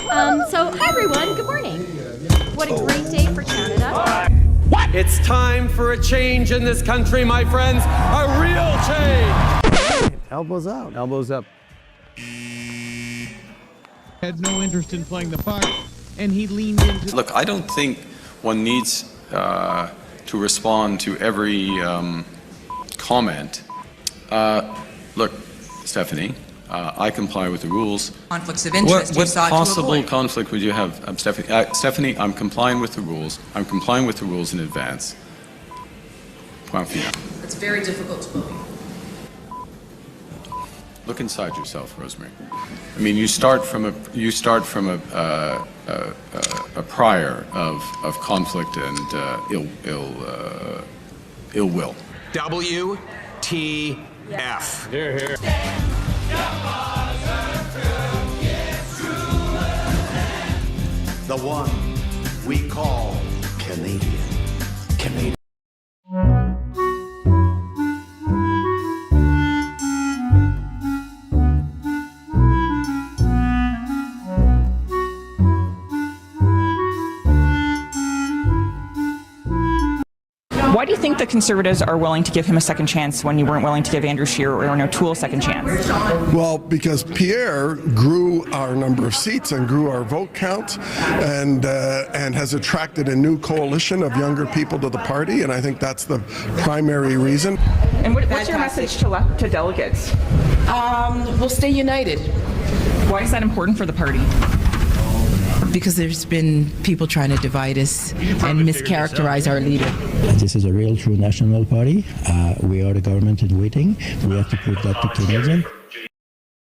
So, hi everyone, good morning. What a great day for Canada. It's time for a change in this country, my friends. A real change. Elbows out. Elbows up. Had no interest in playing the puck, and he leaned into... Look, I don't think one needs to respond to every comment. Look, Stephanie, I comply with the rules. Conflicts of interest What possible conflict would you have, Stephanie? Stephanie, I'm complying with the rules. I'm complying with the rules in advance. Point final. It's very difficult to believe. Look inside yourself, Rosemary. I mean, you start from a prior of conflict and ill will. WTF. Here, here. The one we call Canadian. Canadian. Why do you think the Conservatives are willing to give him a second chance when you weren't willing to give Andrew Scheer or O'Toole a second chance? Well, because Pierre grew our number of seats and grew our vote count and has attracted a new coalition of younger people to the party, and I think that's the primary reason. And what's your message to delegates? We'll stay united. Why is that important for the party? Because there's been people trying to divide us and mischaracterize our leader. This is a real true national party. We are the government in waiting. We have to prove that to Canadians.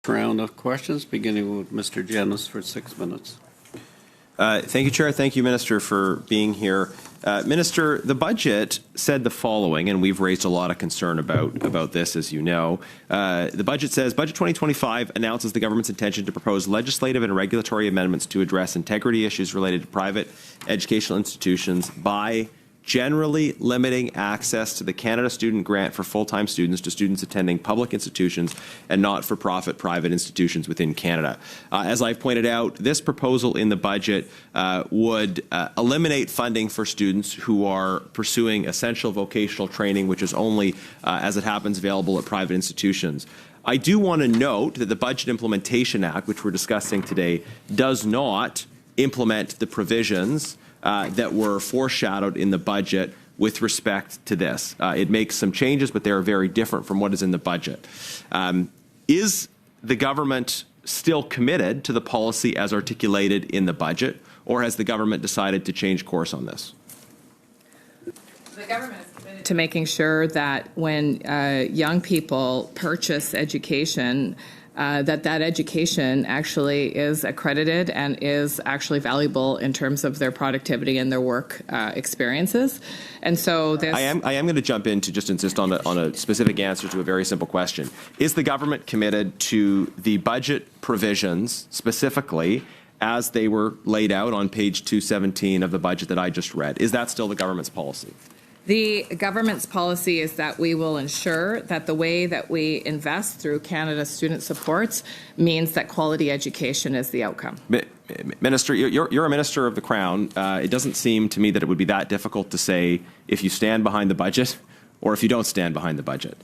Round of questions, beginning with Mr. Janis for 6 minutes. Thank you, Chair. Thank you, Minister, for being here. Minister, the budget said the following, and we've raised a lot of concern about this, as you know. The budget says, Budget 2025 announces the government's intention to propose legislative and regulatory amendments to address integrity issues related to private educational institutions by generally limiting access to the Canada Student Grant for full-time students to students attending public institutions and not-for-profit private institutions within Canada. As I've pointed out, this proposal in the budget would eliminate funding for students who are pursuing essential vocational training, which is only, as it happens, available at private institutions. I do want to note that the Budget Implementation Act, which we're discussing today, does not implement the provisions that were foreshadowed in the budget with respect to this. It makes some changes, but they are very different from what is in the budget. Is the government still committed to the policy as articulated in the budget, or has the government decided to change course on this? The government is committed to making sure that when young people purchase education, that education actually is accredited and is actually valuable in terms of their productivity and their work experiences. And so this... I am going to jump in to just insist on a specific answer to a very simple question. Is the government committed to the budget provisions specifically as they were laid out on page 217 of the budget that I just read? Is that still the government's policy? The government's policy is that we will ensure that the way that we invest through Canada Student Supports means that quality education is the outcome. Minister, you're a minister of the Crown. It doesn't seem to me that it would be that difficult to say if you stand behind the budget or if you don't stand behind the budget.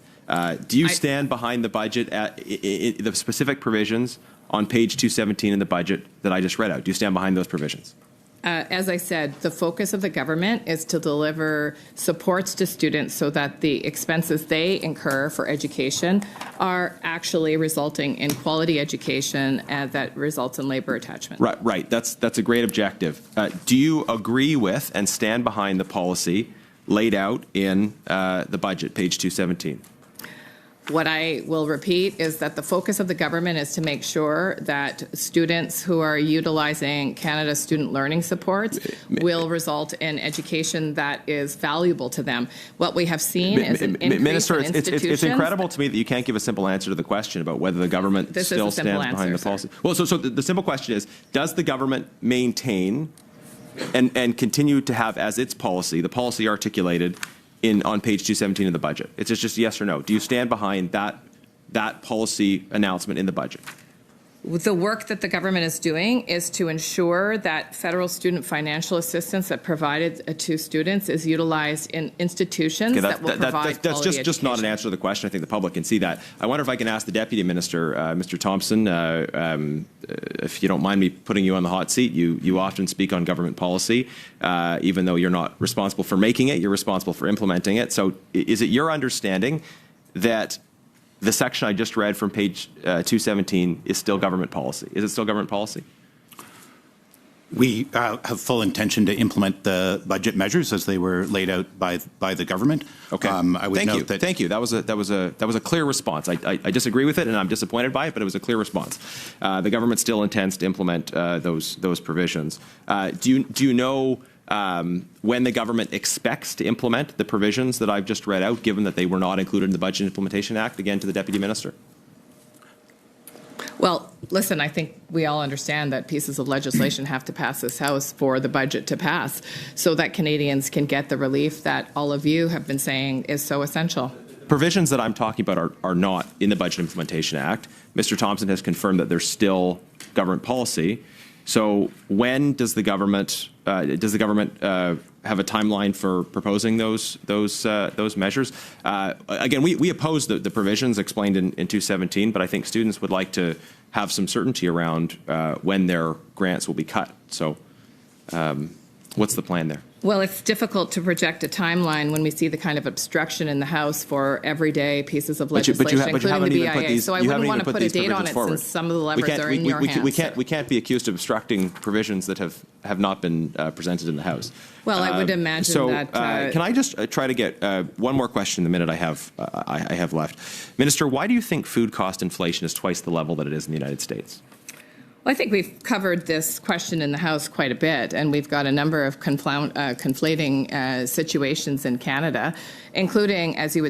Do you stand behind the budget, the specific provisions on page 217 in the budget that I just read out? Do you stand behind those provisions? As I said, the focus of the government is to deliver supports to students so that the expenses they incur for education are actually resulting in quality education that results in labor attachment. Right. That's a great objective. Do you agree with and stand behind the policy laid out in the budget, page 217? What I will repeat is that the focus of the government is to make sure that students who are utilizing Canada Student Learning Supports will result in education that is valuable to them. What we have seen is an increase Minister, in institutions. it's incredible to me that you can't give a simple answer to the question about whether the government still stands behind the policy. Well, so the simple question is, does the government maintain and continue to have as its policy, the policy articulated on page 217 of the budget? It's just yes or no. Do you stand behind that policy announcement in the budget? The work that the government is doing is to ensure that federal student financial assistance that provided to students is utilized in institutions that will provide that's quality just not an answer to the question. I think the public can see that. I wonder if I can ask the Deputy Minister, Mr. Thompson, if you don't mind me putting you on the hot seat. You often speak on government policy, even though you're not responsible for making it, you're responsible for implementing it. So is it your understanding that the section I just read from page 217 is still government policy? Is it still government policy? We have full intention to implement the budget measures as they were laid out by the government. Okay. I would Thank note you. that. Thank you. That was a clear response. I disagree with it, and I'm disappointed by it, but it was a clear response. The government still intends to implement those provisions. Do you know when the government expects to implement the provisions that I've just read out, given that they were not included in the Budget Implementation Act? Again, to the Deputy Minister. Well, listen, I think we all understand that pieces of legislation have to pass this House for the budget to pass so that Canadians can get the relief that all of you have been saying is so essential. Provisions that I'm talking about are not in the Budget Implementation Act. Mr. Thompson has confirmed that they're still government policy. So when does the government have a timeline for proposing those measures? Again, we oppose the provisions explained in 217, but I think students would like to have some certainty around when their grants will be cut. So what's the plan there? Well, it's difficult to project a timeline when we see the kind of obstruction in the House for everyday pieces of legislation, including the BIA. So I wouldn't want to put a date on it since some of the levers are in your hands. We can't be accused of obstructing provisions that have not been presented in the House. Well, I would imagine that. Can I just try to get one more question in the minute I have left? Minister, why do you think food cost inflation is twice the level that it is in the United States? Well, I think we've covered this question in the House quite a bit, and we've got a number of conflating situations in Canada, including, as you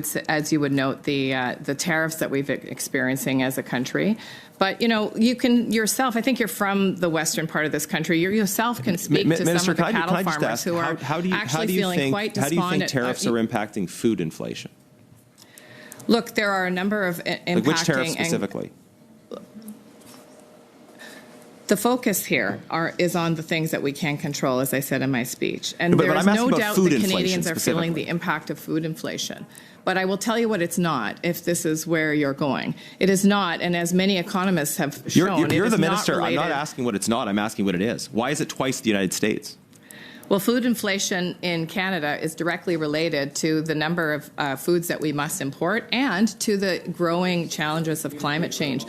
would note, the tariffs that we've experiencing as a country. But you can yourself. I think you're from the western part of this country. You yourself can speak to Minister, some of the cattle farmers who are actually feeling quite despondent. How do you think tariffs are impacting food inflation? Look, there are a number of impacting. Which tariffs specifically? The focus here is on the things that we can control, as I said in my speech. And there is no doubt that Canadians are feeling the impact of food inflation. But I will tell you what it's not, if this is where you're going. It is not, and as many economists have shown, you're the minister. I'm not asking what it's not. I'm asking what it is. Why is it twice the United States? Well, food inflation in Canada is directly related to the number of foods that we must import and to the growing challenges of climate change.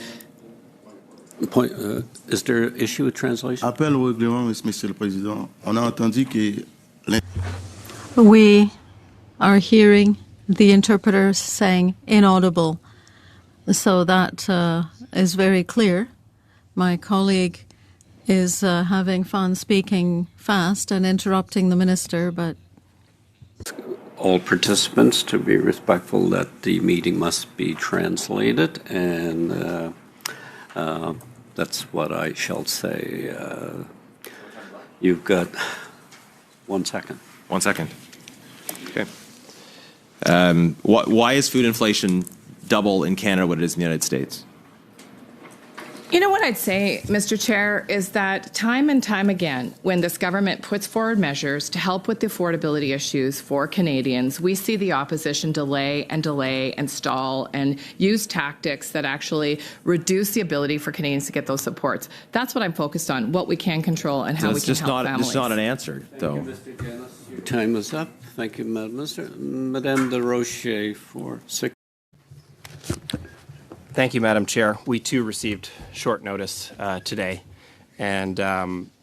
Is there an issue with translation? Appel au règlement, Monsieur le Président. On a entendu que. We are hearing the interpreters saying inaudible. So that is very clear. My colleague is having fun speaking fast and interrupting the minister, but. All participants to be respectful that the meeting must be translated, and that's what I shall say. You've got 1 second. 1 second. Okay. Why is food inflation double in Canada what it is in the United States? You know what I'd say, Mr. Chair, is that time and time again, when this government puts forward measures to help with the affordability issues for Canadians, we see the opposition delay and stall and use tactics that actually reduce the ability for Canadians to get those supports. That's what I'm focused on, what we can control and how we can help families. It's not an answer, though. Your time is up. Thank you, Madam Minister. Madame de Rocher for 6. Thank you, Madam Chair. We, too, received short notice today. And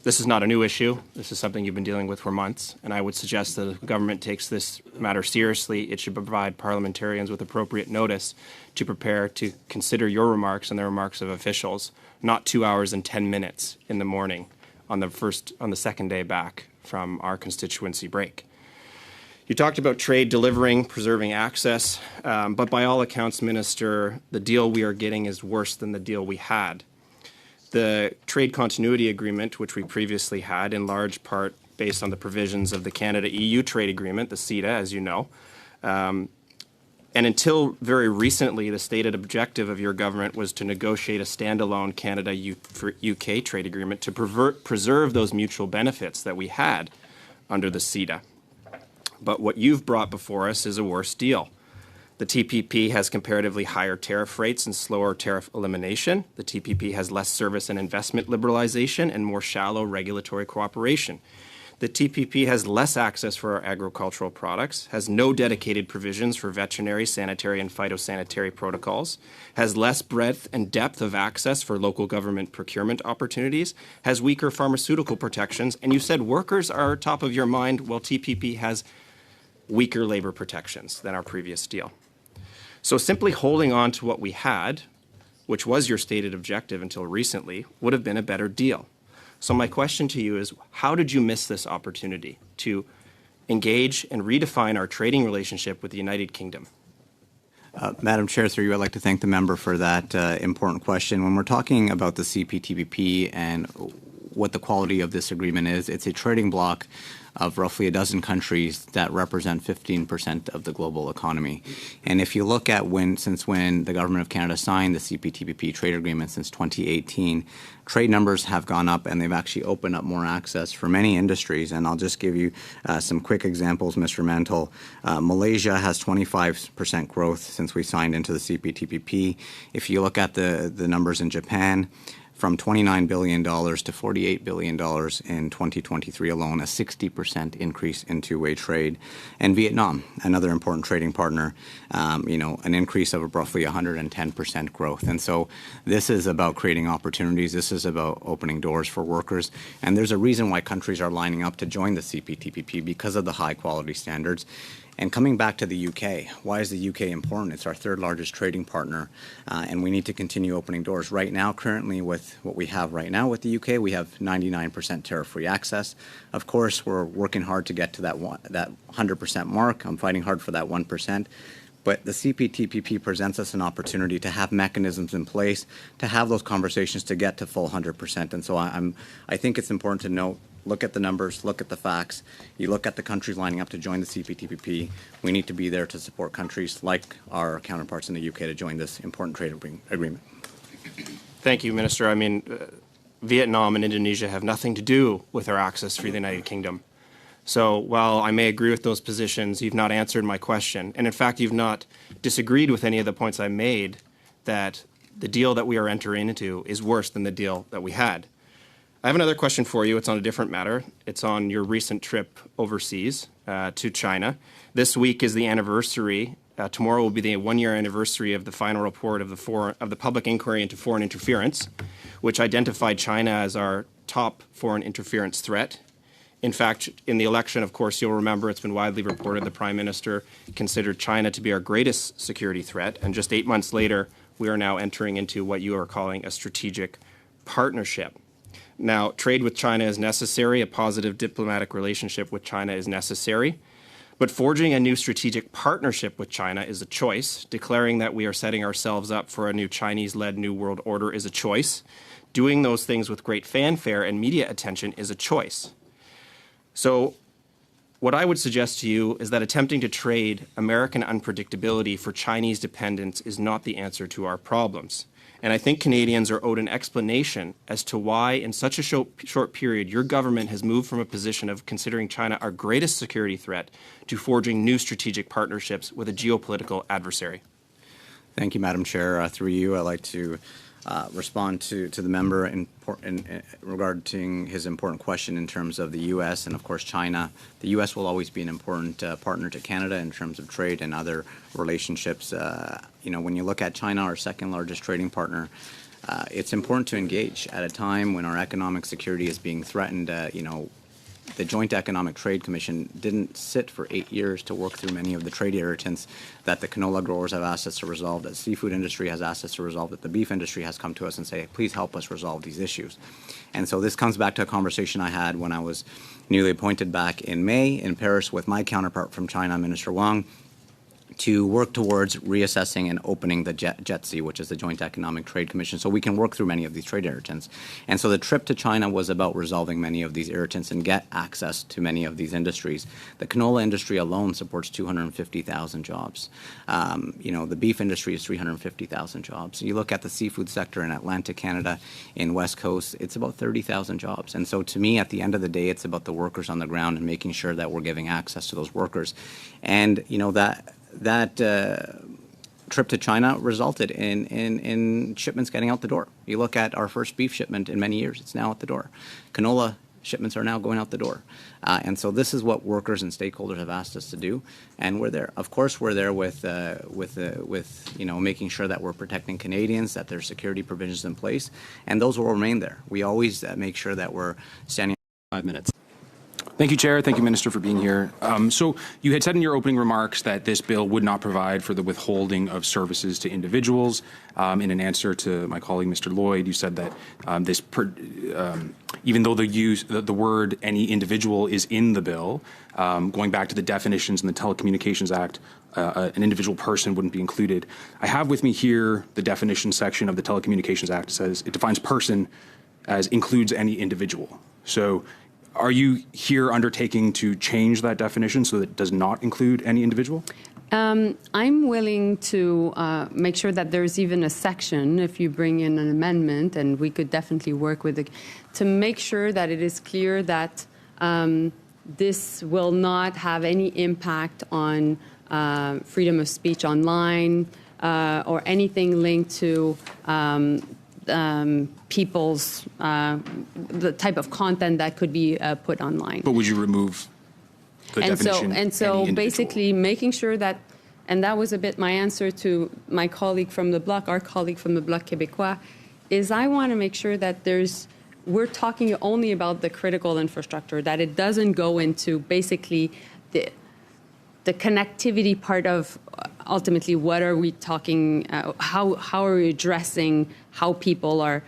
this is not a new issue. This is something you've been dealing with for months. And I would suggest that if the government takes this matter seriously, it should provide parliamentarians with appropriate notice to prepare to consider your remarks and the remarks of officials, not 2 hours and 10 minutes in the morning on the second day back from our constituency break. You talked about trade delivering, preserving access, but by all accounts, Minister, the deal we are getting is worse than the deal we had. The trade continuity agreement, which we previously had, in large part based on the provisions of the Canada-EU trade agreement, the CETA, as you know, And until very recently, the stated objective of your government was to negotiate a standalone Canada-UK trade agreement to preserve those mutual benefits that we had under the CETA. But what you've brought before us is a worse deal. The TPP has comparatively higher tariff rates and slower tariff elimination. The TPP has less service and investment liberalization and more shallow regulatory cooperation. The TPP has less access for our agricultural products, has no dedicated provisions for veterinary, sanitary, and phytosanitary protocols, has less breadth and depth of access for local government procurement opportunities, has weaker pharmaceutical protections, and you said workers are top of your mind. Well, TPP has weaker labor protections than our previous deal. So simply holding on to what we had, which was your stated objective until recently, would have been a better deal. So my question to you is, how did you miss this opportunity to engage and redefine our trading relationship with the United Kingdom? Madam Chair, through you, I'd like to thank the member for that important question. When we're talking about the CPTPP and what the quality of this agreement is, it's a trading bloc of roughly a dozen countries that represent 15% of the global economy. And if you look at since when the Government of Canada signed the CPTPP trade agreement since 2018, trade numbers have gone up and they've actually opened up more access for many industries. And I'll just give you some quick examples, Mr. Mantle. Malaysia has 25% growth since we signed into the CPTPP. If you look at the numbers in Japan, from $29 billion to $48 billion in 2023 alone, a 60% increase in two-way trade. And Vietnam, another important trading partner, an increase of roughly 110% growth. And so this is about creating opportunities. This is about opening doors for workers. And there's a reason why countries are lining up to join the CPTPP because of the high quality standards. And coming back to the UK, why is the UK important? It's our third largest trading partner, and we need to continue opening doors. Right now, currently with what we have right now with the UK, we have 99% tariff-free access. Of course, we're working hard to get to that 100% mark. I'm fighting hard for that 1%. But the CPTPP presents us an opportunity to have mechanisms in place, to have those conversations to get to full 100%. And so I think it's important to note, look at the numbers, look at the facts. You look at the countries lining up to join the CPTPP. We need to be there to support countries like our counterparts in the UK to join this important trade agreement. Thank you, Minister. I mean, Vietnam and Indonesia have nothing to do with our access for the United Kingdom. So while I may agree with those positions, you've not answered my question. And in fact, you've not disagreed with any of the points I made that the deal that we are entering into is worse than the deal that we had. I have another question for you. It's on a different matter. It's on your recent trip overseas to China. This week is the anniversary. Tomorrow will be the one-year anniversary of the final report of the public inquiry into foreign interference, which identified China as our top foreign interference threat. In fact, in the election, of course, you'll remember it's been widely reported the Prime Minister considered China to be our greatest security threat. And just 8 months later, we are now entering into what you are calling a strategic partnership. Now, trade with China is necessary. A positive diplomatic relationship with China is necessary. But forging a new strategic partnership with China is a choice. Declaring that we are setting ourselves up for a new Chinese-led New World Order is a choice. Doing those things with great fanfare and media attention is a choice. So what I would suggest to you is that attempting to trade American unpredictability for Chinese dependence is not the answer to our problems. And I think Canadians are owed an explanation as to why, in such a short period, your government has moved from a position of considering China our greatest security threat to forging new strategic partnerships with a geopolitical adversary. Thank you, Madam Chair. Through you, I'd like to respond to the member regarding his important question in terms of the U.S. and, of course, China. The U.S. will always be an important partner to Canada in terms of trade and other relationships. When you look at China, our second largest trading partner, it's important to engage at a time when our economic security is being threatened. The Joint Economic Trade Commission didn't sit for 8 years to work through many of the trade irritants that the canola growers have asked us to resolve, that the seafood industry has asked us to resolve, that the beef industry has come to us and say, please help us resolve these issues. And so this comes back to a conversation I had when I was newly appointed back in May in Paris with my counterpart from China, Minister Wang, to work towards reassessing and opening the JETSI, which is the Joint Economic Trade Commission, so we can work through many of these trade irritants. And so the trip to China was about resolving many of these irritants and get access to many of these industries. The canola industry alone supports 250,000 jobs. The beef industry is 350,000 jobs. You look at the seafood sector in Atlantic Canada, in West Coast, it's about 30,000 jobs. And so to me, at the end of the day, it's about the workers on the ground and making sure that we're giving access to those workers. And, that trip to China resulted in shipments getting out the door. You look at our first beef shipment in many years, it's now out the door. Canola shipments are now going out the door. And so this is what workers and stakeholders have asked us to do, and we're there. Of course, we're there with making sure that we're protecting Canadians, that there's security provisions in place, and those will remain there. We always make sure that we're standing 5 minutes. Thank you, Chair. Thank you, Minister, for being here. So you had said in your opening remarks that this bill would not provide for the withholding of services to individuals. In an answer to my colleague, Mr. Lloyd, you said that even though the word any individual is in the bill, going back to the definitions in the Telecommunications Act, an individual person wouldn't be included. I have with me here the definition section of the Telecommunications Act. It says it defines person as includes any individual. So are you here undertaking to change that definition so that it does not include any individual? I'm willing to make sure that there's even a section, if you bring in an amendment, and we could definitely work with it, to make sure that it is clear that this will not have any impact on freedom of speech online or anything linked to people's, the type of content that could be put online. But would you remove the definition? And so basically making sure that, and that was a bit my answer to my colleague from the Bloc, our colleague from the Bloc Québécois, is I want to make sure that we're talking only about the critical infrastructure, that it doesn't go into basically the connectivity part of ultimately what are we talking, how are we addressing how people are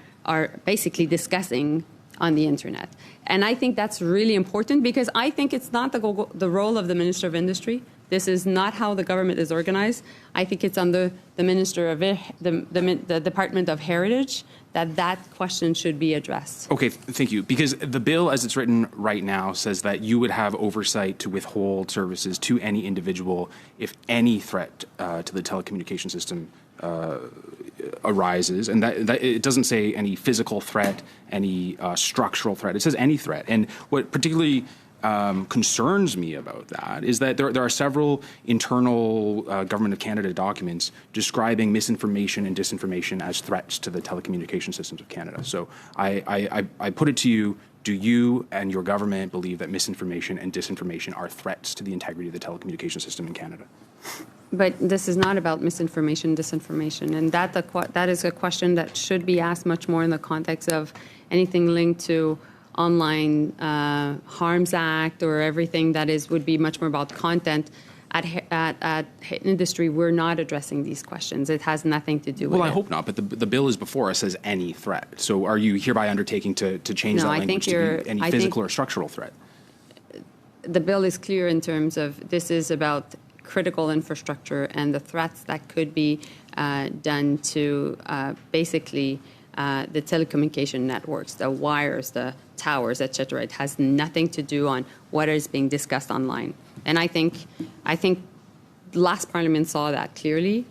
basically discussing on the internet. And I think that's really important because I think it's not the role of the Minister of Industry. This is not how the government is organized. I think it's on the Minister of the Department of Heritage that question should be addressed. Okay, thank you. Because the bill as it's written right now says that you would have oversight to withhold services to any individual if any threat to the telecommunication system arises. And that it doesn't say any physical threat, any structural threat. It says any threat. And what particularly concerns me about that is that there are several internal Government of Canada documents describing misinformation and disinformation as threats to the telecommunication systems of Canada. So I put it to you, do you and your government believe that misinformation and disinformation are threats to the integrity of the telecommunication system in Canada? But this is not about misinformation, disinformation, and that is a question that should be asked much more in the context of anything linked to online Harms Act or everything that would be much more about content. At industry, we're not addressing these questions. It has nothing to do with it. Well, I hope not, but the bill is before us says any threat. So are you hereby undertaking to change that language to be any physical or structural threat? The bill is clear in terms of this is about critical infrastructure and the threats that could be done to basically the telecommunication networks, the wires, the towers, etc. It has nothing to do on what is being discussed online. And I think last Parliament saw that clearly,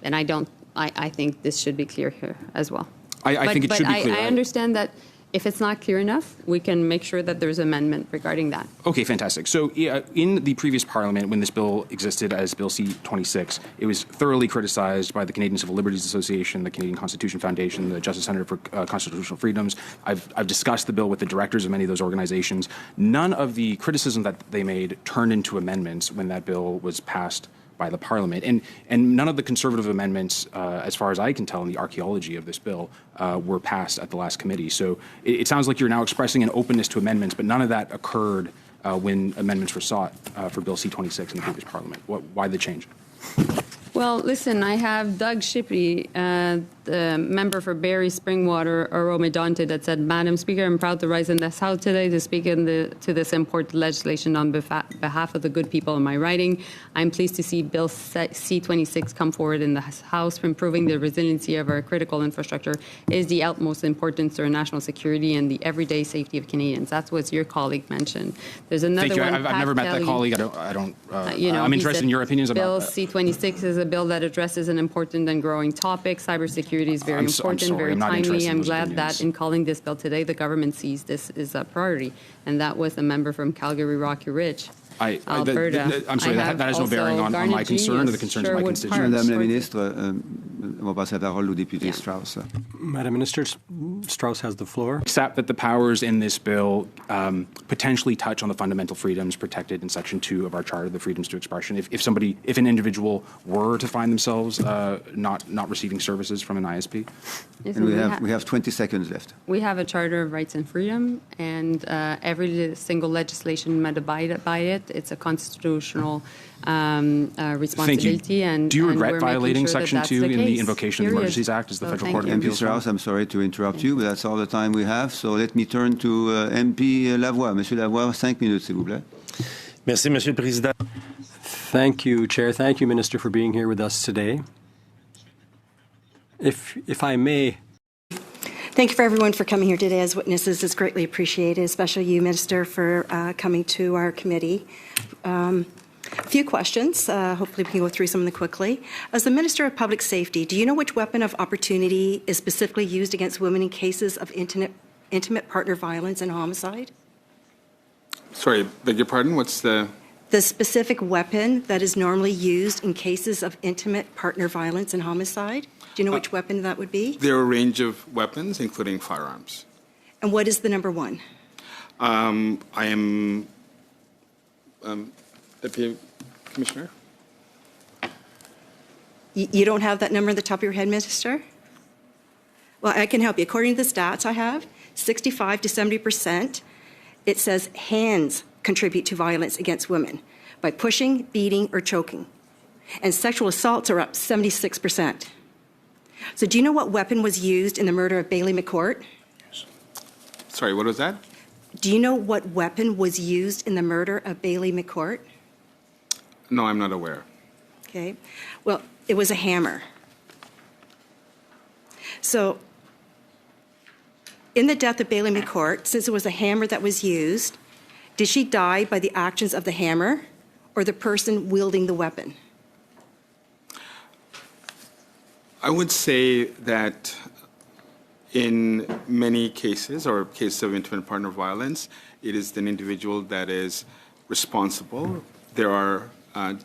and I think this should be clear here as well. I think it should be clear. I understand that if it's not clear enough, we can make sure that there's amendment regarding that. Okay, fantastic. So in the previous Parliament, when this bill existed as Bill C-26, it was thoroughly criticized by the Canadian Civil Liberties Association, the Canadian Constitution Foundation, the Justice Center for Constitutional Freedoms. I've discussed the bill with the directors of many of those organizations. None of the criticism that they made turned into amendments when that bill was passed by the Parliament. And none of the Conservative amendments, as far as I can tell in the archaeology of this bill, were passed at the last committee. So it sounds like you're now expressing an openness to amendments, but none of that occurred when amendments were sought for Bill C-26 in the previous Parliament. Why the change? Well, listen, I have Doug Shippey, the member for Barrie Springwater, Oromidonte, that said, Madam Speaker, I'm proud to rise in this House today to speak to this important legislation on behalf of the good people in my riding. I'm pleased to see Bill C-26 come forward in the House for improving the resiliency of our critical infrastructure is the utmost importance to our national security and the everyday safety of Canadians. That's what your colleague mentioned. There's another Thank you. one. I've never met that colleague. I'm interested in your opinions Bill about that. C-26 is a bill that addresses an important and growing topic. Cybersecurity is very important, very timely. I'm glad that in calling this bill today, the government sees this as a priority. And that was a member from Calgary Rocky Ridge. Alberta. I'm sorry, that has no bearing on my concern or the concerns of my constituents. Madame la ministre, on va passer la parole au député Strauss. Madam Minister, Strauss has the floor. Accept that the powers in this bill potentially touch on the fundamental freedoms protected in Section 2 of our Charter, the freedoms to expression. If an individual were to find themselves not receiving services from an ISP. And we have 20 seconds left. We have a Charter of Rights and Freedom, and every single legislation must abide by it. It's a constitutional responsibility. And do you regret and violating sure Section 2 in the Invocation of the Emergencies Act as the Federal Court of MP Appeals? Strauss, I'm sorry to interrupt you, but that's all the time we have. So let me turn to MP Lavoie. Monsieur Lavoie, 5 minutes, s'il vous plaît. Merci, Monsieur le Président. Thank you, Chair. Thank you, Minister, for being here with us today. If I may. Thank you for everyone for coming here today as witnesses. It's greatly appreciated, especially you, Minister, for coming to our committee. A few questions. Hopefully we can go through some of them quickly. As the Minister of Public Safety, do you know which weapon of opportunity is specifically used against women in cases of intimate partner violence and homicide? Sorry, beg your pardon? What's the specific weapon that is normally used in cases of intimate partner violence and homicide? Do you know which weapon that would be? There are a range of weapons, including firearms. And what is the number one? I am Deputy Commissioner. You don't have that number on the top of your head, Minister? Well, I can help you. According to the stats I have, 65 to 70%, it says hands contribute to violence against women by pushing, beating, or choking. And sexual assaults are up 76%. So do you know what weapon was used in the murder of Bailey McCourt? Sorry, what was that? Do you know what weapon was used in the murder of Bailey McCourt? No, I'm not aware. Okay. Well, it was a hammer. So in the death of Bailey McCourt, since it was a hammer that was used, did she die by the actions of the hammer or the person wielding the weapon? I would say that in many cases, or cases of intimate partner violence, it is an individual that is responsible. There are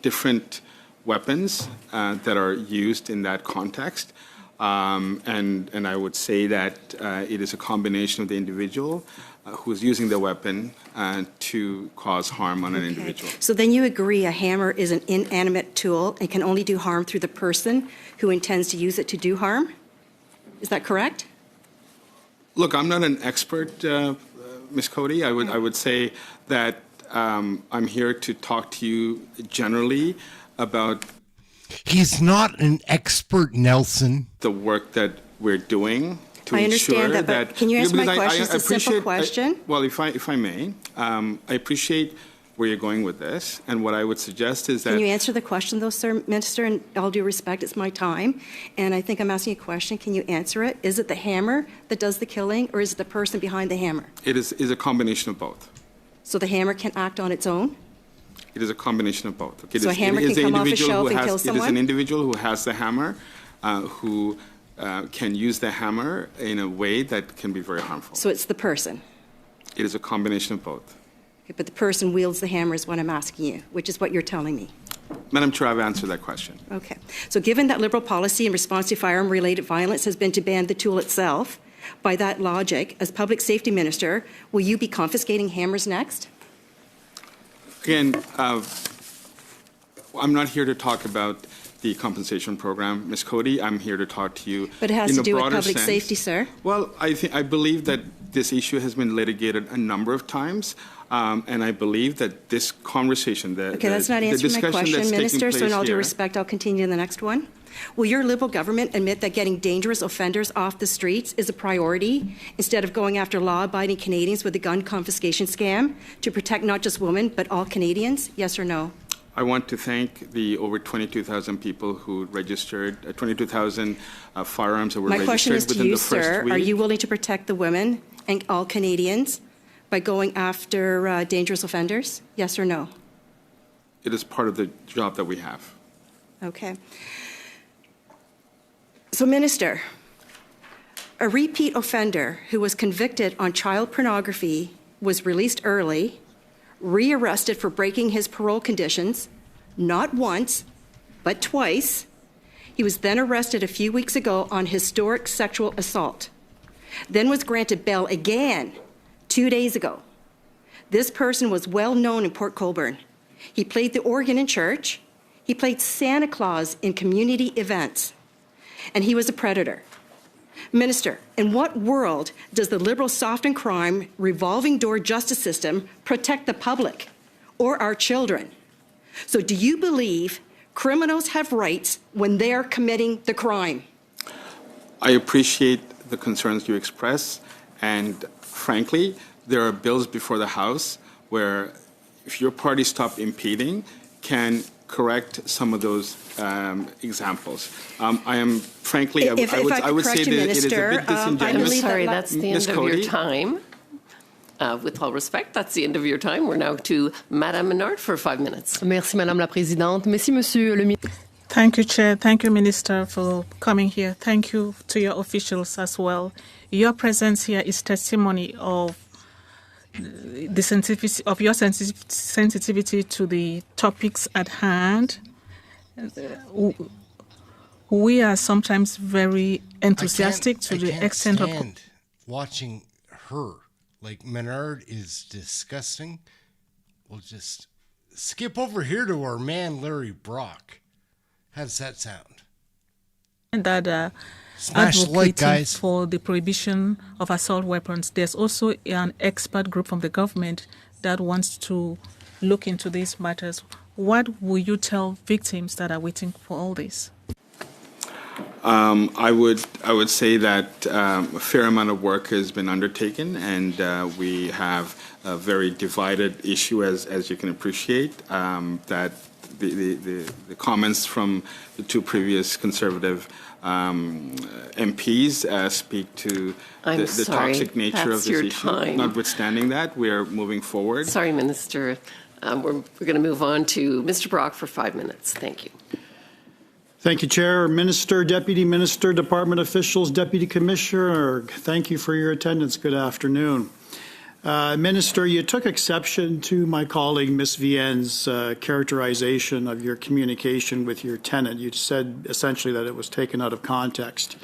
different weapons that are used in that context. And I would say that it is a combination of the individual who is using the weapon to cause harm on an individual. So then you agree a hammer is an inanimate tool and can only do harm through the person who intends to use it to do harm? Is that correct? Look, I'm not an expert, Ms. Cody. I would say that I'm here to talk to you generally about. He's not an expert, Nelson. The work that we're doing to I understand ensure that, but can you answer my question? It's a simple question. Well, if I may, I appreciate where you're going with this, and what I would suggest is that. Can you answer the question, though, sir, Minister? And all due respect, it's my time, and I think I'm asking a question. Can you answer it? Is it the hammer that does the killing, or is it the person behind the hammer? It is a combination of both. So the hammer can act on its own? It is a combination of both. So a hammer can come off a shelf and kill someone? It is an individual who has the hammer, who can use the hammer in a way that can be very harmful. So it's the person? It is a combination of both. Okay, but the person wields the hammer is what I'm asking you, which is what you're telling me. Madam Chair, I've answered that question. Okay. So given that Liberal policy in response to firearm-related violence has been to ban the tool itself, by that logic, as Public Safety Minister, will you be confiscating hammers next? Again, I'm not here to talk about the compensation program, Ms. Cody. I'm here to talk to you. But it has in to a do with broader public sense. safety, sir. Well, I believe that this issue has been litigated a number of times, and I believe that this conversation, Okay, that's not answering my question, Minister, so in all due respect, I'll continue to the next one. Will your Liberal government admit that getting dangerous offenders off the streets is a priority instead of going after law-abiding Canadians with the gun confiscation scam to protect not just women, but all Canadians? Yes or no? I want to thank the over 22,000 people who registered, 22,000 firearms that were my registered question is to within you, the first sir. week. Are you willing to protect the women and all Canadians by going after dangerous offenders? Yes or no? It is part of the job that we have. Okay. So, Minister, a repeat offender who was convicted on child pornography was released early, rearrested for breaking his parole conditions, not once, but twice. He was then arrested a few weeks ago on historic sexual assault, then was granted bail again 2 days ago. This person was well known in Port Colborne. He played the organ in church. He played Santa Claus in community events. And he was a predator. Minister, in what world does the Liberal soft and crime revolving door justice system protect the public or our children? So do you believe criminals have rights when they're committing the crime? I appreciate the concerns you express, and frankly, there are bills before the House where, if your party stop impeding, can correct some of those examples. I am, frankly, I would say that it is a bit disingenuous. I'm sorry, that's the end of your time. With all respect, that's the end of your time. We're now to Madame Menard for 5 minutes. Merci, Madame la Présidente. Merci, Monsieur le Ministre. Thank you, Chair. Thank you, Minister, for coming here. Thank you to your officials as well. Your presence here is testimony of the sensitivity of your sensitivity to the topics at hand. We are sometimes very enthusiastic to the extent of watching her. Like, Menard is disgusting. We'll just skip over here to our man Larry Brock. How does that sound? that advocating for the prohibition of assault weapons. There's also an expert group from the government that wants to look into these matters. What will you tell victims that are waiting for all this? I would say that a fair amount of work has been undertaken, and we have a very divided issue, as you can appreciate. That the comments from the two previous Conservative MPs speak to the toxic nature of this issue. Notwithstanding that, we are moving forward. Sorry, Minister. We're going to move on to Mr. Brock for 5 minutes. Thank you. Thank you, Chair. Minister, Deputy Minister, Department officials, Deputy Commissioner, thank you for your attendance. Good afternoon. Minister, you took exception to my colleague, Ms. Vienne's characterization of your communication with your tenant. You said essentially that it was taken out of context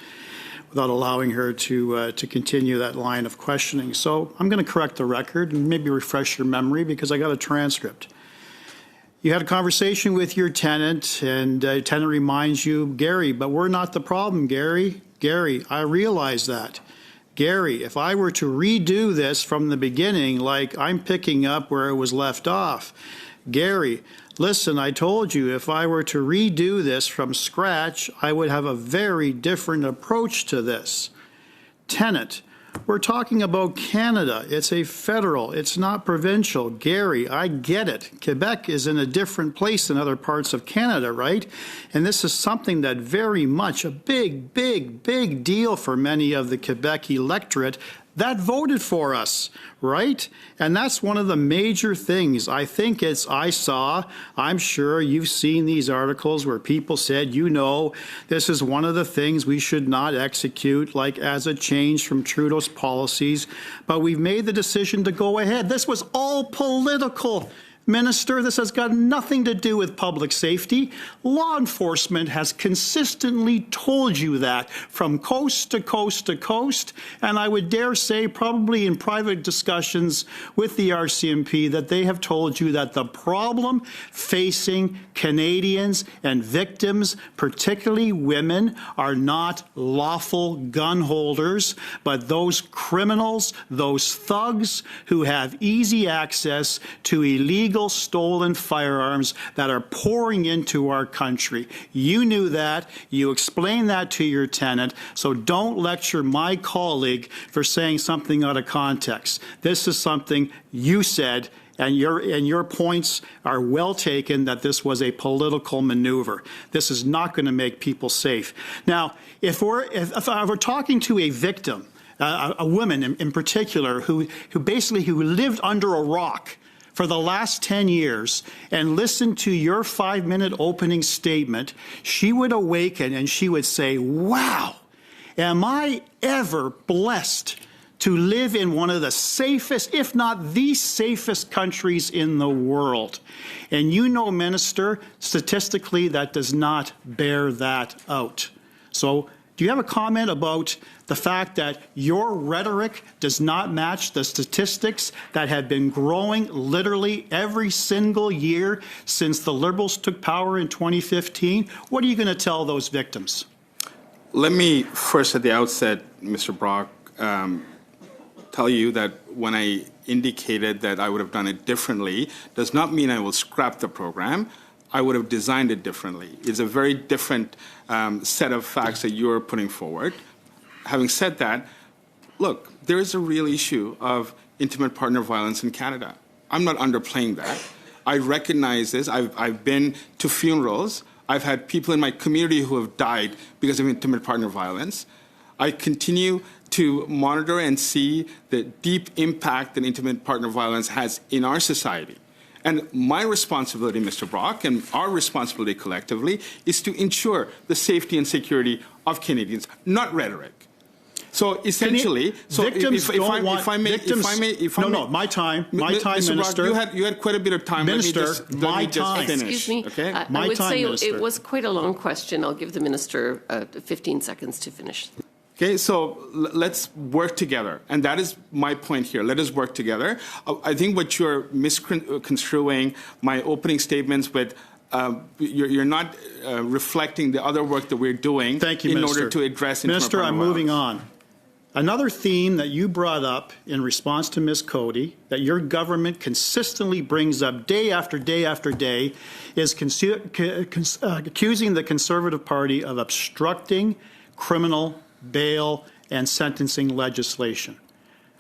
without allowing her to continue that line of questioning. So I'm going to correct the record and maybe refresh your memory because I got a transcript. You had a conversation with your tenant, and tenant reminds you, Gary, but we're not the problem, Gary. Gary, I realize that. Gary, if I were to redo this from the beginning, like I'm picking up where it was left off. Gary, listen, I told you if I were to redo this from scratch, I would have a very different approach to this. Tenant, we're talking about Canada. It's a federal. It's not provincial. Gary, I get it. Quebec is in a different place than other parts of Canada, right? And this is something that very much a big, big, big deal for many of the Quebec electorate that voted for us, right? And that's one of the major things. I think I'm sure you've seen these articles where people said, you know, this is one of the things we should not execute, like as a change from Trudeau's policies, but we've made the decision to go ahead. This was all political. Minister, this has got nothing to do with public safety. Law enforcement has consistently told you that from coast to coast to coast, and I would dare say probably in private discussions with the RCMP that they have told you that the problem facing Canadians and victims, particularly women, are not lawful gun holders, but those criminals, those thugs who have easy access to illegal stolen firearms that are pouring into our country. You knew that. You explained that to your tenant. So don't lecture my colleague for saying something out of context. This is something you said, and your points are well taken that this was a political maneuver. This is not going to make people safe. Now, if we're talking to a victim, a woman in particular who lived under a rock for the last 10 years and listened to your 5-minute opening statement, she would awaken and she would say, wow, am I ever blessed to live in one of the safest, if not the safest countries in the world. And you know, Minister, statistically that does not bear that out. So do you have a comment about the fact that your rhetoric does not match the statistics that have been growing literally every single year since the Liberals took power in 2015? What are you going to tell those victims? Let me first at the outset, Mr. Brock, tell you that when I indicated that I would have done it differently does not mean I will scrap the program. I would have designed it differently. It's a very different set of facts that you're putting forward. Having said that, look, there is a real issue of intimate partner violence in Canada. I'm not underplaying that. I recognize this. I've been to funerals. I've had people in my community who have died because of intimate partner violence. I continue to monitor and see the deep impact that intimate partner violence has in our society. And my responsibility, Mr. Brock, and our responsibility collectively is to ensure the safety and security of Canadians, not rhetoric. So essentially, victims don't want victims. No, my time, Mr. Minister. Brock, you had quite a bit of time. Minister, my time. Excuse me. Okay? I would say it was quite a long question. I'll give the Minister 15 seconds to finish. Okay, so let's work together. And that is my point here. Let us work together. I think what you're misconstruing my opening statements with, you're not reflecting the other work that we're doing in order to address Minister, I'm moving on. Another theme that you brought up in response to Ms. Cody, that your government consistently brings up day after day after day, is accusing the Conservative Party of obstructing criminal bail and sentencing legislation.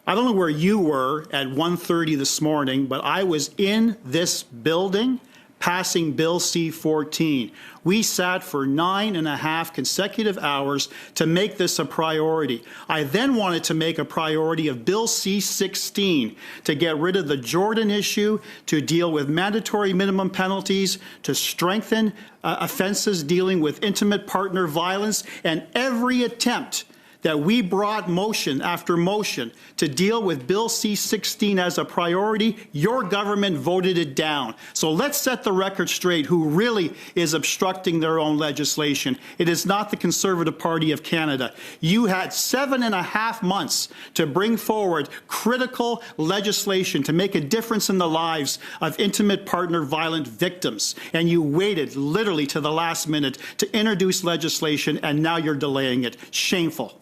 I don't know where you were at 1:30 this morning, but I was in this building passing Bill C-14. We sat for 9.5 consecutive hours to make this a priority. I then wanted to make a priority of Bill C-16 to get rid of the Jordan issue, to deal with mandatory minimum penalties, to strengthen offenses dealing with intimate partner violence, and every attempt that we brought motion after motion to deal with Bill C-16 as a priority, your government voted it down. So let's set the record straight who really is obstructing their own legislation. It is not the Conservative Party of Canada. You had 7.5 months to bring forward critical legislation to make a difference in the lives of intimate partner violent victims. And you waited literally to the last minute to introduce legislation, and now you're delaying it. Shameful.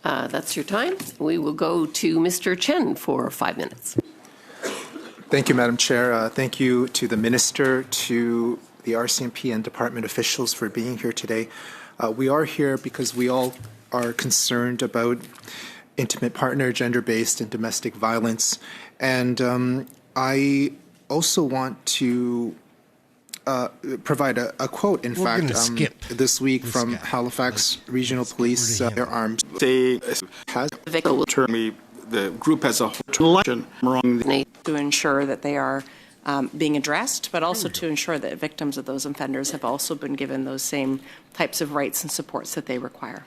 That's your time. We will go to Mr. Chen for 5 minutes. Thank you, Madam Chair. Thank you to the Minister, to the RCMP and department officials for being here today. We are here because we all are concerned about intimate partner, gender-based, and domestic violence. And I also want to provide a quote, in fact, this week from Halifax Regional Police, their arms. They has the group as a whole to ensure that they are being addressed, but also to ensure that victims of those offenders have also been given those same types of rights and supports that they require.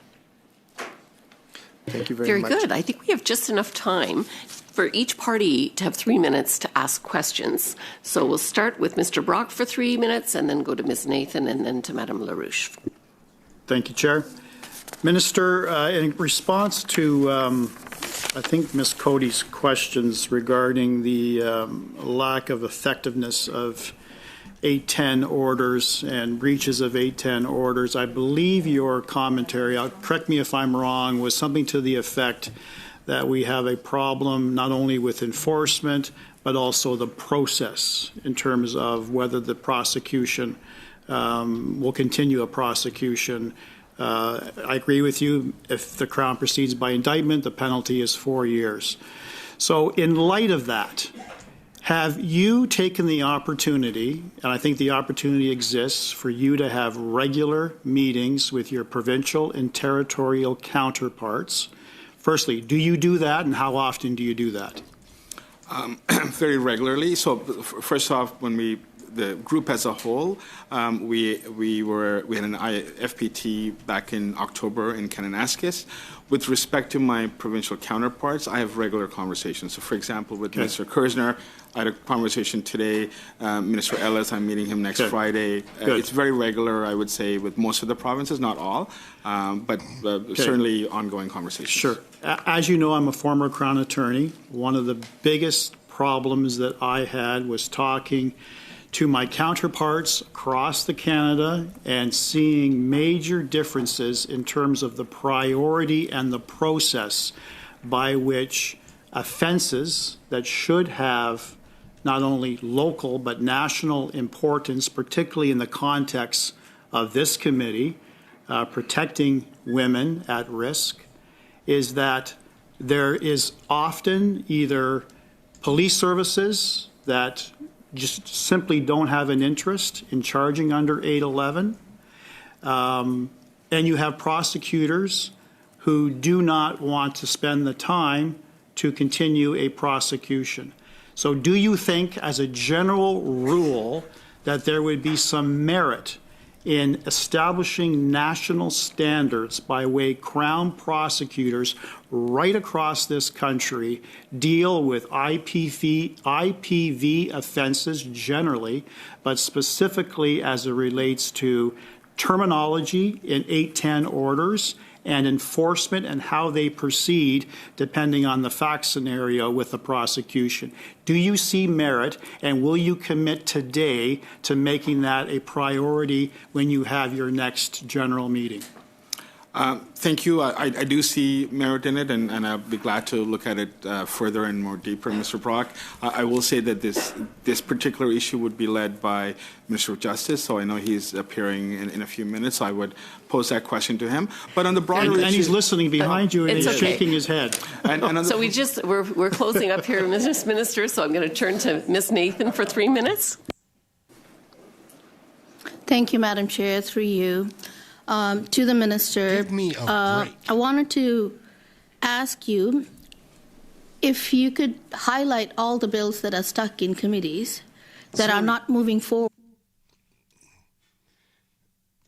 Thank you very much. Very good. I think we have just enough time for each party to have 3 minutes to ask questions. So we'll start with Mr. Brock for 3 minutes and then go to Ms. Nathan and then to Madame LaRouche. Thank you, Chair. Minister, in response to, I think, Ms. Cody's questions regarding the lack of effectiveness of 810 orders and breaches of 810 orders, I believe your commentary, correct me if I'm wrong, was something to the effect that we have a problem not only with enforcement, but also the process in terms of whether the prosecution will continue a prosecution. I agree with you. If the Crown proceeds by indictment, the penalty is 4 years. So in light of that, have you taken the opportunity, and I think the opportunity exists, for you to have regular meetings with your provincial and territorial counterparts? Firstly, do you do that, and how often do you do that? Very regularly. So first off, when the group as a whole, we had an FPT back in October in Kananaskis. With respect to my provincial counterparts, I have regular conversations. So, for example, with Minister Kersner, I had a conversation today. Minister Ellis, I'm meeting him next Friday. It's very regular, I would say, with most of the provinces, not all, but certainly ongoing conversations. Sure. As you know, I'm a former Crown attorney. One of the biggest problems that I had was talking to my counterparts across the Canada and seeing major differences in terms of the priority and the process by which offenses that should have not only local but national importance, particularly in the context of this committee, protecting women at risk, is that there is often either police services that just simply don't have an interest in charging under 811. And you have prosecutors who do not want to spend the time to continue a prosecution. So do you think, as a general rule, that there would be some merit in establishing national standards by way Crown prosecutors right across this country deal with IPV offenses generally, but specifically as it relates to terminology in 810 orders and enforcement and how they proceed depending on the fact scenario with the prosecution? Do you see merit, and will you commit today to making that a priority when you have your next general meeting? Thank you. I do see merit in it, and I'll be glad to look at it further and more deeper, Mr. Brock. I will say that this particular issue would be led by Minister of Justice, so I know he's appearing in a few minutes. So I would pose that question to him. But on the broader issue, and he's listening behind you, and he's shaking his head. So we're closing up here, Mr. Minister. So I'm going to turn to Ms. Nathan for 3 minutes. Thank you, Madam Chair. Through you. To the Minister, Give me a break. I wanted to ask you if you could highlight all the bills that are stuck in committees that are not moving forward.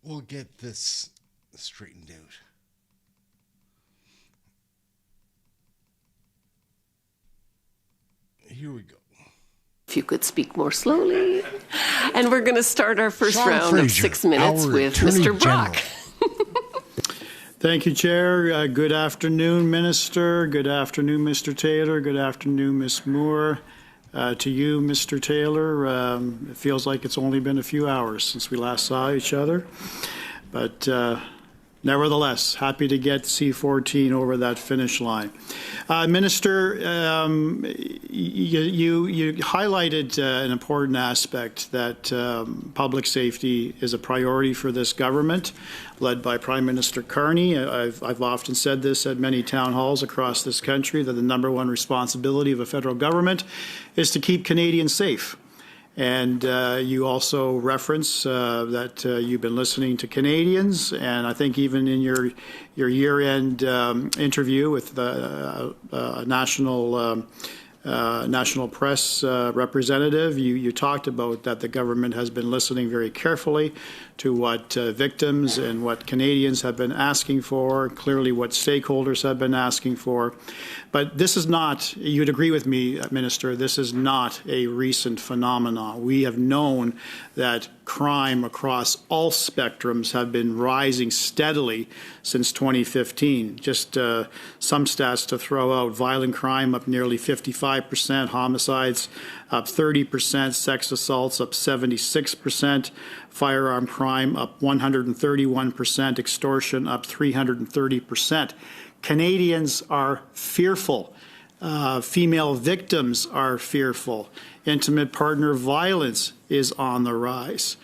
We'll get this straightened out. Here we go. If you could speak more slowly. And we're going to start our first round of 6 minutes with Mr. Brock. Thank you, Chair. Good afternoon, Minister. Good afternoon, Mr. Taylor. Good afternoon, Ms. Moore. To you, Mr. Taylor, it feels like it's only been a few hours since we last saw each other. But nevertheless, happy to get C-14 over that finish line. Minister, you highlighted an important aspect that public safety is a priority for this government, led by Prime Minister Carney. I've often said this at many town halls across this country, that the #1 responsibility of a federal government is to keep Canadians safe. And you also reference that you've been listening to Canadians, and I think even in your year-end interview with the national National Press representative, you talked about that the government has been listening very carefully to what victims and what Canadians have been asking for, clearly what stakeholders have been asking for. But this is not, you'd agree with me, Minister, this is not a recent phenomenon. We have known that crime across all spectrums have been rising steadily since 2015. Just some stats to throw out: violent crime up nearly 55%, homicides up 30%, sex assaults up 76%, firearm crime up 131%, extortion up 330%. Canadians are fearful. Female victims are fearful. Intimate partner violence is on the rise.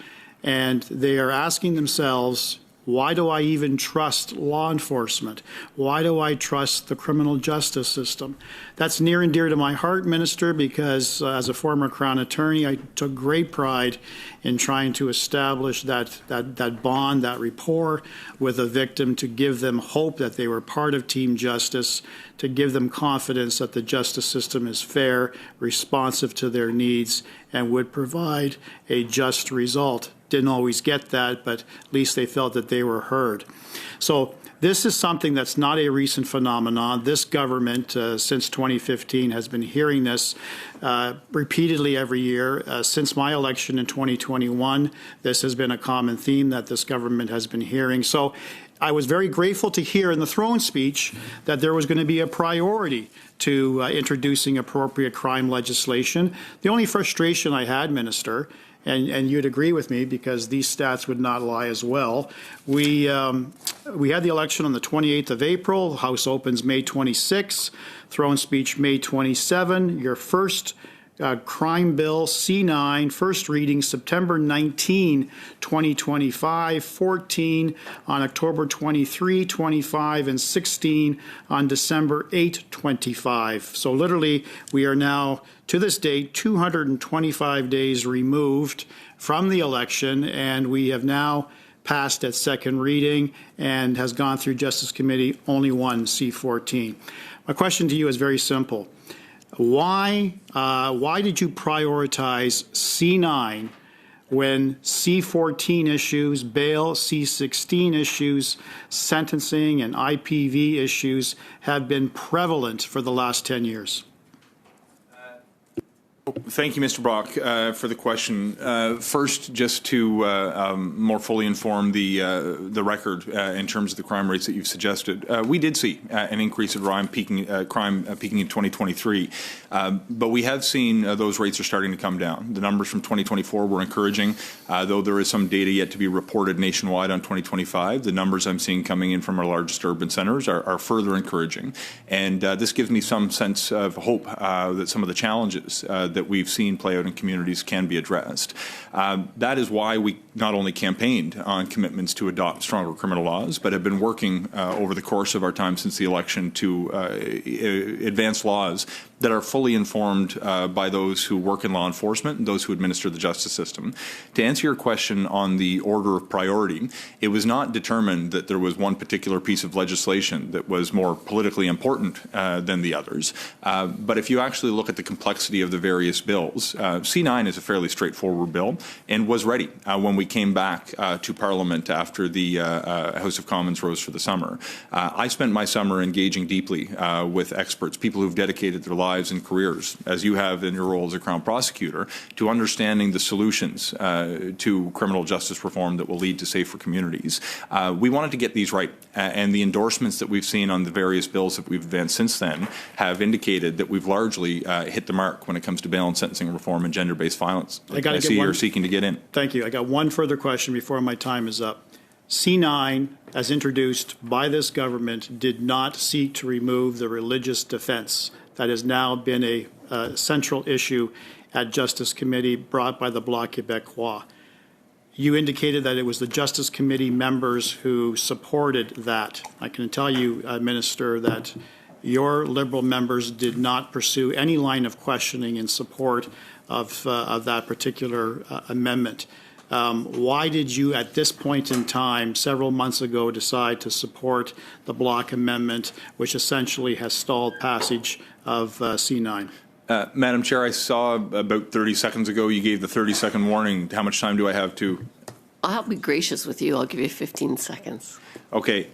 And they are asking themselves, why do I even trust law enforcement? Why do I trust the criminal justice system? That's near and dear to my heart, Minister, because as a former Crown attorney, I took great pride in trying to establish that bond, that rapport with a victim, to give them hope that they were part of Team Justice, to give them confidence that the justice system is fair, responsive to their needs, and would provide a just result. Didn't always get that, but at least they felt that they were heard. So this is something that's not a recent phenomenon. This government, since 2015, has been hearing this repeatedly every year. Since my election in 2021, this has been a common theme that this government has been hearing. So I was very grateful to hear in the throne speech that there was going to be a priority to introducing appropriate crime legislation. The only frustration I had, Minister, and you'd agree with me because these stats would not lie as well. We had the election on the 28th of April. House opens May 26. Throne speech May 27. Your first crime bill, C9, first reading September 19, 2025, 14 on October 23, 25, and 16 on December 8, 25. So literally, we are now, to this date, 225 days removed from the election, and we have now passed at second reading and has gone through Justice Committee only one, C14. My question to you is very simple. Why did you prioritize C9 when C14 issues, bail, C16 issues, sentencing, and IPV issues have been prevalent for the last 10 years? Thank you, Mr. Brock, for the question. First, just to more fully inform the record in terms of the crime rates that you've suggested, we did see an increase of crime peaking in 2023, but we have seen those rates are starting to come down. The numbers from 2024 were encouraging, though there is some data yet to be reported nationwide on 2025. The numbers I'm seeing coming in from our largest urban centres are further encouraging, and this gives me some sense of hope that some of the challenges that we've seen play out in communities can be addressed. That is why we not only campaigned on commitments to adopt stronger criminal laws, but have been working over the course of our time since the election to advance laws that are fully informed by those who work in law enforcement and those who administer the justice system. To answer your question on the order of priority, it was not determined that there was one particular piece of legislation that was more politically important than the others. But if you actually look at the complexity of the various bills, C9 is a fairly straightforward bill and was ready when we came back to Parliament after the House of Commons rose for the summer. I spent my summer engaging deeply with experts, people who've dedicated their lives and careers, as you have in your role as a Crown Prosecutor, to understanding the solutions to criminal justice reform that will lead to safer communities. We wanted to get these right, and the endorsements that we've seen on the various bills that we've advanced since then have indicated that we've largely hit the mark when it comes to bail and sentencing reform and gender-based violence. I see you're seeking to get in. Thank you. I got one further question before my time is up. C9, as introduced by this government, did not seek to remove the religious defense. That has now been a central issue at Justice Committee brought by the Bloc Québécois. You indicated that it was the Justice Committee members who supported that. I can tell you, Minister, that your Liberal members did not pursue any line of questioning in support of that particular amendment. Why did you, at this point in time, several months ago, decide to support the Bloc amendment, which essentially has stalled passage of C9? Madam Chair, I saw about 30 seconds ago you gave the 30-second warning. How much time do I have to? I'll be gracious with you. I'll give you 15 seconds. Okay.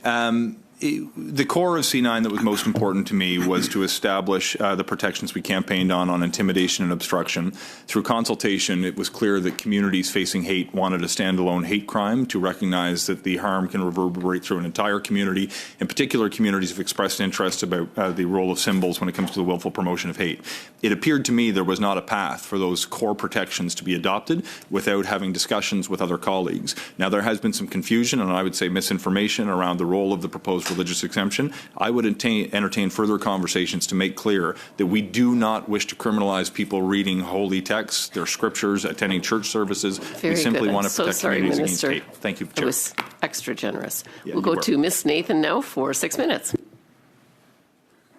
The core of C9 that was most important to me was to establish the protections we campaigned on intimidation and obstruction. Through consultation, it was clear that communities facing hate wanted a standalone hate crime to recognize that the harm can reverberate through an entire community. In particular, communities have expressed interest about the role of symbols when it comes to the willful promotion of hate. It appeared to me there was not a path for those core protections to be adopted without having discussions with other colleagues. Now, there has been some confusion and I would say misinformation around the role of the proposed religious exemption. I would entertain further conversations to make clear that we do not wish to criminalize people reading holy texts, their scriptures, attending church services. We simply want to protect communities against hate. Thank you, Chair. It was extra generous. Yeah, we'll go to Ms. Nathan now for 6 minutes.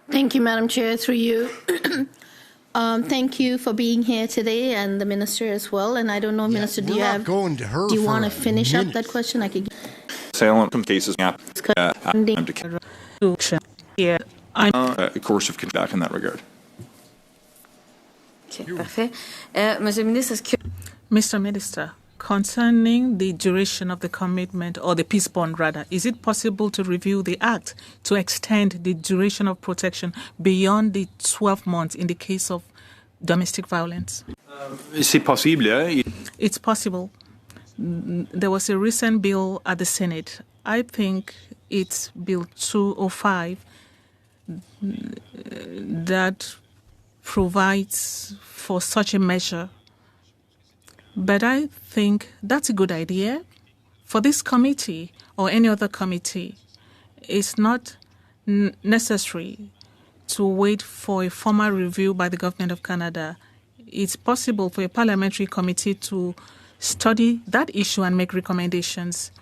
Thank you, Madam Chair, through you. Thank you for being here today, and the Minister as well. And I don't know, Minister, do you want to finish up that question? I could. Salient cases. A course of back in that regard. Mr. Minister, concerning the duration of the commitment or the peace bond, rather, is it possible to review the Act to extend the duration of protection beyond the 12 months in the case of domestic violence? C'est possible. It's possible. There was a recent bill at the Senate. I think it's Bill 205 that provides for such a measure. But I think that's a good idea. For this committee or any other committee, it's not necessary to wait for a formal review by the Government of Canada. It's possible for a parliamentary committee to study that issue and make recommendations.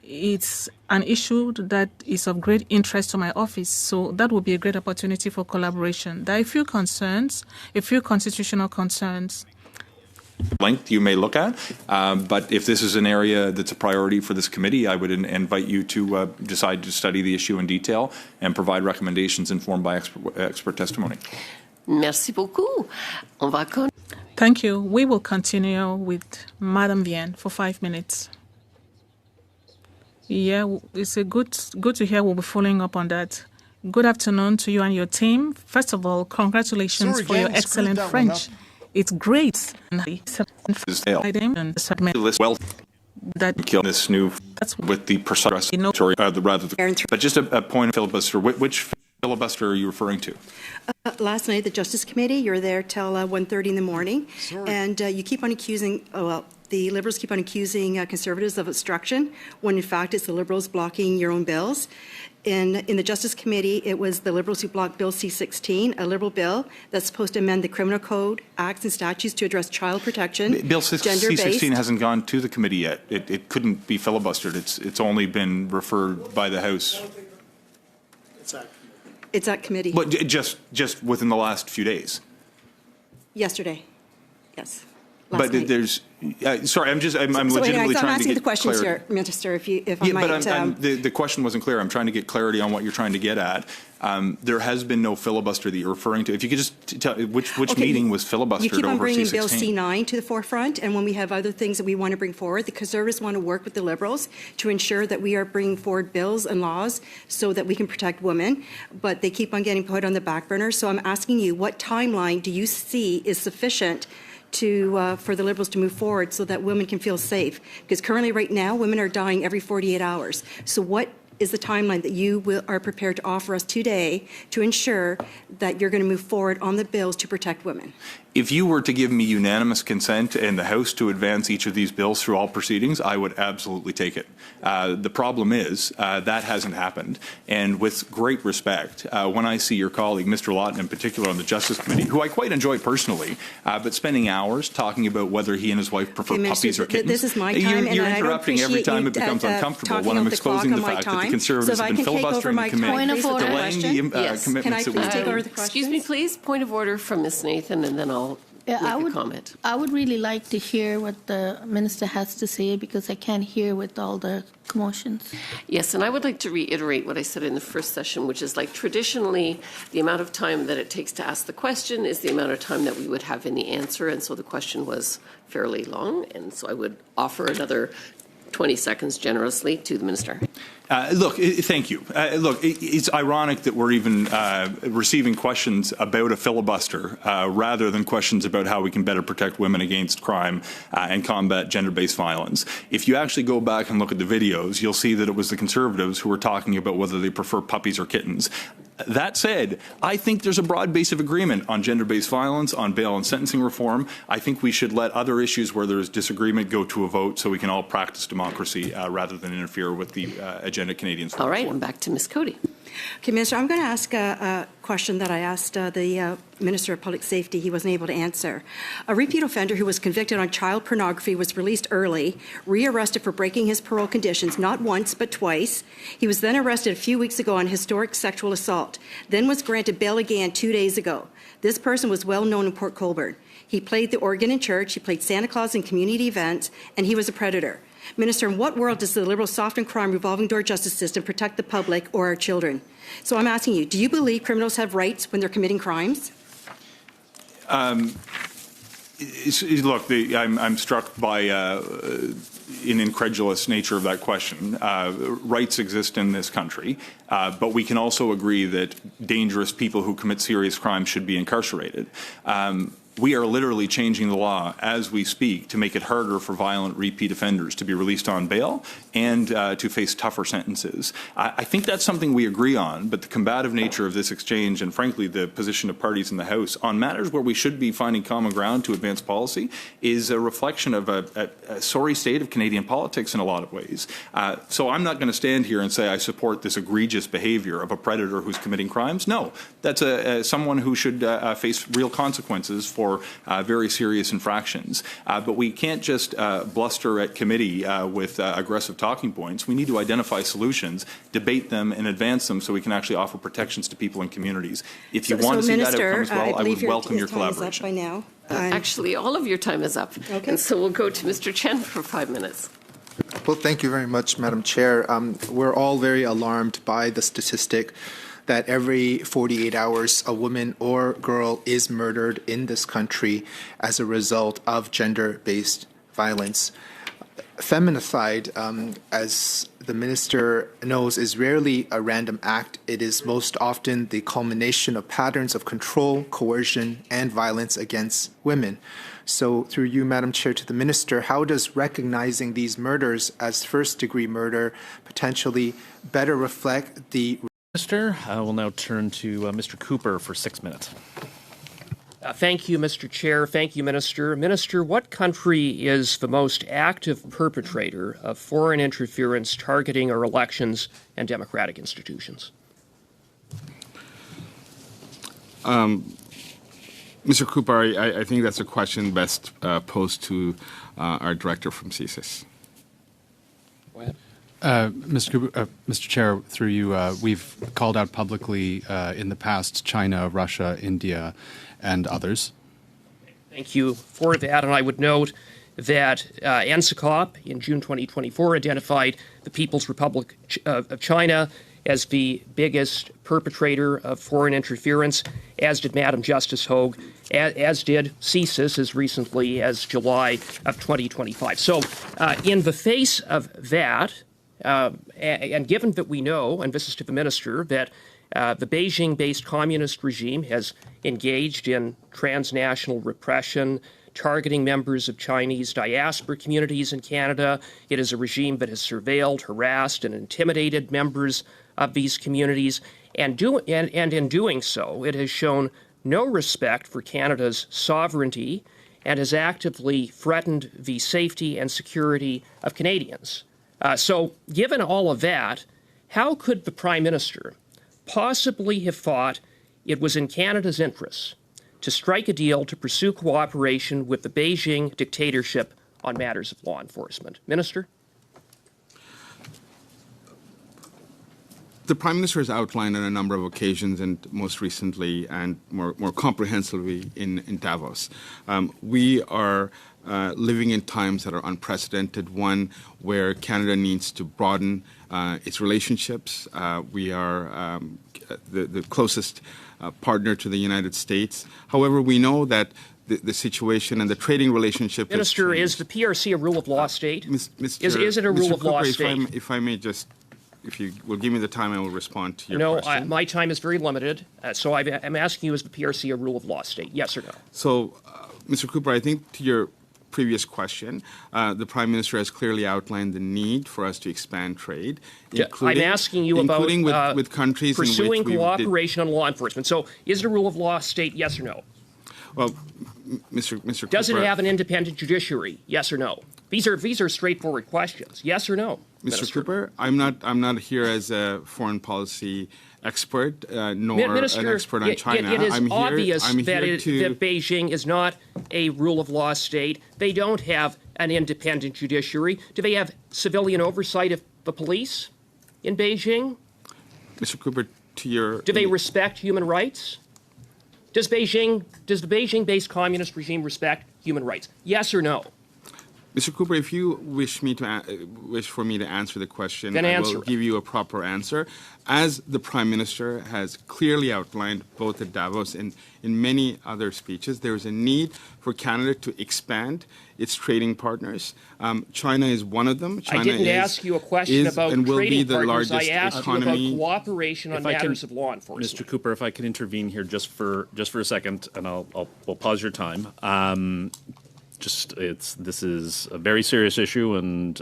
It's an issue that is of great interest to my office, so that would be a great opportunity for collaboration. There are a few concerns, a few constitutional concerns. Length you may look at, but if this is an area that's a priority for this committee, I would invite you to decide to study the issue in detail and provide recommendations informed by expert testimony. Merci beaucoup. Thank you. We will continue with Madam Vienne for 5 minutes. Yeah, it's good to hear. We'll be following up on that. Good afternoon to you and your team. First of all, congratulations for your excellent French. It's great. That kill this new with the precise but just a point of filibuster. Which filibuster are you referring to? Last night, the Justice Committee, you were there till 1:30 in the morning, and you keep on accusing, the Liberals keep on accusing Conservatives of obstruction, when in fact it's the Liberals blocking your own bills. In the Justice Committee, it was the Liberals who blocked Bill C-16, a Liberal bill that's supposed to amend the Criminal Code, acts and statutes to address child protection, Bill C-16 hasn't gone to the committee yet. It couldn't be filibustered. It's only been referred by the House. It's at committee. But just within the last few days. Yesterday, yes. But night. There's, sorry, I'm legitimately trying to get the questions clarity. here, Minister, if I might. But the question wasn't clear. I'm trying to get clarity on what you're trying to get at. There has been no filibuster that you're referring to. If you could just tell which meeting was filibustered over C-16. You keep on bringing Bill C-9 to the forefront, and when we have other things that we want to bring forward, the Conservatives want to work with the Liberals to ensure that we are bringing forward bills and laws so that we can protect women, but they keep on getting put on the back burner. So I'm asking you, what timeline do you see is sufficient for the Liberals to move forward so that women can feel safe? Because currently, right now, women are dying every 48 hours. So what is the timeline that you are prepared to offer us today to ensure that you're going to move forward on the bills to protect women? If you were to give me unanimous consent in the House to advance each of these bills through all proceedings, I would absolutely take it. The problem is that hasn't happened. And with great respect, when I see your colleague, Mr. Lawton in particular on the Justice Committee, who I quite enjoy personally, but spending hours talking about whether he and his wife prefer puppies or kittens. This is my time, you're and interrupting every time it becomes uncomfortable when I'm exposing the fact that the Conservatives have been filibustering the committee, delaying the commitments that we Excuse me, please. Point of order from Ms. Nathan, and then I'll make a comment. I would really like to hear what the minister has to say because I can't hear with all the commotions. Yes, and I would like to reiterate what I said in the first session, which is like traditionally the amount of time that it takes to ask the question is the amount of time that we would have in the answer, and so the question was fairly long, and so I would offer another 20 seconds generously to the minister. Thank you. It's ironic that we're even receiving questions about a filibuster rather than questions about how we can better protect women against crime and combat gender-based violence. If you actually go back and look at the videos, you'll see that it was the Conservatives who were talking about whether they prefer puppies or kittens. That said, I think there's a broad base of agreement on gender-based violence, on bail and sentencing reform. I think we should let other issues where there's disagreement go to a vote so we can all practice democracy rather than interfere with the agenda Canadians. All right, and back to Ms. Cody. Okay, Minister, I'm going to ask a question that I asked the Minister of Public Safety. He wasn't able to answer. A repeat offender who was convicted on child pornography was released early, rearrested for breaking his parole conditions, not once but twice. He was then arrested a few weeks ago on historic sexual assault, then was granted bail again 2 days ago. This person was well known in Port Colborne. He played the organ in church, he played Santa Claus in community events, and he was a predator. Minister, in what world does the Liberal soft-and crime revolving door justice system protect the public or our children? So I'm asking you, do you believe criminals have rights when they're committing crimes? I'm struck by an incredulous nature of that question. Rights exist in this country, but we can also agree that dangerous people who commit serious crimes should be incarcerated. We are literally changing the law as we speak to make it harder for violent repeat offenders to be released on bail and to face tougher sentences. I think that's something we agree on, but the combative nature of this exchange and, frankly, the position of parties in the House on matters where we should be finding common ground to advance policy is a reflection of a sorry state of Canadian politics in a lot of ways. So I'm not going to stand here and say I support this egregious behavior of a predator who's committing crimes. No, that's someone who should face real consequences for very serious infractions. But we can't just bluster at committee with aggressive talking points. We need to identify solutions, debate them, and advance them so we can actually offer protections to people and communities. If you want to see that outcome as well, I would welcome your collaboration. By now. Actually, all of your time is up. Okay. And so we'll go to Mr. Chen for 5 minutes. Well, thank you very much, Madam Chair. We're all very alarmed by the statistic that every 48 hours a woman or girl is murdered in this country as a result of gender-based violence. Feminicide, as the minister knows, is rarely a random act. It is most often the culmination of patterns of control, coercion, and violence against women. So through you, Madam Chair, to the minister, how does recognizing these murders as first-degree murder potentially better reflect the... Minister, I will now turn to Mr. Cooper for 6 minutes. Thank you, Mr. Chair. Thank you, Minister. Minister, what country is the most active perpetrator of foreign interference targeting our elections and democratic institutions? Mr. Cooper, I think that's a question best posed to our director from CSIS. Go ahead. Mr. Chair, through you, we've called out publicly in the past China, Russia, India, and others. Thank you for that. And I would note that NSICOP in June 2024 identified the People's Republic of China as the biggest perpetrator of foreign interference, as did Madam Justice Hogue, as did CSIS as recently as July of 2025. So in the face of that, and given that we know, and this is to the minister, that the Beijing-based communist regime has engaged in transnational repression, targeting members of Chinese diaspora communities in Canada. It is a regime that has surveilled, harassed, and intimidated members of these communities. And in doing so, it has shown no respect for Canada's sovereignty and has actively threatened the safety and security of Canadians. So given all of that, how could the Prime Minister possibly have thought it was in Canada's interests to strike a deal to pursue cooperation with the Beijing dictatorship on matters of law enforcement? Minister? The Prime Minister has outlined on a number of occasions, and most recently and more comprehensively in Davos. We are living in times that are unprecedented, one where Canada needs to broaden its relationships. We are the closest partner to the United States. However, we know that the situation and the trading relationship. Minister, is the PRC a rule of law state? Is it a rule of law state? If I may just, if you will give me the time, I will respond to your question. My time is very limited, so I'm asking you, is the PRC a rule of law state? Yes or no? So, Mr. Cooper, I think to your previous question, the Prime Minister has clearly outlined the need for us to expand trade, including, I'm asking you about with countries pursuing in which cooperation on law enforcement. So, is it a rule of law state? Yes or no? Well, Mr. Does Cooper, it have an independent judiciary? Yes or no? These are straightforward questions. Yes or no, Mr. Minister? Cooper? I'm not here as a foreign policy expert, nor Minister, an expert on China. It is I'm obvious here that Beijing is not a rule of law state. They don't have an independent judiciary. Do they have civilian oversight of the police in Beijing? Mr. Cooper, to your... Do they respect human rights? Does the Beijing-based communist regime respect human rights? Yes or no? Mr. Cooper, if you wish for me to answer the question, then I will give you a proper answer. As the Prime Minister has clearly outlined, both at Davos and in many other speeches, there is a need for Canada to expand its trading partners. China is one of them. I didn't ask you a question about trading partners. I asked you about cooperation on matters of law enforcement. Mr. Cooper, if I could intervene here just for a second, and we'll pause your time. This is a very serious issue, and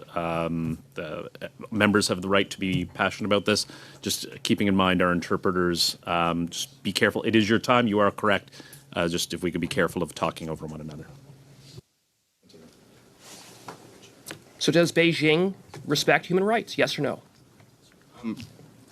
the members have the right to be passionate about this. Just keeping in mind our interpreters, just be careful. It is your time. You are correct. Just if we could be careful of talking over one another. So does Beijing respect human rights? Yes or no?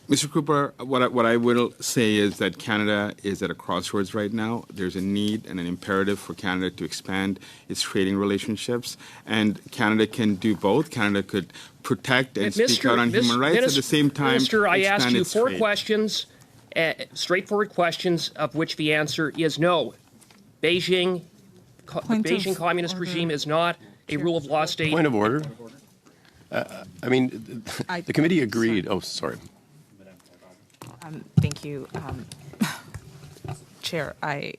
Mr. Cooper, what I will say is that Canada is at a crossroads right now. There's a need and an imperative for Canada to expand its trading relationships, and Canada can do both. Canada could protect and speak out on human rights at the same time. Minister, I asked you 4 trade. questions, straightforward questions, of which the answer is no. The Beijing communist regime is not a rule of law state. Point of order. The committee agreed. Oh, sorry. Thank you. Chair, I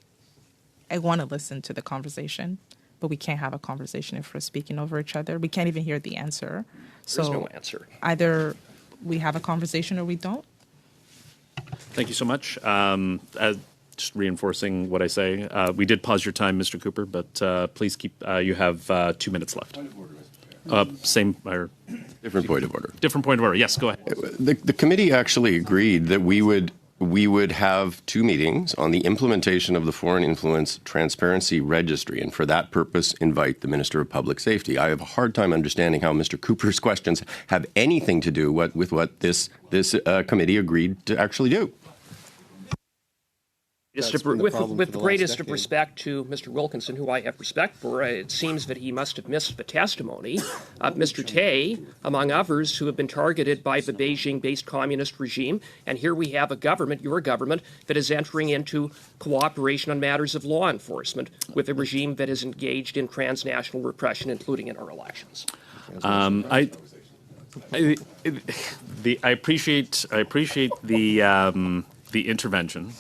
want to listen to the conversation, but we can't have a conversation if we're speaking over each other. We can't even hear the answer. There's no answer. Either we have a conversation or we don't. Thank you so much. Just reinforcing what I say, we did pause your time, Mr. Cooper, but please keep. You have 2 minutes left. Same or different point of order. Different point of order. Yes, go ahead. The committee actually agreed that we would have 2 meetings on the implementation of the Foreign Influence Transparency Registry, and for that purpose, invite the Minister of Public Safety. I have a hard time understanding how Mr. Cooper's questions have anything to do with what this committee agreed to actually do. With the greatest of respect to Mr. Wilkinson, who I have respect for, it seems that he must have missed the testimony of Mr. Tay, among others, who have been targeted by the Beijing-based communist regime. And here we have a government, your government, that is entering into cooperation on matters of law enforcement with a regime that is engaged in transnational repression, including in our elections. I appreciate the intervention.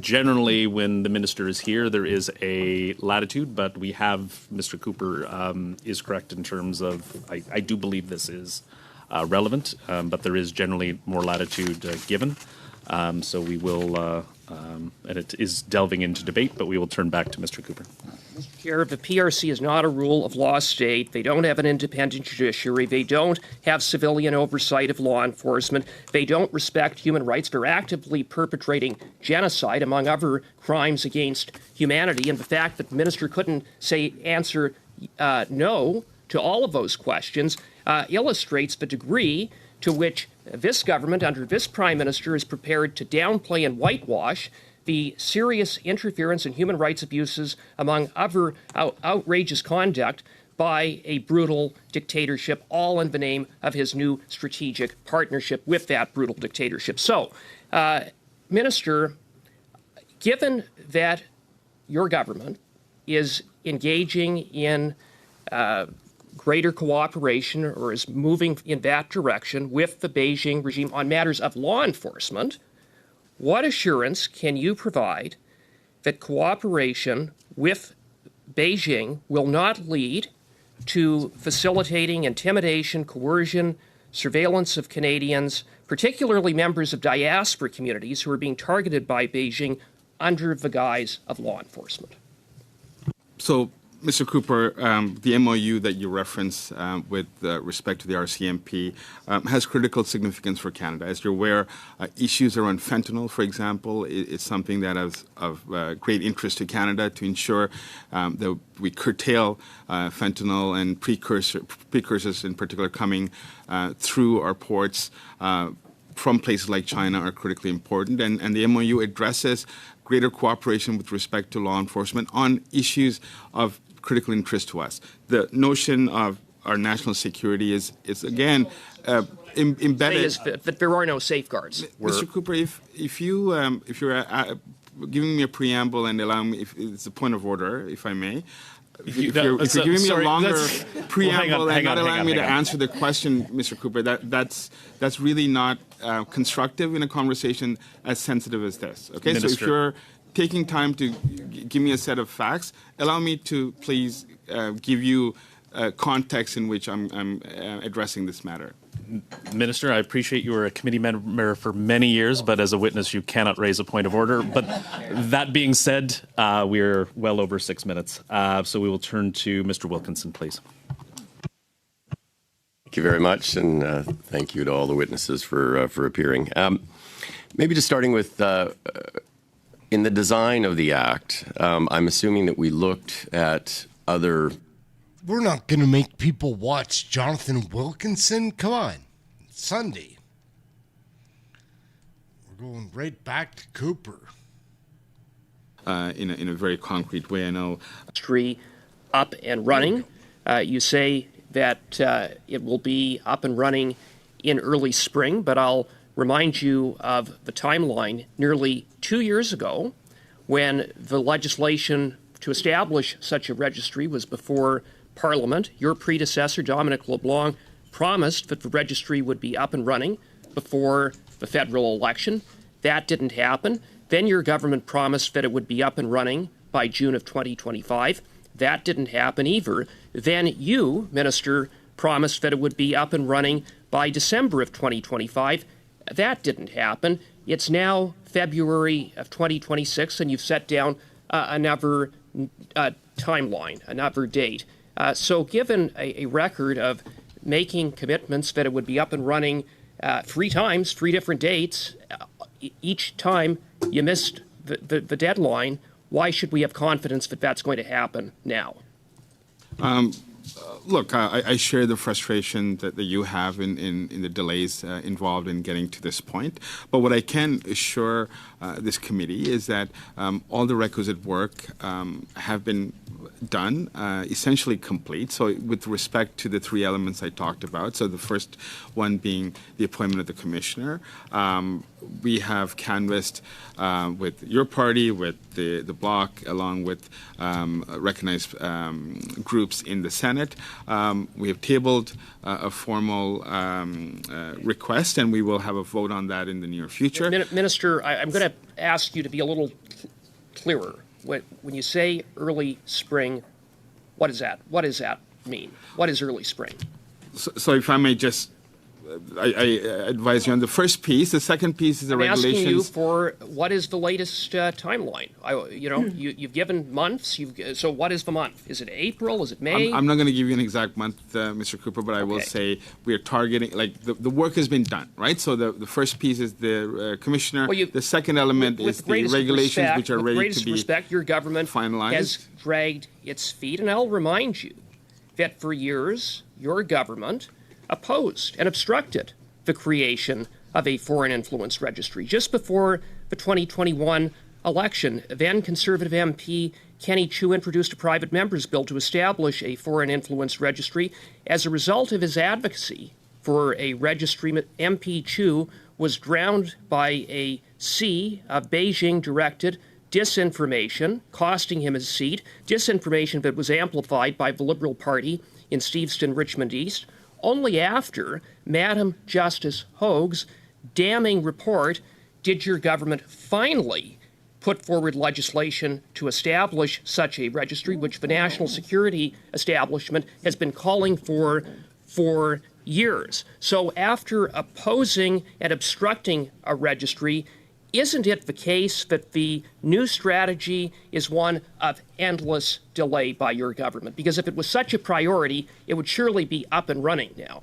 Generally, when the minister is here, there is a latitude, but we have, Mr. Cooper is correct in terms of, I do believe this is relevant, but there is generally more latitude given. So we will, and it is delving into debate, but we will turn back to Mr. Cooper. Mr. Pierre, the PRC is not a rule of law state. They don't have an independent judiciary. They don't have civilian oversight of law enforcement. They don't respect human rights. They're actively perpetrating genocide, among other crimes against humanity. And the fact that the minister couldn't answer no to all of those questions illustrates the degree to which this government, under this prime minister, is prepared to downplay and whitewash the serious interference in human rights abuses, among other outrageous conduct by a brutal dictatorship, all in the name of his new strategic partnership with that brutal dictatorship. So, Minister, given that your government is engaging in greater cooperation or is moving in that direction with the Beijing regime on matters of law enforcement, what assurance can you provide that cooperation with Beijing will not lead to facilitating intimidation, coercion, surveillance of Canadians, particularly members of diaspora communities who are being targeted by Beijing under the guise of law enforcement? So, Mr. Cooper, the MOU that you reference with respect to the RCMP has critical significance for Canada. As you're aware, issues around fentanyl, for example, is something that is of great interest to Canada to ensure that we curtail fentanyl and precursors in particular coming through our ports from places like China are critically important. And the MOU addresses greater cooperation with respect to law enforcement on issues of critical interest to us. The notion of our national security is again embedded. That there are no safeguards. Mr. Cooper, if you're giving me a preamble and allowing me, if it's a point of order, if I may. If you're giving me a longer preamble and not allowing me to answer the question, Mr. Cooper, that's really not constructive in a conversation as sensitive as this. Okay, Minister. So if you're taking time to give me a set of facts, allow me to please give you context in which I'm addressing this matter. Minister, I appreciate you were a committee member for many years, but as a witness, you cannot raise a point of order. But that being said, we're well over 6 minutes. So we will turn to Mr. Wilkinson, please. Thank you very much, and thank you to all the witnesses for appearing. Maybe just starting with, in the design of the Act, I'm assuming that we looked at other... We're not going to make people watch Jonathan Wilkinson. Come on. It's Sunday. We're going right back to Cooper. In a very concrete way, I know. Up and running. You say that it will be up and running in early spring, but I'll remind you of the timeline nearly 2 years ago when the legislation to establish such a registry was before Parliament. Your predecessor, Dominic LeBlanc, promised that the registry would be up and running before the federal election. That didn't happen. Then your government promised that it would be up and running by June of 2025. That didn't happen either. Then you, Minister, promised that it would be up and running by December of 2025. That didn't happen. It's now February of 2026, and you've set down another timeline, another date. So given a record of making commitments that it would be up and running 3 times, 3 different dates, each time you missed the deadline, why should we have confidence that that's going to happen now? Look, I share the frustration that you have in the delays involved in getting to this point. But what I can assure this committee is that all the requisite work have been done, essentially complete. So with respect to the 3 elements I talked about, so the first one being the appointment of the commissioner, we have canvassed with your party, with the Bloc, along with recognized groups in the Senate. We have tabled a formal request, and we will have a vote on that in the near future. Minister, I'm going to ask you to be a little clearer. When you say early spring, what is that? What does that mean? What is early spring? So if I may just, I advise you on the first piece. The second piece is the regulations. I'm asking you for what is the latest timeline? You've given months. So what is the month? Is it April? Is it May? I'm not going to give you an exact month, Mr. Cooper, but I will say we are targeting, like the work has been done, right? So the first piece is the commissioner. The second element is the regulations, which are ready to be respect, your government finalized. Has dragged its feet, and I'll remind you that for years your government opposed and obstructed the creation of a foreign influence registry. Just before the 2021 election, then Conservative MP Kenny Chu introduced a private member's bill to establish a foreign influence registry. As a result of his advocacy for a registry, MP Chu was drowned by a sea of Beijing-directed disinformation, costing him his seat, disinformation that was amplified by the Liberal Party in Steveston, Richmond East, only after Madam Justice Hogue's damning report did your government finally put forward legislation to establish such a registry, which the national security establishment has been calling for years. So after opposing and obstructing a registry, isn't it the case that the new strategy is one of endless delay by your government? Because if it was such a priority, it would surely be up and running now.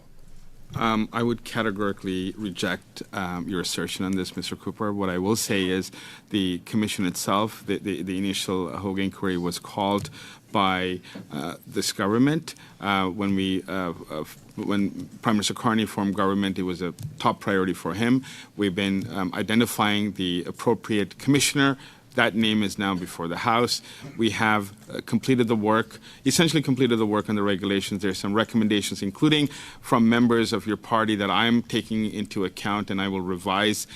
I would categorically reject your assertion on this, Mr. Cooper. What I will say is the commission itself, the initial Hogue inquiry was called by this government. When Prime Minister Carney formed government, it was a top priority for him. We've been identifying the appropriate commissioner. That name is now before the House. We have completed the work, essentially completed the work on the regulations. There's some recommendations, including from members of your party, that I'm taking into account and I will revise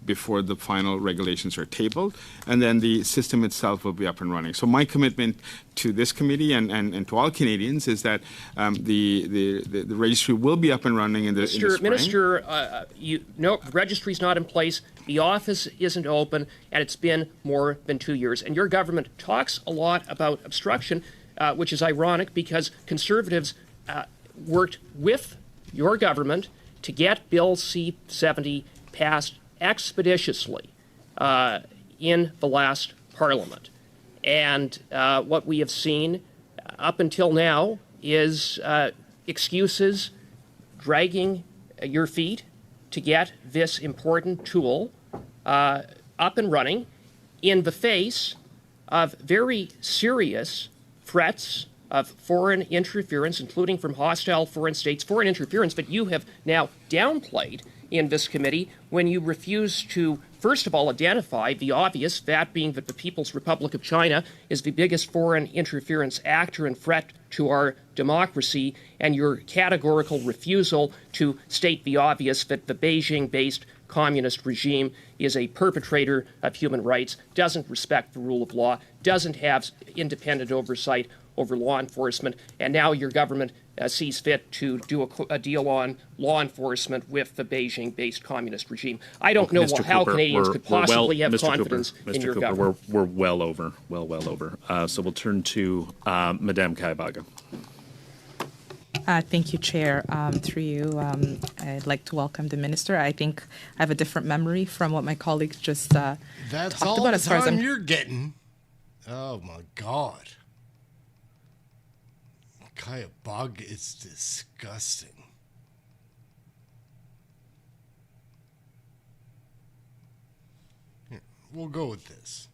before the final regulations are tabled. And then the system itself will be up and running. So my commitment to this committee and to all Canadians is that the registry will be up and running in the spring. Minister, the registry's not in place. The office isn't open, and it's been more than 2 years. And your government talks a lot about obstruction, which is ironic because Conservatives worked with your government to get Bill C-70 passed expeditiously in the last Parliament. And what we have seen up until now is excuses, dragging your feet to get this important tool up and running in the face of very serious threats of foreign interference, including from hostile foreign states, foreign interference that you have now downplayed in this committee when you refuse to, first of all, identify the obvious, that being that the People's Republic of China is the biggest foreign interference actor and threat to our democracy, and your categorical refusal to state the obvious, that the Beijing-based communist regime is a perpetrator of human rights, doesn't respect the rule of law, doesn't have independent oversight over law enforcement, and now your government sees fit to do a deal on law enforcement with the Beijing-based communist regime. I don't know how Canadians could possibly have confidence in your government. We're well over. So we'll turn to Madame Kaibaga. Thank you, Chair. Through you, I'd like to welcome the Minister. I think I have a different memory from what my colleagues just That's talked all about. the As far as time I'm you're getting. Oh, my God. Kaibaga is disgusting. Here, we'll go with this.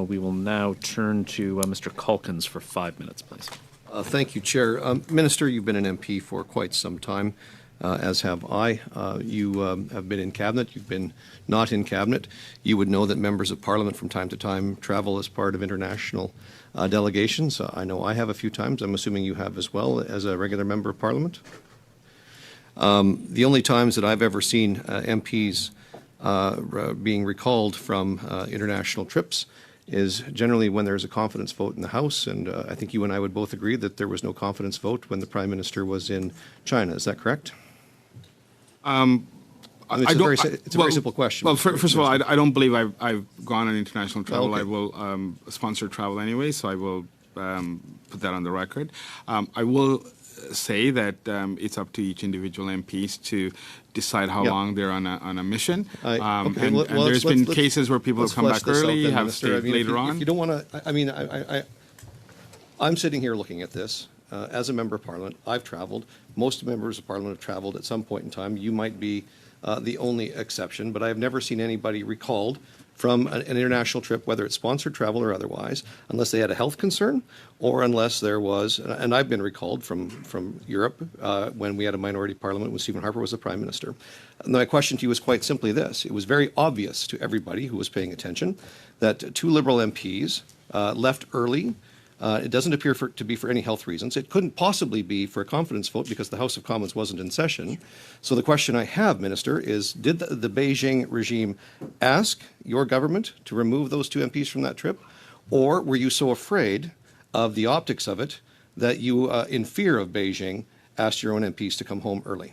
We will now turn to Mr. Calkins for 5 minutes, please. Thank you, Chair. Minister, you've been an MP for quite some time, as have I. You have been in Cabinet. You've been not in Cabinet. You would know that members of Parliament from time to time travel as part of international delegations. I know I have a few times. I'm assuming you have as well as a regular member of Parliament. The only times that I've ever seen MPs being recalled from international trips is generally when there's a confidence vote in the House, and I think you and I would both agree that there was no confidence vote when the Prime Minister was in China. Is that correct? It's a very simple question. Well, first of all, I don't believe I've gone on international travel. Okay. I will sponsor travel anyway, so I will put that on the record. I will say that it's up to each individual MPs to decide how long they're on a mission. There's been cases where people have come back early, have stayed later on. If you don't want to, I'm sitting here looking at this. As a member of Parliament, I've traveled. Most members of Parliament have traveled at some point in time. You might be the only exception, but I have never seen anybody recalled from an international trip, whether it's sponsored travel or otherwise, unless they had a health concern or unless there was, and I've been recalled from Europe when we had a minority parliament when Stephen Harper was the Prime Minister. And my question to you is quite simply this. It was very obvious to everybody who was paying attention that 2 Liberal MPs left early. It doesn't appear to be for any health reasons. It couldn't possibly be for a confidence vote because the House of Commons wasn't in session. So the question I have, Minister, is did the Beijing regime ask your government to remove those 2 MPs from that trip? Or were you so afraid of the optics of it that you, in fear of Beijing, asked your own MPs to come home early?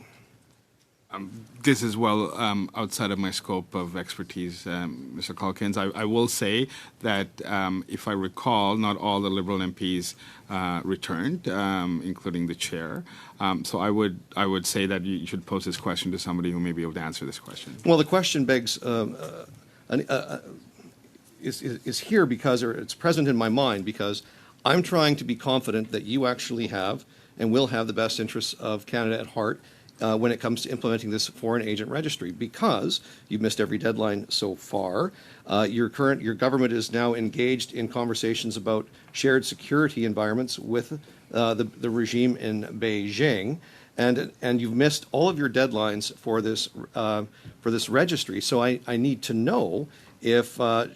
This is well outside of my scope of expertise, Mr. Calkins. I will say that if I recall, not all the Liberal MPs returned, including the chair. So I would say that you should pose this question to somebody who may be able to answer this question. Well, the question begs is here because, or it's present in my mind because I'm trying to be confident that you actually have and will have the best interests of Canada at heart when it comes to implementing this foreign agent registry, because you've missed every deadline so far. Your government is now engaged in conversations about shared security environments with the regime in Beijing, and you've missed all of your deadlines for this registry. So I need to know if the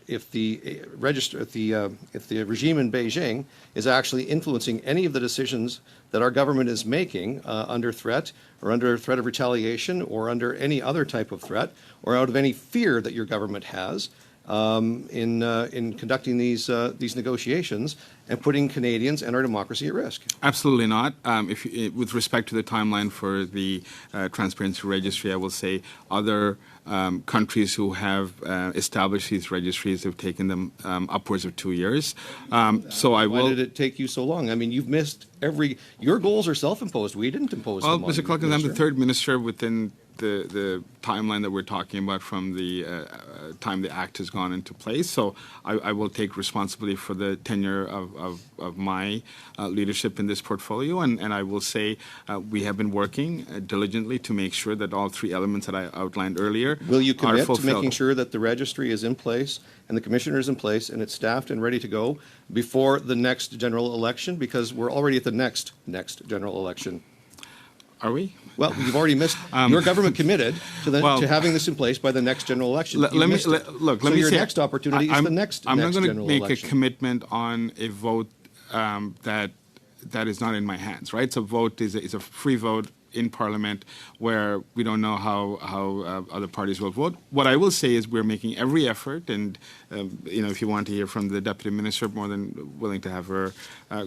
regime in Beijing is actually influencing any of the decisions that our government is making under threat or under threat of retaliation or under any other type of threat or out of any fear that your government has in conducting these negotiations and putting Canadians and our democracy at risk. Absolutely not. With respect to the timeline for the transparency registry, I will say other countries who have established these registries have taken them upwards of 2 years. So I will. Why did it take you so long? I mean, you've missed your goals are self-imposed. We didn't impose them on you. Well, Mr. Calkins, I'm the 3rd minister within the timeline that we're talking about from the time the act has gone into place. So I will take responsibility for the tenure of my leadership in this portfolio. And I will say we have been working diligently to make sure that all 3 elements that I outlined earlier Will you commit are to making sure that the registry is in place and the commissioner is in place and it's staffed and ready to go before the next general election? Because we're already at the next general election. Are we? Well, you've already missed. Your government committed to having this in place by the next general election. Let me say, your next opportunity is the next I'm not general election. going to make a commitment on a vote that is not in my hands, right? So vote is a free vote in Parliament where we don't know how other parties will vote. What I will say is we're making every effort, and if you want to hear from the Deputy Minister, more than willing to have her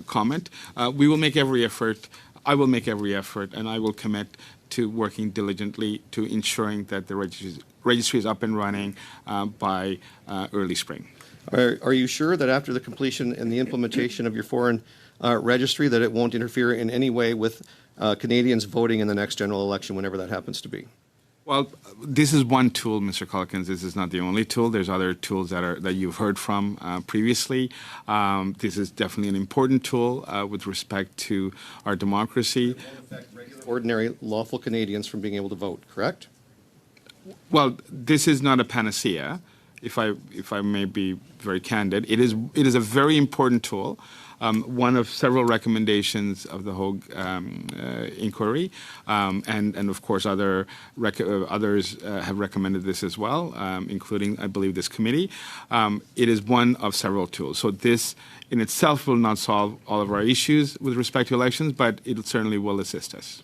comment. We will make every effort. I will make every effort, and I will commit to working diligently to ensuring that the registry is up and running by early spring. Are you sure that after the completion and the implementation of your foreign registry that it won't interfere in any way with Canadians voting in the next general election, whenever that happens to be? Well, this is one tool, Mr. Calkins. This is not the only tool. There's other tools that you've heard from previously. This is definitely an important tool with respect to our democracy. Ordinary, lawful Canadians from being able to vote, correct? Well, this is not a panacea. If I may be very candid, it is a very important tool. One of several recommendations of the Hogue inquiry, and of course others have recommended this as well, including, I believe, this committee. It is one of several tools. So this in itself will not solve all of our issues with respect to elections, but it certainly will assist us.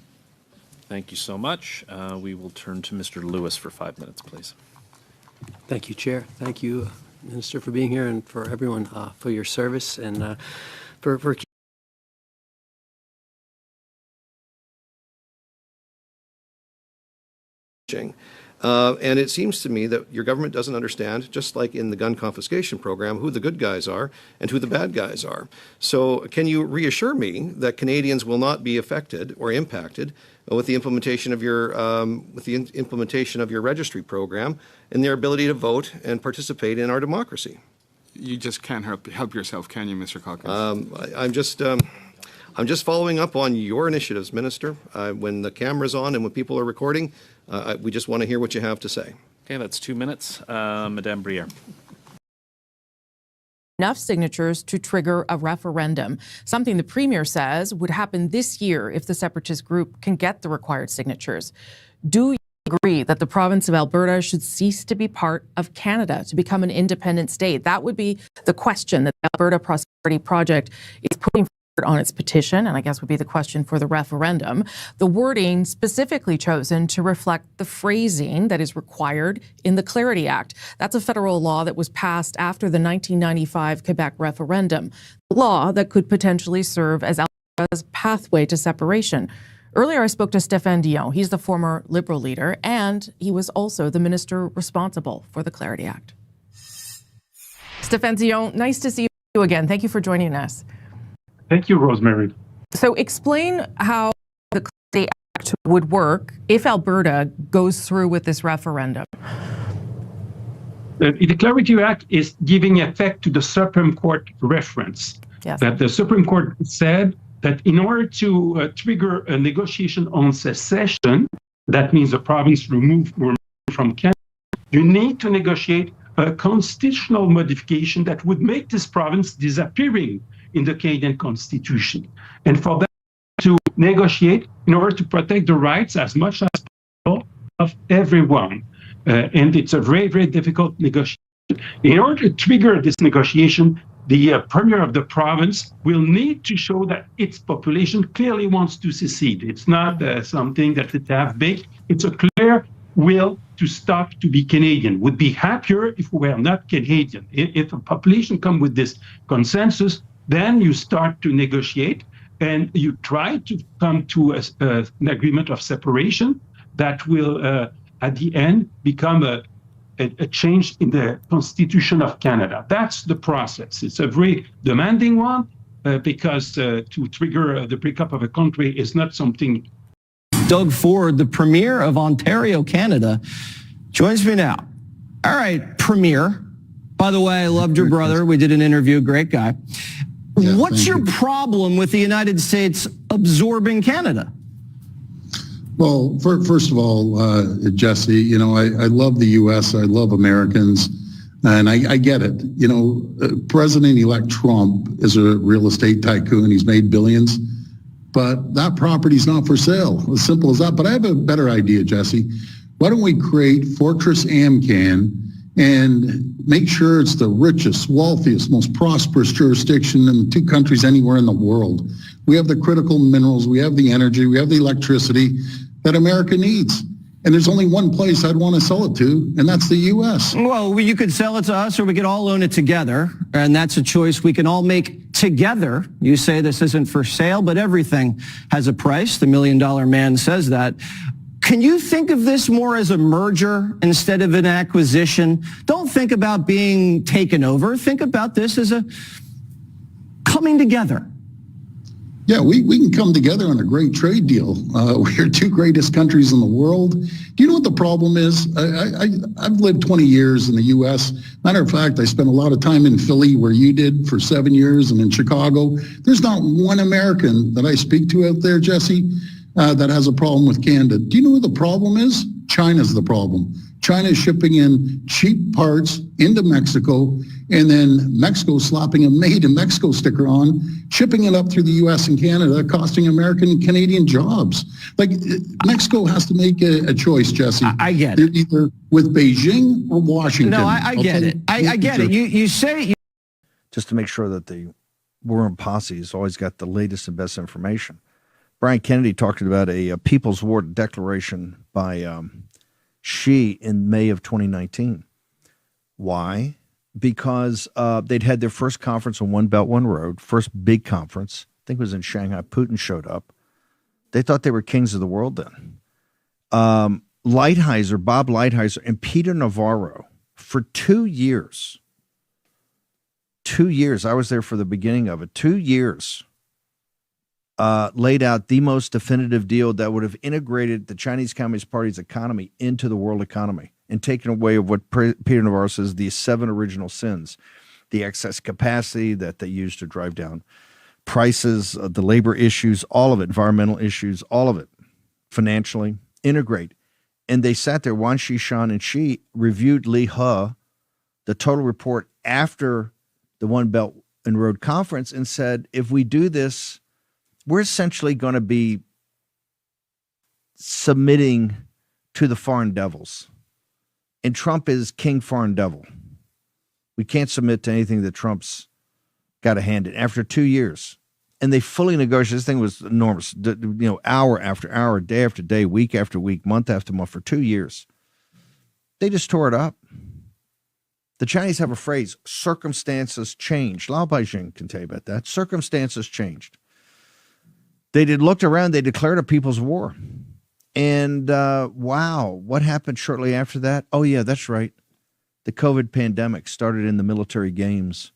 Thank you so much. We will turn to Mr. Lewis for 5 minutes, please. Thank you, Chair. Thank you, Minister, for being here and for everyone for your service and for and it seems to me that your government doesn't understand, just like in the gun confiscation program, who the good guys are and who the bad guys are. So can you reassure me that Canadians will not be affected or impacted with the implementation of your registry program and their ability to vote and participate in our democracy? You just can't help yourself, can you, Mr. Calkins? I'm just following up on your initiatives, Minister. When the camera's on and when people are recording, we just want to hear what you have to say. Okay, that's 2 minutes. Madame Briere. enough signatures to trigger a referendum, something the Premier says would happen this year if the separatist group can get the required signatures. Do you agree that the province of Alberta should cease to be part of Canada, to become an independent state? That would be the question that the Alberta Prosperity Project is putting on its petition, and I guess would be the question for the referendum. The wording specifically chosen to reflect the phrasing that is required in the Clarity Act. That's a federal law that was passed after the 1995 Quebec referendum, a law that could potentially serve as Alberta's pathway to separation. Earlier, I spoke to Stéphane Dion. He's the former Liberal leader, and he was also the minister responsible for the Clarity Act. Stéphane Dion, nice to see you again. Thank you for joining us. Thank you, Rosemary. So explain how the Clarity Act would work if Alberta goes through with this referendum. The Clarity Act is giving effect to the Supreme Court reference. Yes. That the Supreme Court said that in order to trigger a negotiation on secession, that means the province removed from Canada, you need to negotiate a constitutional modification that would make this province disappearing in the Canadian Constitution. And for that to negotiate in order to protect the rights as much as possible of everyone. And it's a very, very difficult negotiation. In order to trigger this negotiation, the premier of the province will need to show that its population clearly wants to secede. It's not something that it have big. It's a clear will to stop to be Canadian. Would be happier if we were not Canadian. If a population come with this consensus, then you start to negotiate and you try to come to an agreement of separation that will, at the end, become a change in the Constitution of Canada. That's the process. It's a very demanding one because to trigger the breakup of a country is not something. Doug Ford, the Premier of Ontario, Canada, joins me now. All right, Premier. By the way, I loved your brother. We did an interview. Great guy. Yeah, what's your problem with the United States absorbing Canada? Well, first of all, Jesse, you know, I love the U.S. I love Americans, and I get it. You know, President-elect Trump is a real estate tycoon. He's made billions, but that property's not for sale. As simple as that. But I have a better idea, Jesse. Why don't we create Fortress Amcan and make sure it's the richest, wealthiest, most prosperous jurisdiction in 2 countries anywhere in the world? We have the critical minerals, we have the energy, we have the electricity that America needs. And there's only one place I'd want to sell it to, and that's the U.S. Well, you could sell it to us, or we could all own it together, and that's a choice we can all make together. You say this isn't for sale, but everything has a price. The $1 Million Man says that. Can you think of this more as a merger instead of an acquisition? Don't think about being taken over. Think about this as a coming together. Yeah, we can come together on a great trade deal. We're 2 greatest countries in the world. Do you know what the problem is? I've lived 20 years in the U.S. Matter of fact, I spent a lot of time in Philly, where you did, for 7 years, and in Chicago. There's not one American that I speak to out there, Jesse, that has a problem with Canada. Do you know what the problem is? China's the problem. China is shipping in cheap parts into Mexico, and then Mexico slapping a Made in Mexico sticker on, shipping it up through the U.S. and Canada, costing American and Canadian jobs. Like, Mexico has to make a choice, Jesse. I get They're it. either with Beijing or Washington. No, I get it. I get it. You say... Just to make sure that the Warren Posse has always got the latest and best information. Brian Kennedy talked about a People's War Declaration by Xi in May of 2019. Why? Because they'd had their first conference on One Belt, One Road, first big conference. I think it was in Shanghai. Putin showed up. They thought they were kings of the world then. Lighthizer, Bob Lighthizer, and Peter Navarro, for 2 years, 2 years, I was there for the beginning of it, 2 years, laid out the most definitive deal that would have integrated the Chinese Communist Party's economy into the world economy and taken away of what Peter Navarro says the 7 original sins, the excess capacity that they used to drive down prices, the labor issues, all of it, environmental issues, all of it, financially, integrate. And they sat there, Wang Xishan and Xi reviewed Li He, the total report after the One Belt and Road Conference and said, if we do this, we're essentially going to be submitting to the foreign devils. And Trump is king foreign devil. We can't submit to anything that Trump's got to hand it after 2 years. And they fully negotiated. This thing was enormous, hour after hour, day after day, week after week, month after month for 2 years. They just tore it up. The Chinese have a phrase, circumstances changed. Lao Baijing can tell you about that. Circumstances changed. They looked around, they declared a people's war. And wow, what happened shortly after that? Oh, yeah, that's right. The COVID pandemic started in the military games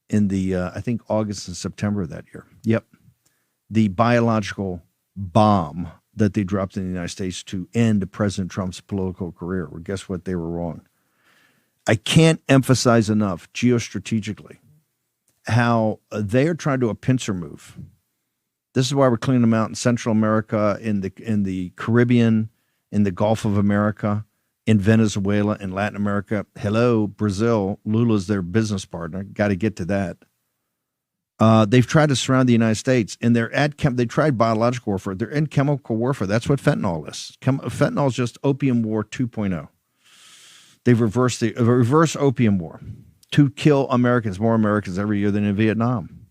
in the, I think, August and September of that year. Yep. The biological bomb that they dropped in the United States to end President Trump's political career. Well, guess what? They were wrong. I can't emphasize enough geostrategically how they are trying to do a pincer move. This is why we're cleaning them out in Central America, in the Caribbean, in the Gulf of America, in Venezuela, in Latin America. Hello, Brazil. Lula's their business partner. Got to get to that. They've tried to surround the United States, and they tried biological warfare. They're in chemical warfare. That's what fentanyl is. Fentanyl is just opium war 2.0. They've reversed the reverse opium war to kill Americans, more Americans every year than in Vietnam.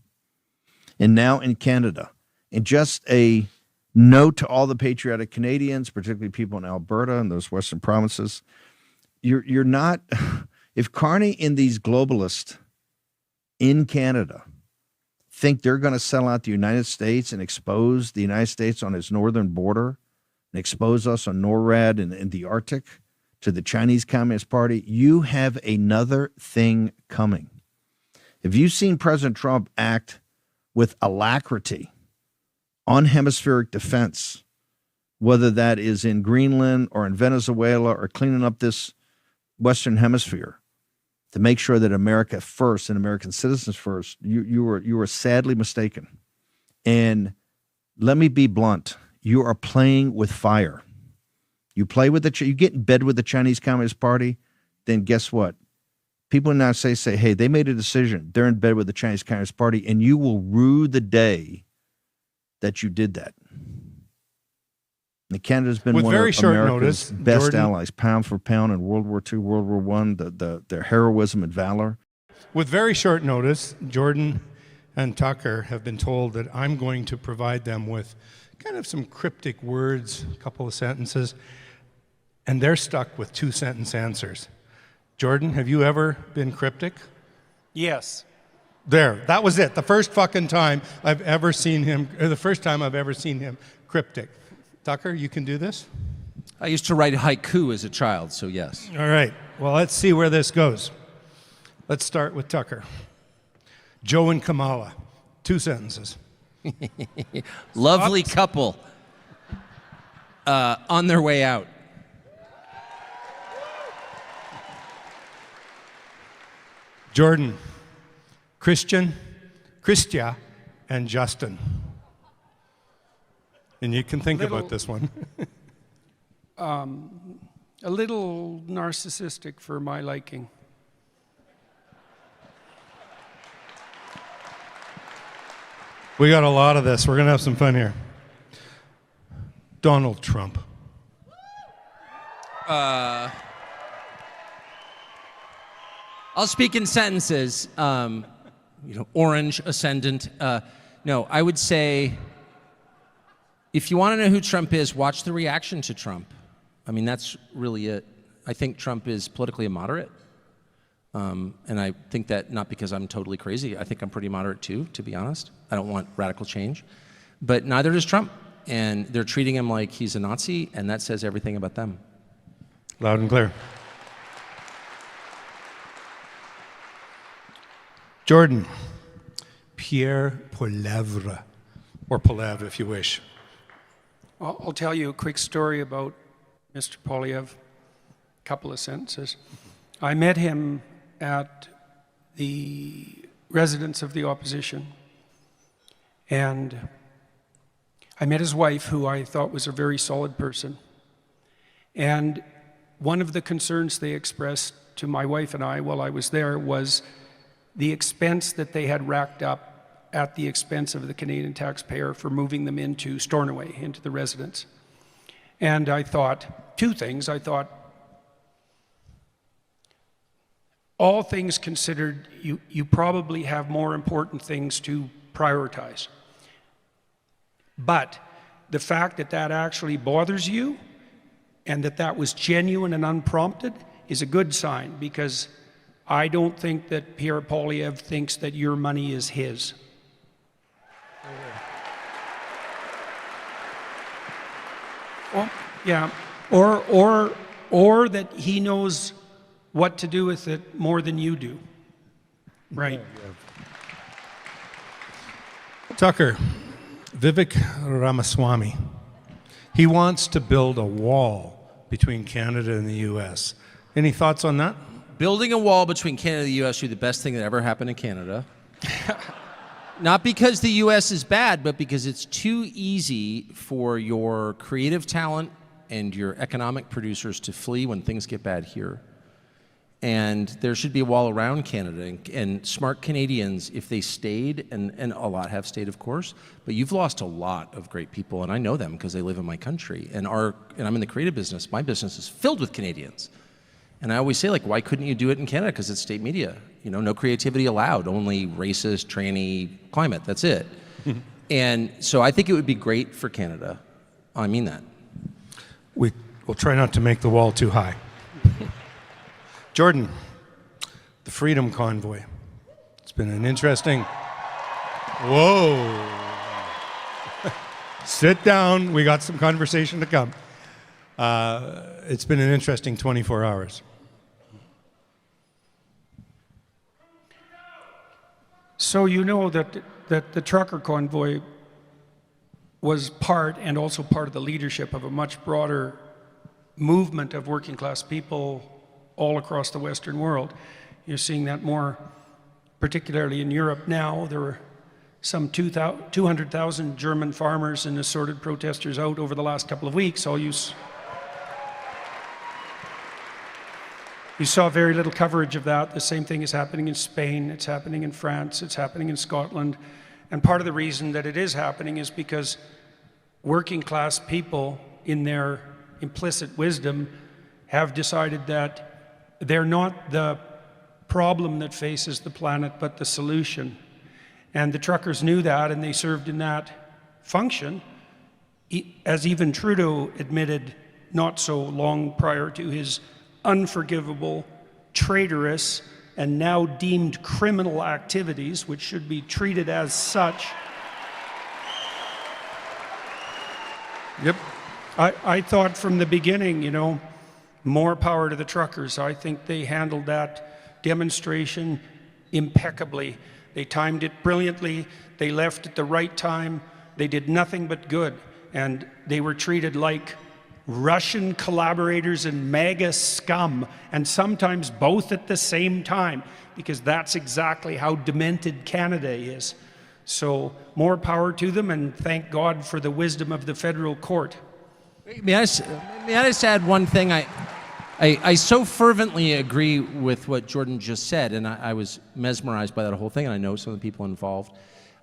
And now in Canada. And just a note to all the patriotic Canadians, particularly people in Alberta and those western provinces, you're not, if Carney and these globalists in Canada think they're going to sell out the United States and expose the United States on its northern border and expose us on NORAD and the Arctic to the Chinese Communist Party, you have another thing coming. Have you seen President Trump act with alacrity on hemispheric defense, whether that is in Greenland or in Venezuela or cleaning up this Western Hemisphere to make sure that America first and American citizens first, you were sadly mistaken. And let me be blunt. You are playing with fire. You play with you get in bed with the Chinese Communist Party, then guess what? People now say, hey, they made a decision. They're in bed with the Chinese Communist Party, and you will rue the day that you did that. And Canada's been one of America's best allies, pound for pound in World War II, World War I, their heroism and valor. With very short notice, Jordan and Tucker have been told that I'm going to provide them with kind of some cryptic words, a couple of sentences, and they're stuck with 2-sentence answers. Jordan, have you ever been cryptic? Yes. There, that was it. The first fucking time I've ever seen him, or the first time I've ever seen him cryptic. Tucker, you can do this? I used to write haiku as a child, so yes. All right. Well, let's see where this goes. Let's start with Tucker. Joe and Kamala, 2 sentences. Lovely couple on their way out. Jordan, Christia, and Justin. And you can think about this one. A little narcissistic for my liking. We got a lot of this. We're going to have some fun here. Donald Trump. I'll speak in sentences. Orange, ascendant. No, I would say, if you want to know who Trump is, watch the reaction to Trump. I mean, that's really it. I think Trump is politically immoderate. And I think that not because I'm totally crazy. I think I'm pretty moderate too, to be honest. I don't want radical change. But neither does Trump. And they're treating him like he's a Nazi, and that says everything about them. Loud and clear. Jordan, Pierre Poilievre, or Poilievre if you wish. I'll tell you a quick story about Mr. Poilievre, a couple of sentences. I met him at the residence of the opposition, and I met his wife, who I thought was a very solid person. And one of the concerns they expressed to my wife and I while I was there was the expense that they had racked up at the expense of the Canadian taxpayer for moving them into Stornoway, into the residence. And I thought two things. I thought, all things considered, you probably have more important things to prioritize. But the fact that that actually bothers you and that that was genuine and unprompted is a good sign, because I don't think that Pierre Poilievre thinks that your money is his. Well, yeah, or that he knows what to do with it more than you do. Right. Tucker, Vivek Ramaswamy, he wants to build a wall between Canada and the U.S. Any thoughts on that? Building a wall between Canada and the U.S. would be the best thing that ever happened in Canada. Not because the U.S. is bad, but because it's too easy for your creative talent and your economic producers to flee when things get bad here. And there should be a wall around Canada. And smart Canadians, if they stayed, and a lot have stayed, of course, but you've lost a lot of great people, and I know them because they live in my country. And I'm in the creative business. My business is filled with Canadians. And I always say, like, why couldn't you do it in Canada? Because it's state media. You know, no creativity allowed, only racist, tranny, climate. That's it. And so I think it would be great for Canada. I mean that. We'll try not to make the wall too high. Jordan, the Freedom Convoy. It's been an interesting... Whoa. Sit down. We got some conversation to come. It's been an interesting 24 hours. So you know that the trucker convoy was part, and also part of the leadership of a much broader movement of working class people all across the Western world. You're seeing that more particularly in Europe now. There were some 200,000 German farmers and assorted protesters out over the last couple of weeks. You saw very little coverage of that. The same thing is happening in Spain, it's happening in France, it's happening in Scotland. And part of the reason that it is happening is because working class people, in their implicit wisdom, have decided that they're not the problem that faces the planet, but the solution. And the truckers knew that, and they served in that function, as even Trudeau admitted not so long prior to his unforgivable, traitorous, and now deemed criminal activities, which should be treated as such. Yep. I thought from the beginning, you know, more power to the truckers. I think they handled that demonstration impeccably. They timed it brilliantly. They left at the right time. They did nothing but good. And they were treated like Russian collaborators and MAGA scum, and sometimes both at the same time, because that's exactly how demented Canada is. So more power to them, and thank God for the wisdom of the federal court. May I just add one thing? I so fervently agree with what Jordan just said, and I was mesmerized by that whole thing, and I know some of the people involved.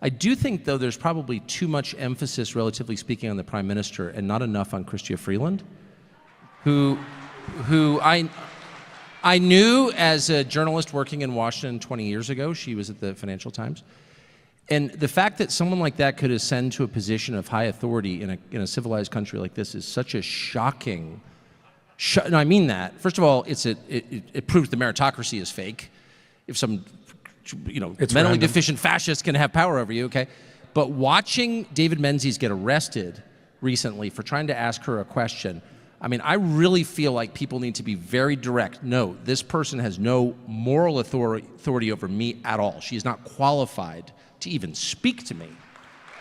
I do think, though, there's probably too much emphasis, relatively speaking, on the Prime Minister and not enough on Chrystia Freeland, who I knew as a journalist working in Washington 20 years ago. She was at the Financial Times. And the fact that someone like that could ascend to a position of high authority in a civilized country like this is such a shocking... and I mean that. First of all, it proves the meritocracy is fake. If some... it's mentally deficient fascists can have power over you, okay? But watching David Menzies get arrested recently for trying to ask her a question, I mean, I really feel like people need to be very direct. No, this person has no moral authority over me at all. She is not qualified to even speak to me.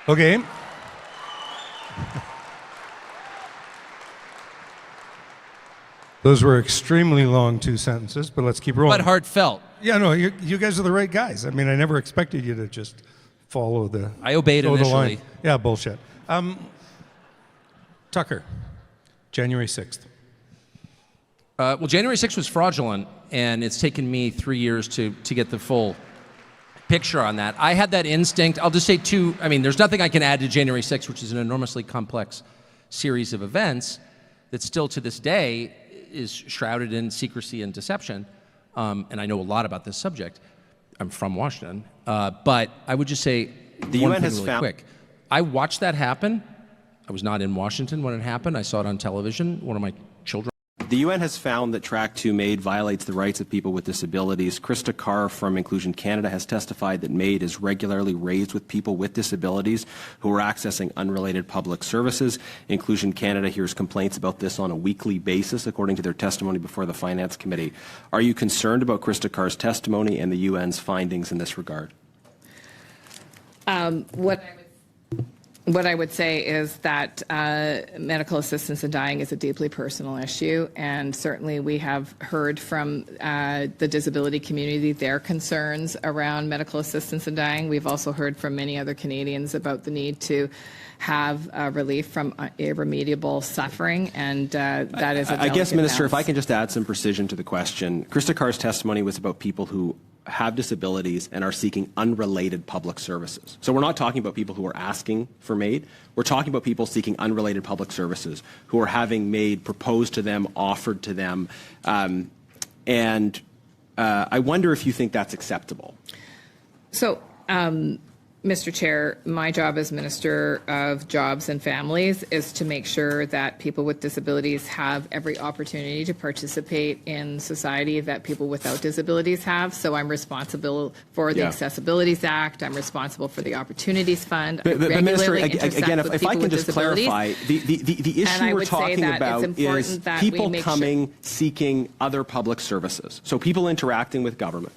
Okay. Those were extremely long two sentences, but let's keep rolling. But heartfelt. Yeah, no, you guys are the right guys. I mean, I never expected you to just follow the... I obeyed initially. Line. Yeah, bullshit. Tucker, January 6th. Well, January 6th was fraudulent, and it's taken me 3 years to get the full picture on that. I had that instinct. I'll just say there's nothing I can add to January 6th, which is an enormously complex series of events that still to this day is shrouded in secrecy and deception. And I know a lot about this subject. I'm from Washington. But I would just say the one UN thing has really found quick. I watched that happen. I was not in Washington when it happened. I saw it on television. One of my children. The UN has found that Track 2 MAID violates the rights of people with disabilities. Krista Carr from Inclusion Canada has testified that MAID is regularly raised with people with disabilities who are accessing unrelated public services. Inclusion Canada hears complaints about this on a weekly basis, according to their testimony before the Finance Committee. Are you concerned about Krista Carr's testimony and the UN's findings in this regard? What I would say is that medical assistance in dying is a deeply personal issue, and certainly we have heard from the disability community their concerns around medical assistance in dying. We've also heard from many other Canadians about the need to have relief from irremediable suffering, and that is a I guess, Minister, balance. if I can just add some precision to the question. Krista Carr's testimony was about people who have disabilities and are seeking unrelated public services. So we're not talking about people who are asking for MAID. We're talking about people seeking unrelated public services who are having MAID proposed to them, offered to them. I wonder if you think that's acceptable. So, Mr. Chair, my job as Minister of Jobs and Families is to make sure that people with disabilities have every opportunity to participate in society that people without disabilities have. So I'm responsible for the Accessibilities Act. I'm responsible for the Opportunities Fund. But Minister, again, if I can just clarify, the issue we're talking about is people coming seeking other public services. So people interacting with government.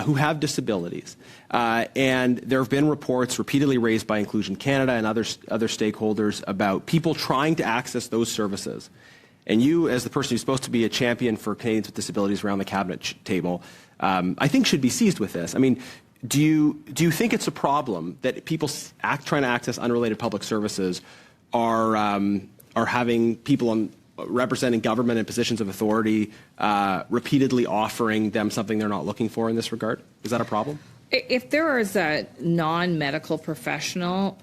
Who have disabilities. And there have been reports repeatedly raised by Inclusion Canada and other stakeholders about people trying to access those services. And you, as the person who's supposed to be a champion for Canadians with disabilities around the cabinet table, I think should be seized with this. I mean, do you think it's a problem that people trying to access unrelated public services are having people representing government in positions of authority repeatedly offering them something they're not looking for in this regard? Is that a problem? If there is a non-medical professional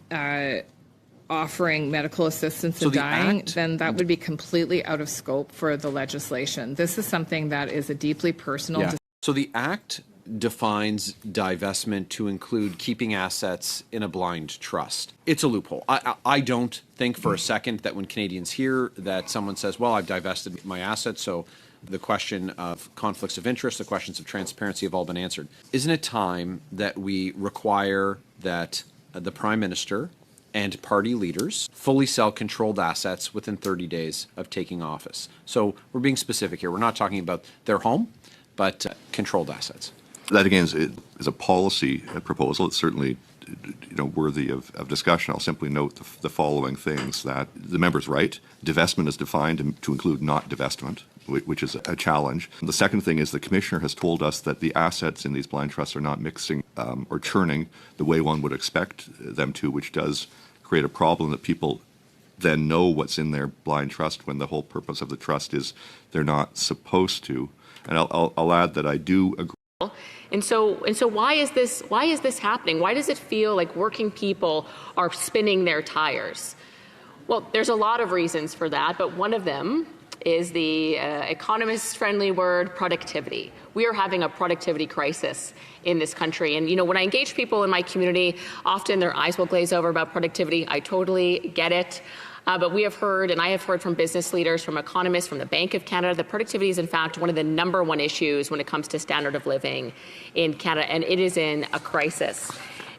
offering medical assistance in dying, then that would be completely out of scope for the legislation. This is something that is a deeply personal. So the Act defines divestment to include keeping assets in a blind trust. It's a loophole. I don't think for a second that when Canadians hear that someone says, well, I've divested my assets, so the question of conflicts of interest, the questions of transparency have all been answered. Isn't it time that we require that the Prime Minister and party leaders fully sell controlled assets within 30 days of taking office? So we're being specific here. We're not talking about their home, but controlled assets. That, again, is a policy proposal. It's certainly worthy of discussion. I'll simply note the following things, that the member's right. Divestment is defined to include not divestment, which is a challenge. The second thing is the Commissioner has told us that the assets in these blind trusts are not mixing or churning the way one would expect them to, which does create a problem that people then know what's in their blind trust when the whole purpose of the trust is they're not supposed to. And I'll add that I do agree. And so why is this happening? Why does it feel like working people are spinning their tires? Well, there's a lot of reasons for that, but one of them is the economist-friendly word productivity. We are having a productivity crisis in this country. And, when I engage people in my community, often their eyes will glaze over about productivity. I totally get it. But we have heard, and I have heard from business leaders, from economists, from the Bank of Canada, that productivity is in fact one of the #1 issues when it comes to standard of living in Canada, and it is in a crisis.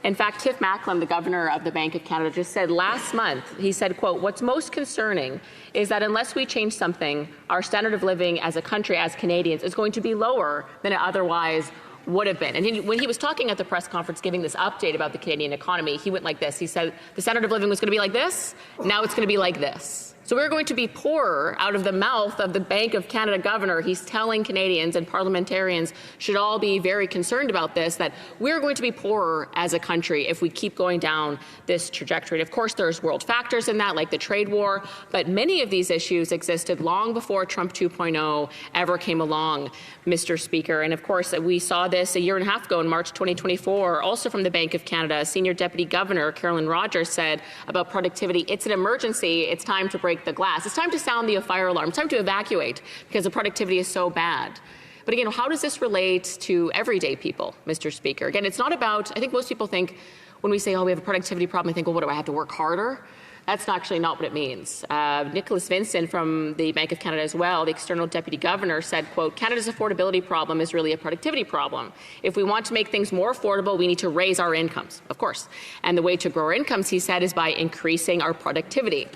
In fact, Tiff Macklem, the governor of the Bank of Canada, just said last month, he said, quote, "What's most concerning is that unless we change something, our standard of living as a country, as Canadians, is going to be lower than it otherwise would have been." And when he was talking at the press conference giving this update about the Canadian economy, he went like this. He said the standard of living was going to be like this, now it's going to be like this. So we're going to be poorer out of the mouth of the Bank of Canada governor. He's telling Canadians, and parliamentarians should all be very concerned about this, that we're going to be poorer as a country if we keep going down this trajectory. And of course, there's world factors in that, like the trade war, but many of these issues existed long before Trump 2.0 ever came along, Mr. Speaker. And of course, we saw this a year and a half ago in March 2024, also from the Bank of Canada. Senior Deputy Governor Carolyn Rogers said about productivity, it's an emergency, it's time to break the glass. It's time to sound the fire alarm. It's time to evacuate because the productivity is so bad. But again, how does this relate to everyday people, Mr. Speaker? Again, it's not about, I think most people think when we say, oh, we have a productivity problem, I think, well, what do I have to work harder? That's actually not what it means. Nicholas Vincent from the Bank of Canada as well, the external deputy governor, said, quote, Canada's affordability problem is really a productivity problem. If we want to make things more affordable, we need to raise our incomes, of course. And the way to grow our incomes, he said, is by increasing our productivity.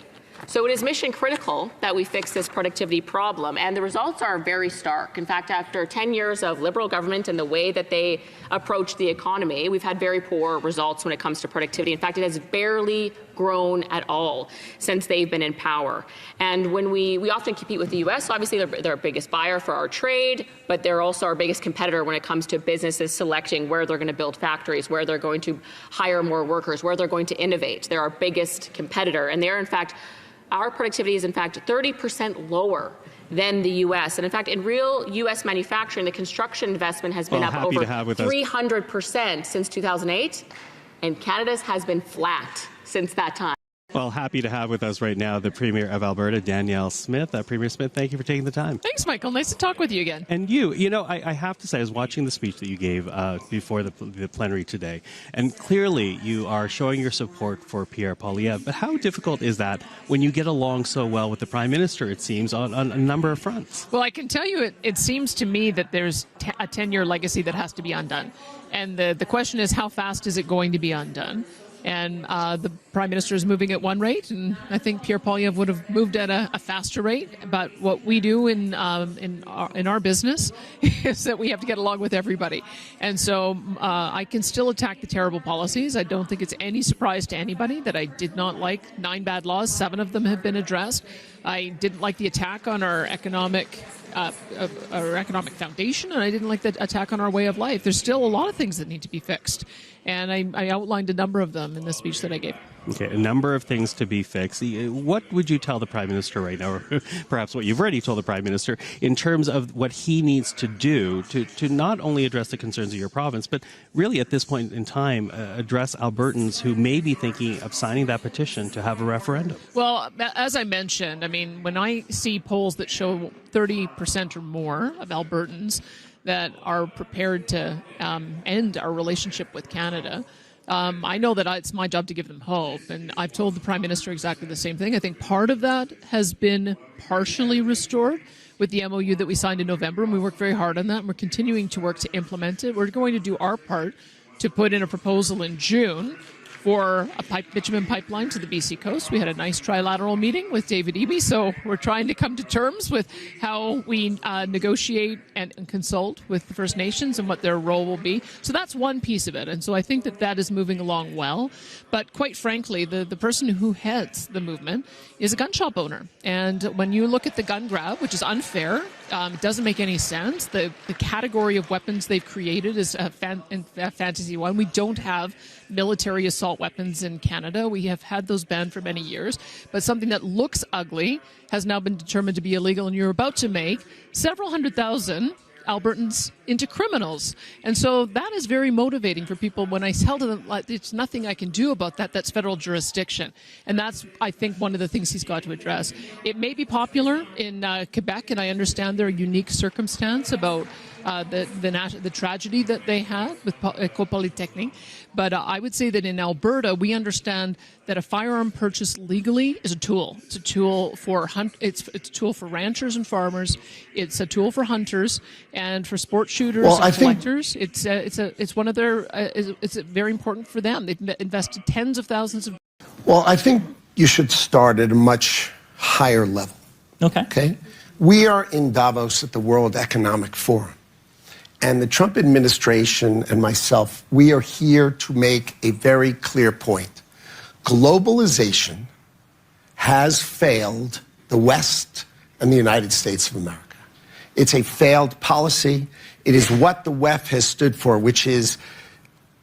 So it is mission critical that we fix this productivity problem, and the results are very stark. In fact, after 10 years of Liberal government and the way that they approach the economy, we've had very poor results when it comes to productivity. In fact, it has barely grown at all since they've been in power. And when we often compete with the U.S., obviously they're our biggest buyer for our trade, but they're also our biggest competitor when it comes to businesses selecting where they're going to build factories, where they're going to hire more workers, where they're going to innovate. They're our biggest competitor, and they're, in fact, our productivity is, in fact, 30% lower than the U.S. And in fact, in real U.S. manufacturing, the construction investment has been up over 300% since 2008, and Canada's has been flat since that time. Well, happy to have with us right now the Premier of Alberta, Danielle Smith. Premier Smith, thank you for taking the time. Thanks, Michael. Nice to talk with you again. And you know, I have to say, I was watching the speech that you gave before the plenary today, and clearly you are showing your support for Pierre Poilievre. But how difficult is that when you get along so well with the Prime Minister, it seems, on a number of fronts? Well, I can tell you it seems to me that there's a 10-year legacy that has to be undone. And the question is, how fast is it going to be undone? And the Prime Minister is moving at one rate, and I think Pierre Poilievre would have moved at a faster rate. But what we do in our business is that we have to get along with everybody. And so I can still attack the terrible policies. I don't think it's any surprise to anybody that I did not like 9 bad laws. 7 of them have been addressed. I didn't like the attack on our economic foundation, and I didn't like the attack on our way of life. There's still a lot of things that need to be fixed, and I outlined a number of them in the speech that I gave. Okay, a number of things to be fixed. What would you tell the Prime Minister right now, or perhaps what you've already told the Prime Minister, in terms of what he needs to do to not only address the concerns of your province, but really at this point in time address Albertans who may be thinking of signing that petition to have a referendum? Well, as I mentioned, I mean, when I see polls that show 30% or more of Albertans that are prepared to end our relationship with Canada, I know that it's my job to give them hope, and I've told the Prime Minister exactly the same thing. I think part of that has been partially restored with the MOU that we signed in November, and we worked very hard on that, and we're continuing to work to implement it. We're going to do our part to put in a proposal in June for a bitumen pipeline to the BC coast. We had a nice trilateral meeting with David Eby, so we're trying to come to terms with how we negotiate and consult with the First Nations and what their role will be. So that's one piece of it, and so I think that is moving along well. But quite frankly, the person who heads the movement is a gun shop owner, and when you look at the gun grab, which is unfair, it doesn't make any sense. The category of weapons they've created is a fantasy one. We don't have military assault weapons in Canada. We have had those banned for many years. But something that looks ugly has now been determined to be illegal, and you're about to make several 100,000 Albertans into criminals. And so that is very motivating for people when I tell them, like, it's nothing I can do about that. That's federal jurisdiction. And that's, I think, one of the things he's got to address. It may be popular in Quebec, and I understand their unique circumstance about the tragedy that they had with École Polytechnique. But I would say that in Alberta, we understand that a firearm purchased legally is a tool. It's a tool for it's a tool for ranchers and farmers. It's a tool for hunters and for sport shooters and collectors. It's one of their it's very important for them. They've invested tens of thousands of. Well, I think you should start at a much higher level. Okay. We are in Davos at the World Economic Forum. And the Trump administration and myself, we are here to make a very clear point. Globalization has failed the West and the United States of America. It's a failed policy. It is what the WEF has stood for, which is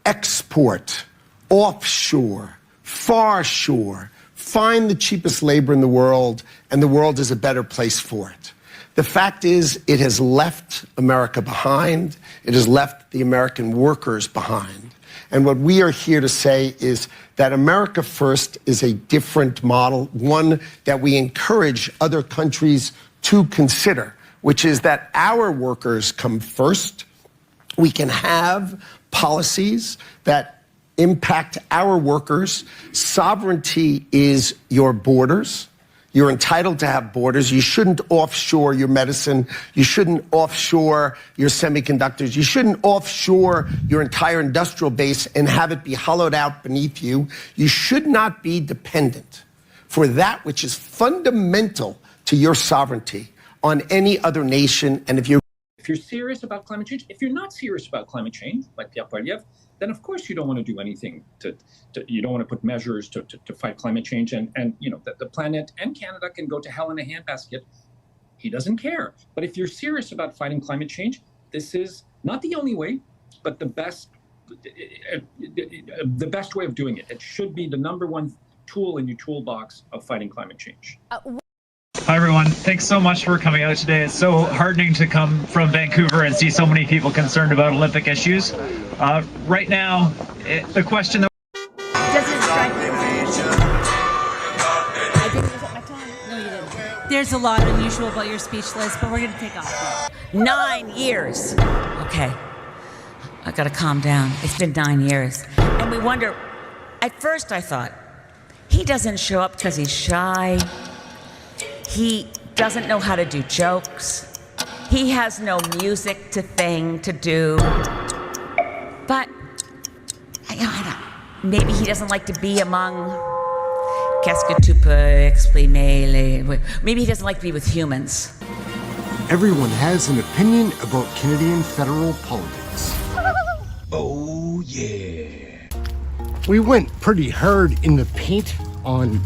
export, offshore, far shore, find the cheapest labor in the world, and the world is a better place for it. The fact is, it has left America behind. It has left the American workers behind. And what we are here to say is that America First is a different model, one that we encourage other countries to consider, which is that our workers come first. We can have policies that impact our workers. Sovereignty is your borders. You're entitled to have borders. You shouldn't offshore your medicine. You shouldn't offshore your semiconductors. You shouldn't offshore your entire industrial base and have it be hollowed out beneath you. You should not be dependent for that which is fundamental to your sovereignty on any other nation. And if you're serious about climate change, if you're not serious about climate change, like Pierre Poilievre, then of course you don't want to do anything you don't want to put measures to fight climate change. And you know, the planet and Canada can go to hell in a handbasket. He doesn't care. But if you're serious about fighting climate change, this is not the only way, but the best way of doing it. It should be the number one tool in your toolbox of fighting climate change. Hi, everyone. Thanks so much for coming out today. It's so heartening to come from Vancouver and see so many people concerned about Olympic issues. Right now, the question that... There's a lot unusual about your speech, Liz, but we're going to take off. 9 years. Okay. I got to calm down. It's been 9 years. And we wonder, at first I thought, he doesn't show up because he's shy. He doesn't know how to do jokes. He has no music to do. But maybe he doesn't like to be among... Qu'est-ce que tu peux exprimer les... Maybe he doesn't like to be with humans. Everyone has an opinion about Canadian federal politics. Oh, yeah. We went pretty hard in the paint on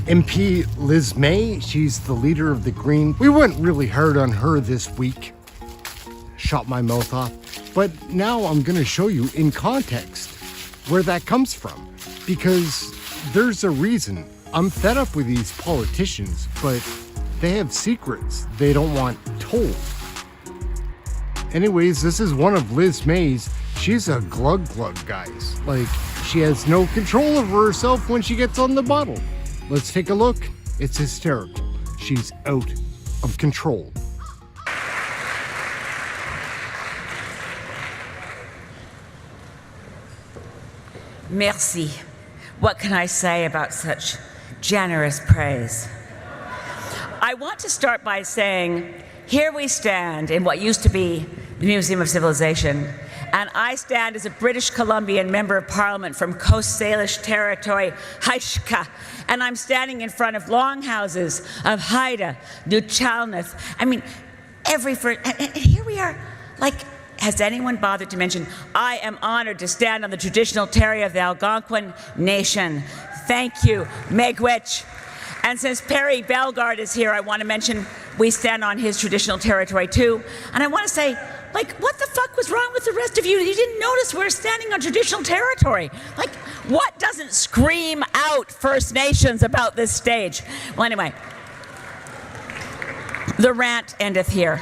MP Liz May. She's the leader of the Green. We went really hard on her this week. Shot my mouth off. But now I'm going to show you in context where that comes from. Because there's a reason. I'm fed up with these politicians, but they have secrets they don't want told. Anyways, this is one of Liz May's. She's a glug, guys. Like, she has no control over herself when she gets on the bottle. Let's take a look. It's hysterical. She's out of control. Merci. What can I say about such generous praise? I want to start by saying, here we stand in what used to be the Museum of Civilization, and I stand as a British Columbian Member of Parliament from Coast Salish Territory, Haishka, and I'm standing in front of longhouses of Haida, New Chalmers. I mean, and here we are, like, has anyone bothered to mention, I am honored to stand on the traditional territory of the Algonquin Nation. Thank you, Miigwech. And since Perry Bellegarde is here, I want to mention we stand on his traditional territory too. And I want to say, like, what the fuck was wrong with the rest of you? You didn't notice we're standing on traditional territory. Like, what doesn't scream out First Nations about this stage? Well, anyway, the rant endeth here.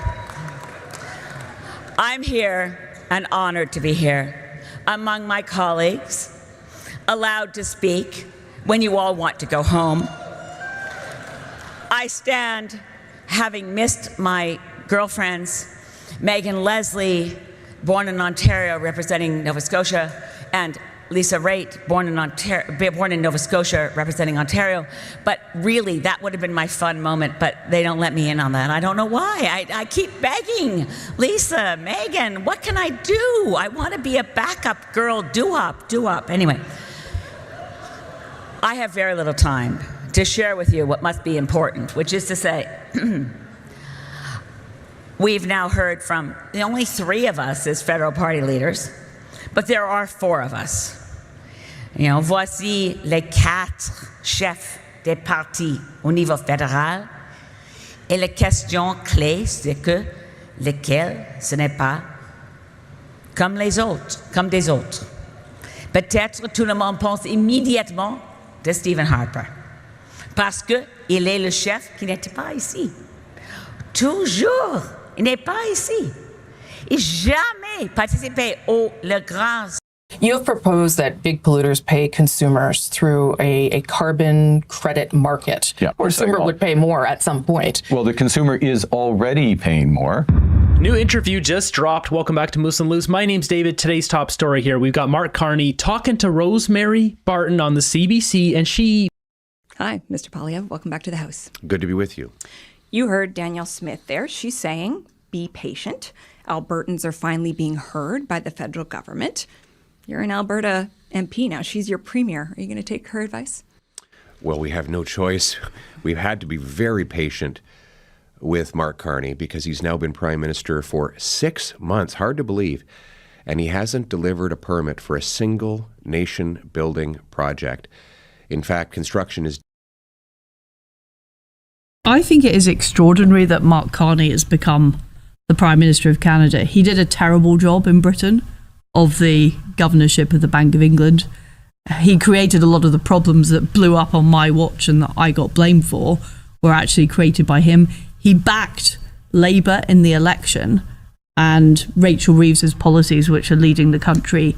I'm here and honored to be here among my colleagues, allowed to speak when you all want to go home. I stand having missed my girlfriends, Megan Leslie, born in Ontario, representing Nova Scotia, and Lisa Raitt, born in Nova Scotia, representing Ontario. But really, that would have been my fun moment, but they don't let me in on that. I don't know why. I keep begging. Lisa, Megan, what can I do? I want to be a backup girl, do-up. Anyway, I have very little time to share with you what must be important, which is to say, we've now heard from the only 3 of us as federal party leaders, but there are 4 of us. You know, voici les 4 chefs des partis au niveau fédéral. Et la question clé, c'est que lequel ce n'est pas comme les autres, comme des autres. Peut-être tout le monde pense immédiatement de Stephen Harper, parce qu'il est le chef qui n'était pas ici. Toujours, il n'est pas ici. Il n'a jamais participé au le grand. You have proposed that big polluters pay consumers through a carbon credit market. Yeah, Or consumer would pay more at some point. Well, the consumer is already paying more. New interview just dropped. Welcome back to Moose and Loose. My name's David. Today's top story here. We've got Mark Carney talking to Rosemary Barton on the CBC, and she... Hi, Mr. Poilievre. Welcome back to the House. Good to be with you. You heard Danielle Smith there. She's saying, be patient. Albertans are finally being heard by the federal government. You're an Alberta MP now. She's your premier. Are you going to take her advice? Well, we have no choice. We've had to be very patient with Mark Carney because he's now been prime minister for 6 months. Hard to believe. And he hasn't delivered a permit for a single nation-building project. In fact, construction is... I think it is extraordinary that Mark Carney has become the Prime Minister of Canada. He did a terrible job in Britain of the governorship of the Bank of England. He created a lot of the problems that blew up on my watch and that I got blamed for were actually created by him. He backed Labour in the election and Rachel Reeves's policies, which are leading the country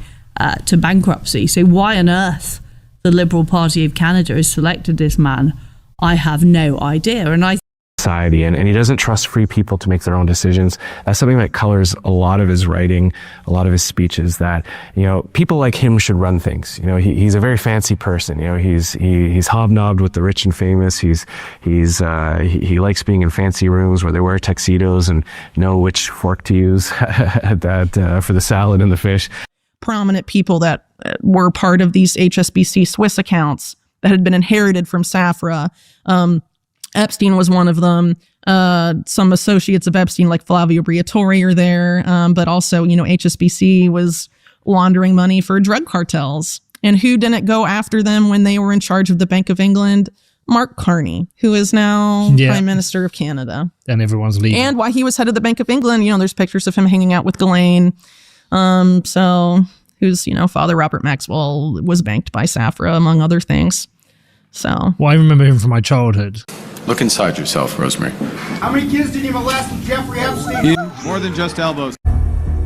to bankruptcy. So why on earth the Liberal Party of Canada has selected this man, I have no idea. And I society, and he doesn't trust free people to make their own decisions. That's something that colors a lot of his writing, a lot of his speeches, that, you know, people like him should run things. You know, he's a very fancy person. You know, he's hobnobbed with the rich and famous. He likes being in fancy rooms where they wear tuxedos and know which fork to use for the salad and the fish. Prominent people that were part of these HSBC Swiss accounts that had been inherited from Safra. Epstein was one of them. Some associates of Epstein, like Flavio Briatore, are there. But also, you know, HSBC was laundering money for drug cartels. And who didn't go after them when they were in charge of the Bank of England? Mark Carney, who is now Prime Minister of Canada. And everyone's leaving. And while he was head of the Bank of England, you know, there's pictures of him hanging out with Ghislaine. Who's, you know, Father Robert Maxwell was banked by Safra, among other things. So. Well, I remember him from my childhood. Look inside yourself, Rosemary. How many kids did you molest with Jeffrey Epstein? More than just elbows.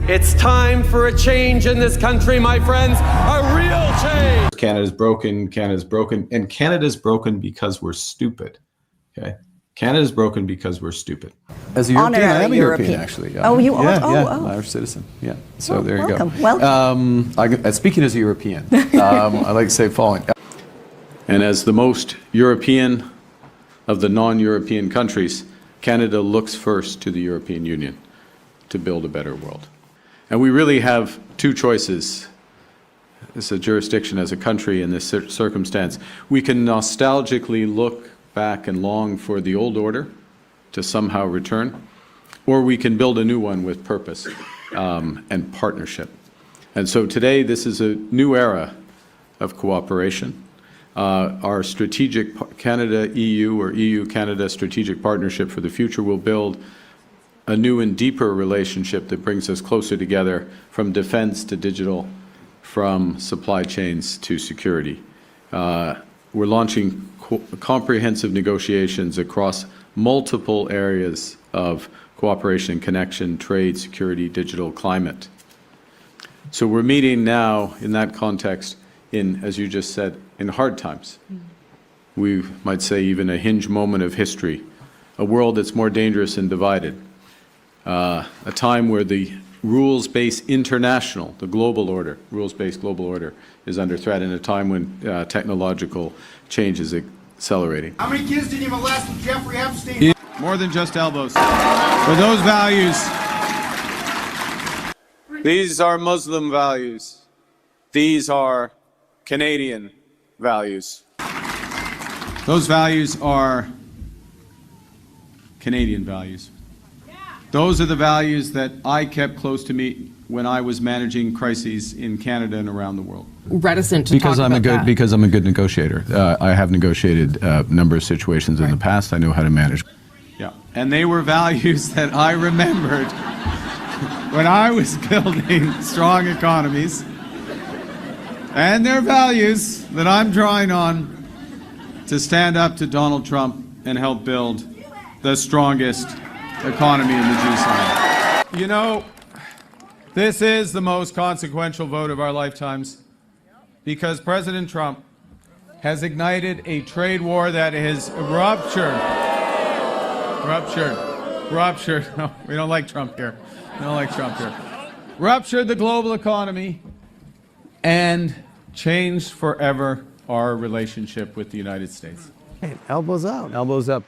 It's time for a change in this country, my friends. A real change. Canada's broken, and Canada's broken because we're stupid. Okay? Canada's broken because we're stupid. As a European, I am a European, actually. Oh, you are? I'm Irish citizen. Yeah. So there you go. Welcome. Speaking as a European, I like to say following. And as the most European of the non-European countries, Canada looks first to the European Union to build a better world. And we really have two choices as a jurisdiction, as a country in this circumstance. We can nostalgically look back and long for the old order to somehow return, or we can build a new one with purpose and partnership. And so today, this is a new era of cooperation. Our strategic Canada-EU or EU-Canada strategic partnership for the future will build a new and deeper relationship that brings us closer together, from defense to digital, from supply chains to security. We're launching comprehensive negotiations across multiple areas of cooperation, connection, trade, security, digital, climate. So we're meeting now in that context in, as you just said, in hard times. We might say even a hinge moment of history, a world that's more dangerous and divided, a time where the rules-based international, the global order, rules-based global order is under threat, in a time when technological change is accelerating. How many kids did you molest with Jeffrey Epstein? More than just elbows. For those values, these are Muslim values. These are Canadian values. Those values are Canadian values. Those are the values that I kept close to me when I was managing crises in Canada and around the world. Reticent to Because talk I'm about that. because I'm a good negotiator. I have negotiated a number of situations in the past. I know how to manage. Yeah, and they were values that I remembered when I was building strong economies, and they're values that I'm drawing on to stand up to Donald Trump and help build the strongest economy in the G7. You know, this is the most consequential vote of our lifetimes because President Trump has ignited a trade war that is ruptured. No, we don't like Trump here. Ruptured the global economy and changed forever our relationship with the United States. Hey, elbows up. Elbows up.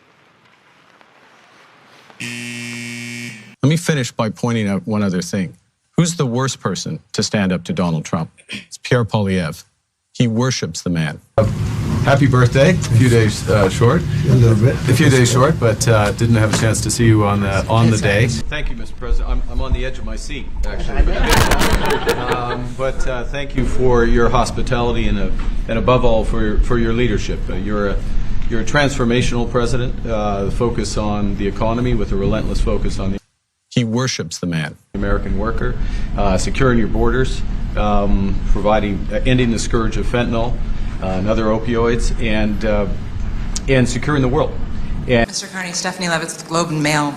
Let me finish by pointing out one other thing. Who's the worst person to stand up to Donald Trump? It's Pierre Poilievre. He worships the man. Happy birthday. A few days short. A little bit. A few days short, but didn't have a chance to see you on the day. Thank you, Mr. President. I'm on the edge of my seat, actually. But thank you for your hospitality and above all for your leadership. You're a transformational president. Focus on the economy with a relentless focus on the. He worships the man. The American worker, securing your borders, ending the scourge of fentanyl and other opioids, and securing the world. And Mr. Carney, Stephanie Levitz, the Globe and Mail.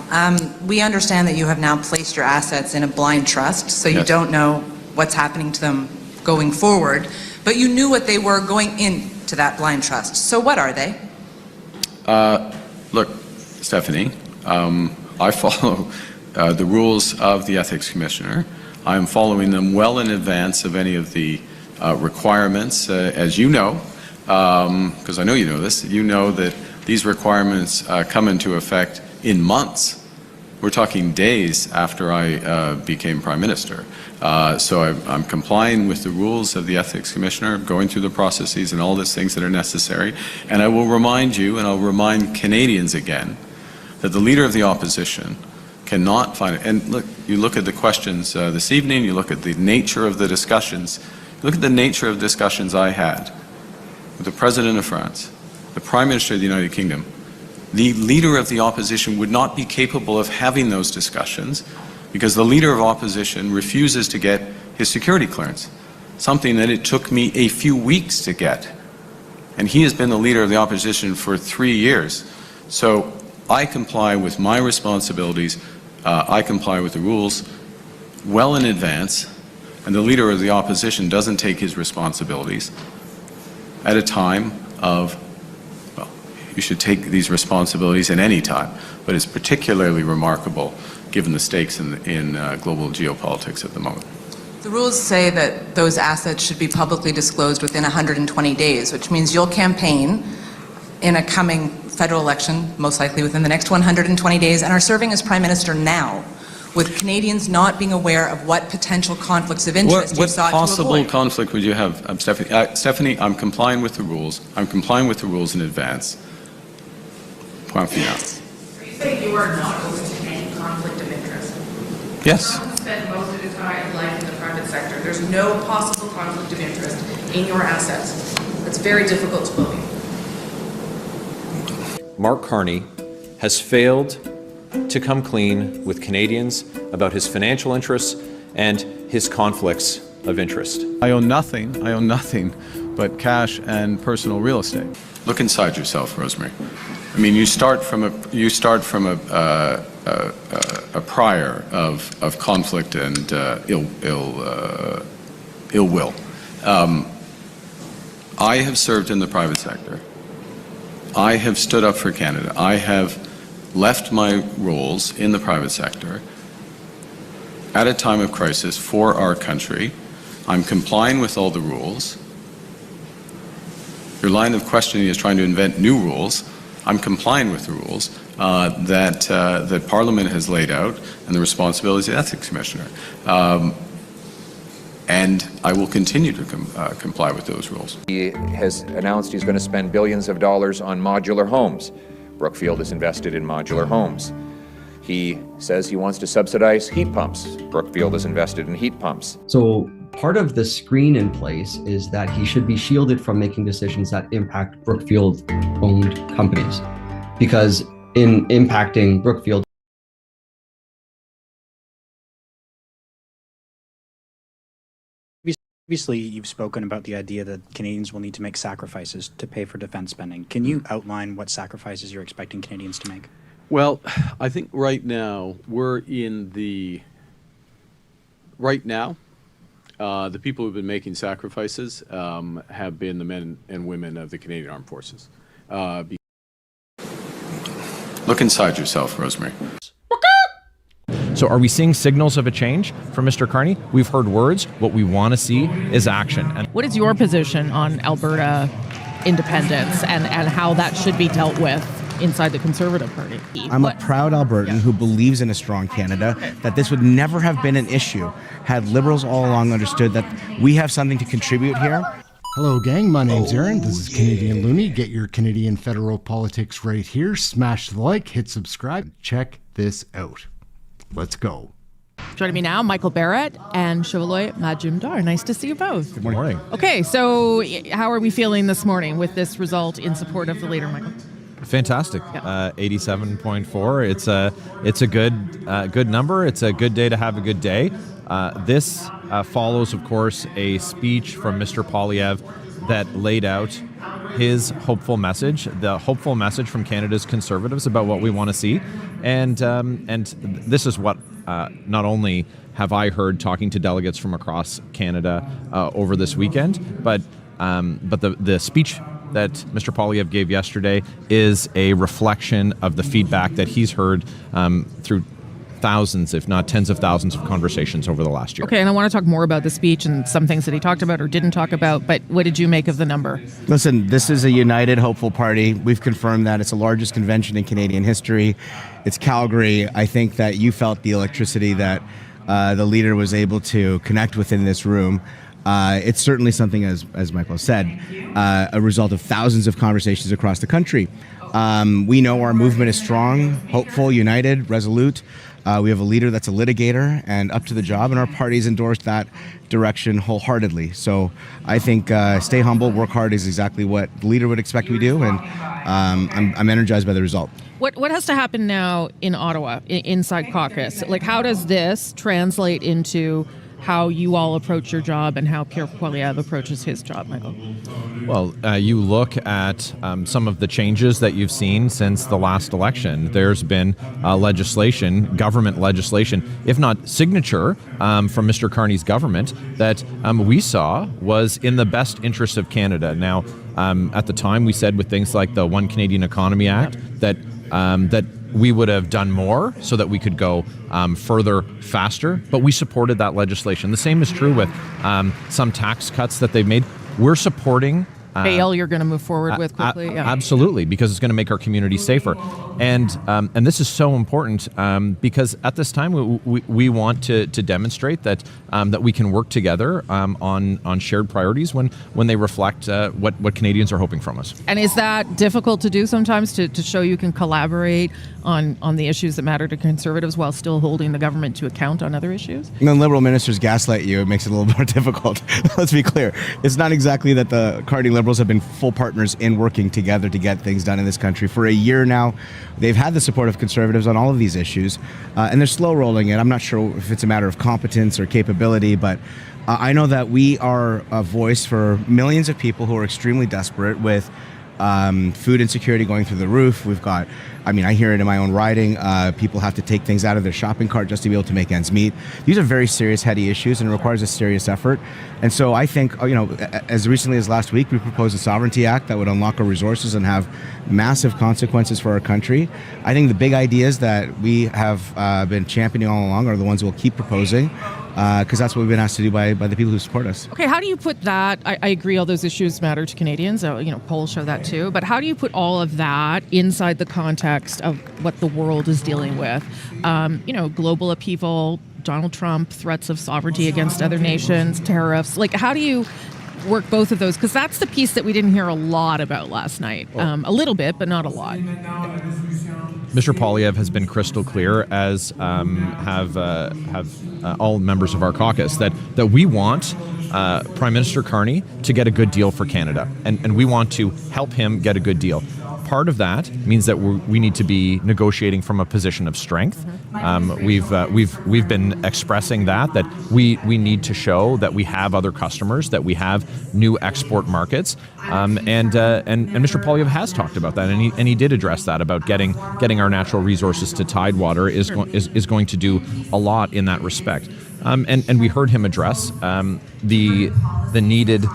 We understand that you have now placed your assets in a blind trust, so you don't know what's happening to them going forward, but you knew what they were going into that blind trust. So what are they? Look, Stephanie, I follow the rules of the Ethics Commissioner. I'm following them well in advance of any of the requirements, as you know, because I know you know this. You know that these requirements come into effect in months. We're talking days after I became Prime Minister. So I'm complying with the rules of the Ethics Commissioner, going through the processes and all these things that are necessary. And I will remind you, and I'll remind Canadians again, that the Leader of the Opposition cannot find it. And look, you look at the questions this evening, you look at the nature of the discussions, look at the nature of discussions I had with the President of France, the Prime Minister of the United Kingdom. The Leader of the Opposition would not be capable of having those discussions because the Leader of Opposition refuses to get his security clearance, something that it took me a few weeks to get. And he has been the Leader of the Opposition for 3 years. So I comply with my responsibilities, I comply with the rules well in advance, and the Leader of the Opposition doesn't take his responsibilities at a time of, well, you should take these responsibilities at any time, but it's particularly remarkable given the stakes in global geopolitics at the moment. The rules say that those assets should be publicly disclosed within 120 days, which means you'll campaign in a coming federal election, most likely within the next 120 days, and are serving as Prime Minister now, with Canadians not being aware of what potential conflicts of interest you sought to avoid. What possible conflict would you have, Stephanie? Stephanie, I'm complying with the rules. I'm complying with the rules in advance. Point final. Are you saying you are not open to any conflict of interest? Yes. Trump spent most of his life in the private sector. There's no possible conflict of interest in your assets. That's very difficult to believe. Mark Carney has failed to come clean with Canadians about his financial interests and his conflicts of interest. I own nothing but cash and personal real estate. Look inside yourself, Rosemary. I mean, you start from a prior of conflict and ill will. I have served in the private sector. I have stood up for Canada. I have left my roles in the private sector at a time of crisis for our country. I'm complying with all the rules. Your line of questioning is trying to invent new rules. I'm complying with the rules that Parliament has laid out and the responsibilities of the Ethics Commissioner. And I will continue to comply with those rules. He has announced he's going to spend billions of dollars on modular homes. Brookfield is invested in modular homes. He says he wants to subsidize heat pumps. Brookfield is invested in heat pumps. So part of the screen in place is that he should be shielded from making decisions that impact Brookfield-owned companies. Because in impacting Brookfield, Obviously, you've spoken about the idea that Canadians will need to make sacrifices to pay for defense spending. Can you outline what sacrifices you're expecting Canadians to make? Well, I think right now the people who've been making sacrifices have been the men and women of the Canadian Armed Forces. Look inside yourself, Rosemary. So are we seeing signals of a change from Mr. Carney? We've heard words. What we want to see is action. And What is your position on Alberta independence and how that should be dealt with inside the Conservative Party? I'm a proud Albertan who believes in a strong Canada, that this would never have been an issue had Liberals all along understood that we have something to contribute here. Hello, gang. My name's Aaron. This is Canadian Looney. Get your Canadian federal politics right here. Smash the like, hit subscribe. Check this out. Let's go. Joining me now, Michael Barrett and Chevaloy Majumdar. Nice to see you both. Good morning. Okay, so how are we feeling this morning with this result in support of the leader, Michael? Fantastic. 87.4. It's a good number. It's a good day to have a good day. This follows, of course, a speech from Mr. Poilievre that laid out his hopeful message, the hopeful message from Canada's Conservatives about what we want to see. And this is what not only have I heard talking to delegates from across Canada over this weekend, but the speech that Mr. Poilievre gave yesterday is a reflection of the feedback that he's heard through thousands, if not tens of thousands of conversations over the last year. Okay, and I want to talk more about the speech and some things that he talked about or didn't talk about, but what did you make of the number? Listen, this is a united, hopeful party. We've confirmed that. It's the largest convention in Canadian history. It's Calgary. I think that you felt the electricity that the leader was able to connect with in this room. It's certainly something, as Michael said, a result of thousands of conversations across the country. We know our movement is strong, hopeful, united, resolute. We have a leader that's a litigator and up to the job, and our party's endorsed that direction wholeheartedly. So I think stay humble, work hard is exactly what the leader would expect we do, and I'm energized by the result. What has to happen now in Ottawa, inside caucus? Like, how does this translate into how you all approach your job and how Pierre Poilievre approaches his job, Michael? Well, you look at some of the changes that you've seen since the last election. There's been legislation, government legislation, if not signature from Mr. Carney's government that we saw was in the best interest of Canada. Now, at the time, we said with things like the One Canadian Economy Act that we would have done more so that we could go further faster, but we supported that legislation. The same is true with some tax cuts that they've made. We're supporting bail you're going to move forward with quickly? Yeah. Absolutely, because it's going to make our community safer. And this is so important because at this time we want to demonstrate that we can work together on shared priorities when they reflect what Canadians are hoping from us. And is that difficult to do sometimes to show you can collaborate on the issues that matter to Conservatives while still holding the government to account on other issues? When Liberal ministers gaslight you, it makes it a little more difficult. Let's be clear. It's not exactly that the Carney Liberals have been full partners in working together to get things done in this country. For a year now, they've had the support of Conservatives on all of these issues, and they're slow rolling it. I'm not sure if it's a matter of competence or capability, but I know that we are a voice for millions of people who are extremely desperate with food insecurity going through the roof. We've got, I hear it in my own riding. People have to take things out of their shopping cart just to be able to make ends meet. These are very serious, heady issues, and it requires a serious effort. And so I think, as recently as last week, we proposed a Sovereignty Act that would unlock our resources and have massive consequences for our country. I think the big ideas that we have been championing all along are the ones we'll keep proposing, because that's what we've been asked to do by the people who support us. Okay, how do you put that? I agree all those issues matter to Canadians. Polls show that too. But how do you put all of that inside the context of what the world is dealing with? Global upheaval, Donald Trump, threats of sovereignty against other nations, tariffs. Like, how do you work both of those? Because that's the piece that we didn't hear a lot about last night. A little bit, but not a lot. Mr. Poilievre has been crystal clear, as have all members of our caucus, that we want Prime Minister Carney to get a good deal for Canada, and we want to help him get a good deal. Part of that means that we need to be negotiating from a position of strength. We've been expressing that we need to show that we have other customers, that we have new export markets, and Mr. Poilievre has talked about that, and he did address that about getting our natural resources to Tidewater is going to do a lot in that respect. And we heard him address the needed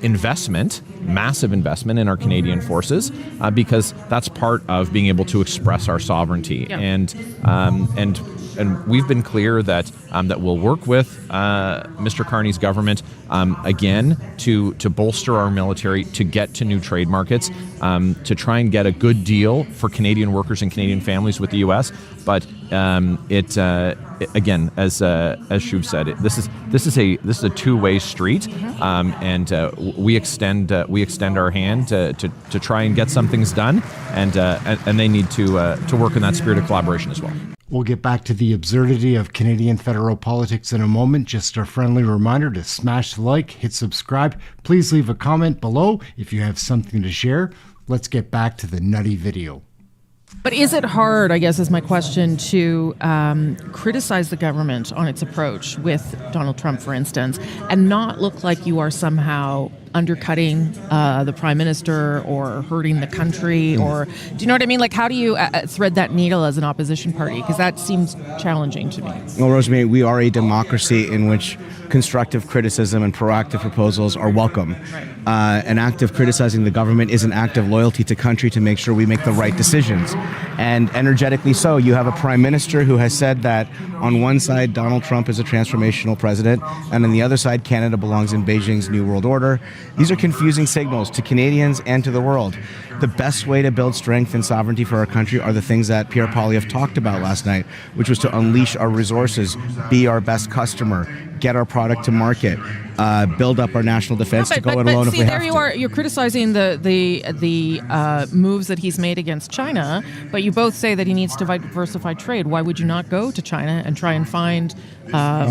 investment, massive investment in our Canadian forces, because that's part of being able to express our sovereignty. Yeah. And we've been clear that we'll work with Mr. Carney's government again to bolster our military, to get to new trade markets, to try and get a good deal for Canadian workers and Canadian families with the U.S. But again, as Shuv said, this is a two-way street, and we extend our hand to try and get some things done, and they need to work in that spirit of collaboration as well. We'll get back to the absurdity of Canadian federal politics in a moment. Just a friendly reminder to smash the like, hit subscribe. Please leave a comment below if you have something to share. Let's get back to the nutty video. But is it hard, I guess is my question, to criticize the government on its approach with Donald Trump, for instance, and not look like you are somehow undercutting the prime minister or hurting the country? Or do you know what I mean? Like, how do you thread that needle as an opposition party? Because that seems challenging to me. Well, Rosemary, we are a democracy in which constructive criticism and proactive proposals are welcome. Right. An act of criticizing the government is an act of loyalty to country to make sure we make the right decisions. And energetically so, you have a prime minister who has said that on one side, Donald Trump is a transformational president, and on the other side, Canada belongs in Beijing's New World Order. These are confusing signals to Canadians and to the world. The best way to build strength and sovereignty for our country are the things that Pierre Poilievre talked about last night, which was to unleash our resources, be our best customer, get our product to market, build up our national defense to go it alone if we have to. There you are. You're criticizing the moves that he's made against China, but you both say that he needs to diversify trade. Why would you not go to China and try and find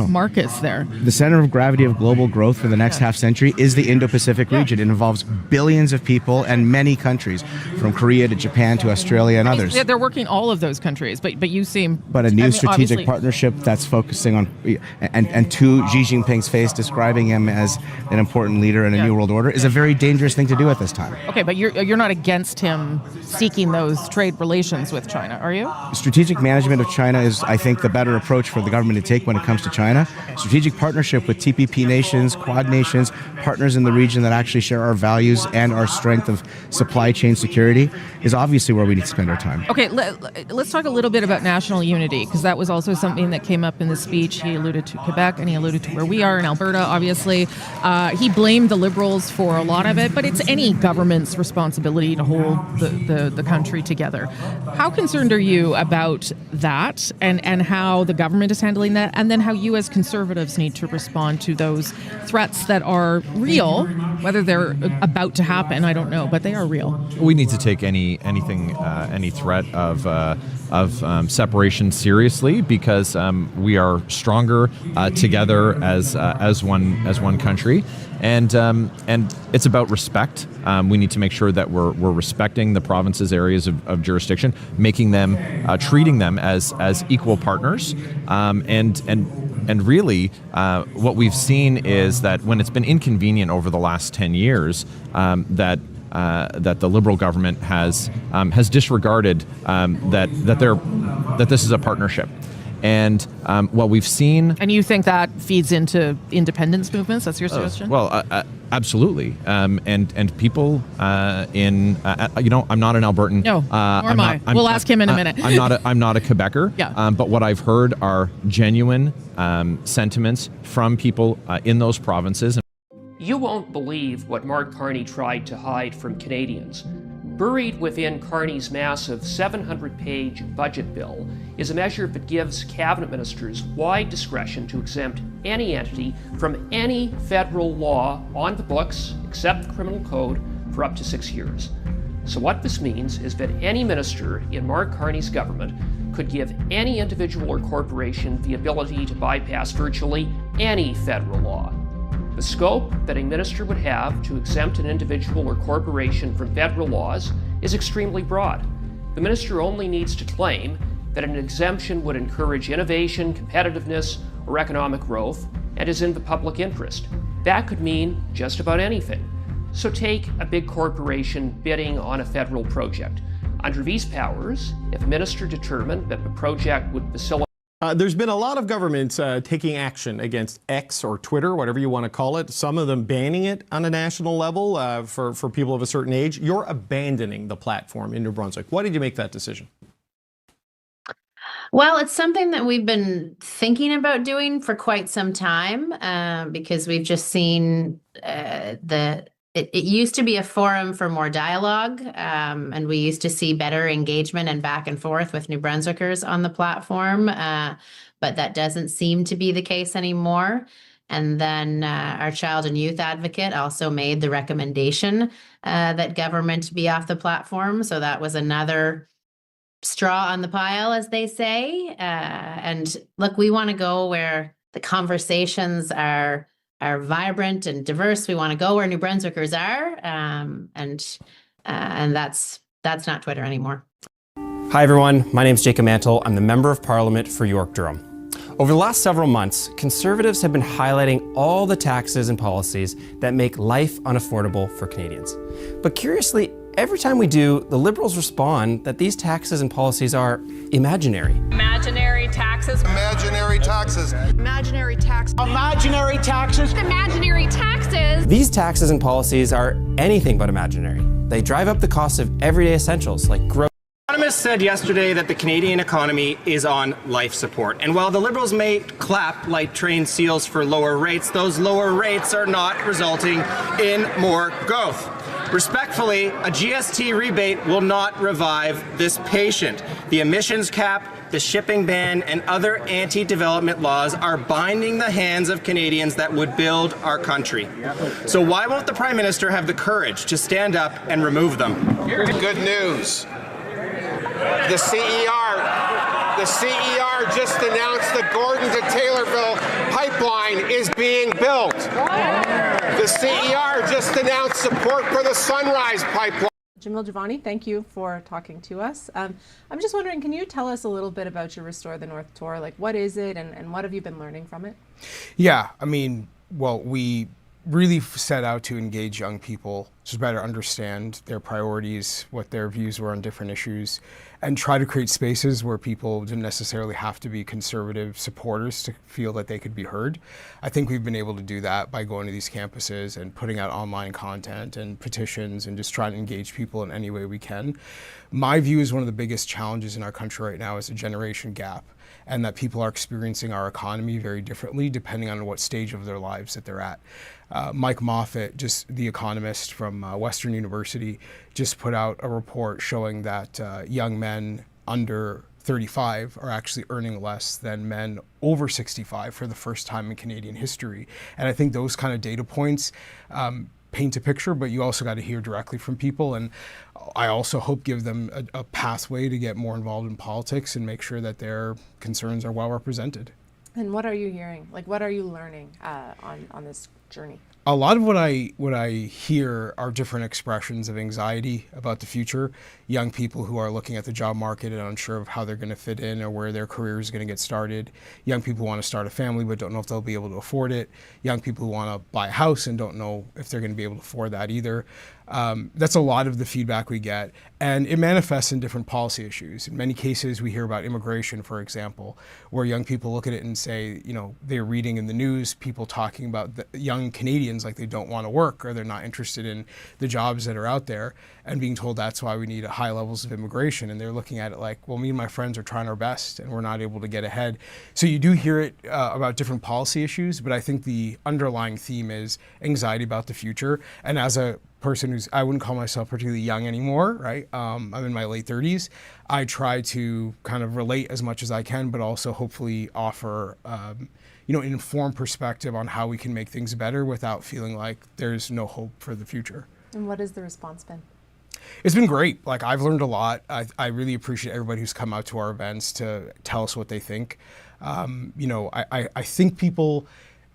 markets there? The center of gravity of global growth for the next half century is the Indo-Pacific region. It involves billions of people and many countries, from Korea to Japan to Australia and others. They're working all of those countries, but you seem... But a new strategic partnership that's focusing on, and to Xi Jinping's face describing him as an important leader in a new world order is a very dangerous thing to do at this time. Okay, but you're not against him seeking those trade relations with China, are you? Strategic management of China is, I think, the better approach for the government to take when it comes to China. Strategic partnership with TPP nations, Quad nations, partners in the region that actually share our values and our strength of supply chain security is obviously where we need to spend our time. Okay, let's talk a little bit about national unity, because that was also something that came up in the speech. He alluded to Quebec and he alluded to where we are in Alberta, obviously. He blamed the Liberals for a lot of it, but it's any government's responsibility to hold the country together. How concerned are you about that and how the government is handling that, and then how you as Conservatives need to respond to those threats that are real, whether they're about to happen, I don't know, but they are real. We need to take any threat of separation seriously, because we are stronger together as one country, and it's about respect. We need to make sure that we're respecting the province's areas of jurisdiction, making them, treating them as equal partners, and really what we've seen is that when it's been inconvenient over the last 10 years, that the Liberal government has disregarded that this is a partnership. And what we've seen... And you think that feeds into independence movements? That's your suggestion? Absolutely. And people I'm not an Albertan. No, nor am I. We'll ask him in a minute. I'm not a Quebecer. Yeah. But what I've heard are genuine sentiments from people in those provinces. You won't believe what Mark Carney tried to hide from Canadians. Buried within Carney's massive 700-page budget bill is a measure that gives cabinet ministers wide discretion to exempt any entity from any federal law on the books, except the criminal code, for up to 6 years. So what this means is that any minister in Mark Carney's government could give any individual or corporation the ability to bypass virtually any federal law. The scope that a minister would have to exempt an individual or corporation from federal laws is extremely broad. The minister only needs to claim that an exemption would encourage innovation, competitiveness, or economic growth, and is in the public interest. That could mean just about anything. So take a big corporation bidding on a federal project. Under these powers, if a minister determined that the project would facilitate there's been a lot of governments taking action against X or Twitter, whatever you want to call it, some of them banning it on a national level for people of a certain age. You're abandoning the platform in New Brunswick. Why did you make that decision? Well, it's something that we've been thinking about doing for quite some time because we've just seen it used to be a forum for more dialogue, and we used to see better engagement and back and forth with New Brunswickers on the platform, but that doesn't seem to be the case anymore. And then our child and youth advocate also made the recommendation that government be off the platform. So that was another straw on the pile, as they say. And look, we want to go where the conversations are vibrant and diverse. We want to go where New Brunswickers are, and that's not Twitter anymore. Hi everyone, my name is Jacob Mantle. I'm the Member of Parliament for York-Durham. Over the last several months, Conservatives have been highlighting all the taxes and policies that make life unaffordable for Canadians. But curiously, every time we do, the Liberals respond that these taxes and policies are imaginary. Imaginary taxes. Imaginary taxes. Imaginary tax. Imaginary taxes. Imaginary taxes. These taxes and policies are anything but imaginary. They drive up the cost of everyday essentials like groceries. Economists said yesterday that the Canadian economy is on life support. And while the Liberals may clap like trained seals for lower rates, those lower rates are not resulting in more growth. Respectfully, a GST rebate will not revive this patient. The emissions cap, the shipping ban, and other anti-development laws are binding the hands of Canadians that would build our country. So why won't the Prime Minister have the courage to stand up and remove them? Good news. The CER just announced the Gordon to Taylorville pipeline is being built. The CER just announced support for the Sunrise pipeline. Jamil Javani, thank you for talking to us. I'm just wondering, can you tell us a little bit about your Restore the North tour? Like, what is it and what have you been learning from it? Yeah, I mean, well, we really set out to engage young people to better understand their priorities, what their views were on different issues, and try to create spaces where people didn't necessarily have to be conservative supporters to feel that they could be heard. I think we've been able to do that by going to these campuses and putting out online content and petitions and just trying to engage people in any way we can. My view is one of the biggest challenges in our country right now is a generation gap, and that people are experiencing our economy very differently depending on what stage of their lives that they're at. Mike Moffat, just the economist from Western University, just put out a report showing that young men under 35 are actually earning less than men over 65 for the first time in Canadian history. And I think those kind of data points paint a picture, but you also got to hear directly from people. And I also hope give them a pathway to get more involved in politics and make sure that their concerns are well represented. And what are you hearing? Like, what are you learning on this journey? A lot of what I hear are different expressions of anxiety about the future. Young people who are looking at the job market and unsure of how they're going to fit in or where their career is going to get started. Young people who want to start a family but don't know if they'll be able to afford it. Young people who want to buy a house and don't know if they're going to be able to afford that either. That's a lot of the feedback we get, and it manifests in different policy issues. In many cases, we hear about immigration, for example, where young people look at it and say, you know, they're reading in the news people talking about the young Canadians like they don't want to work or they're not interested in the jobs that are out there, and being told that's why we need high levels of immigration. And they're looking at it like, well, me and my friends are trying our best and we're not able to get ahead. So you do hear it about different policy issues, but I think the underlying theme is anxiety about the future. And as a person I wouldn't call myself particularly young anymore, right? I'm in my late 30s. I try to kind of relate as much as I can, but also hopefully offer, an informed perspective on how we can make things better without feeling like there's no hope for the future. And what has the response been? It's been great. Like, I've learned a lot. I really appreciate everybody who's come out to our events to tell us what they think. I think people,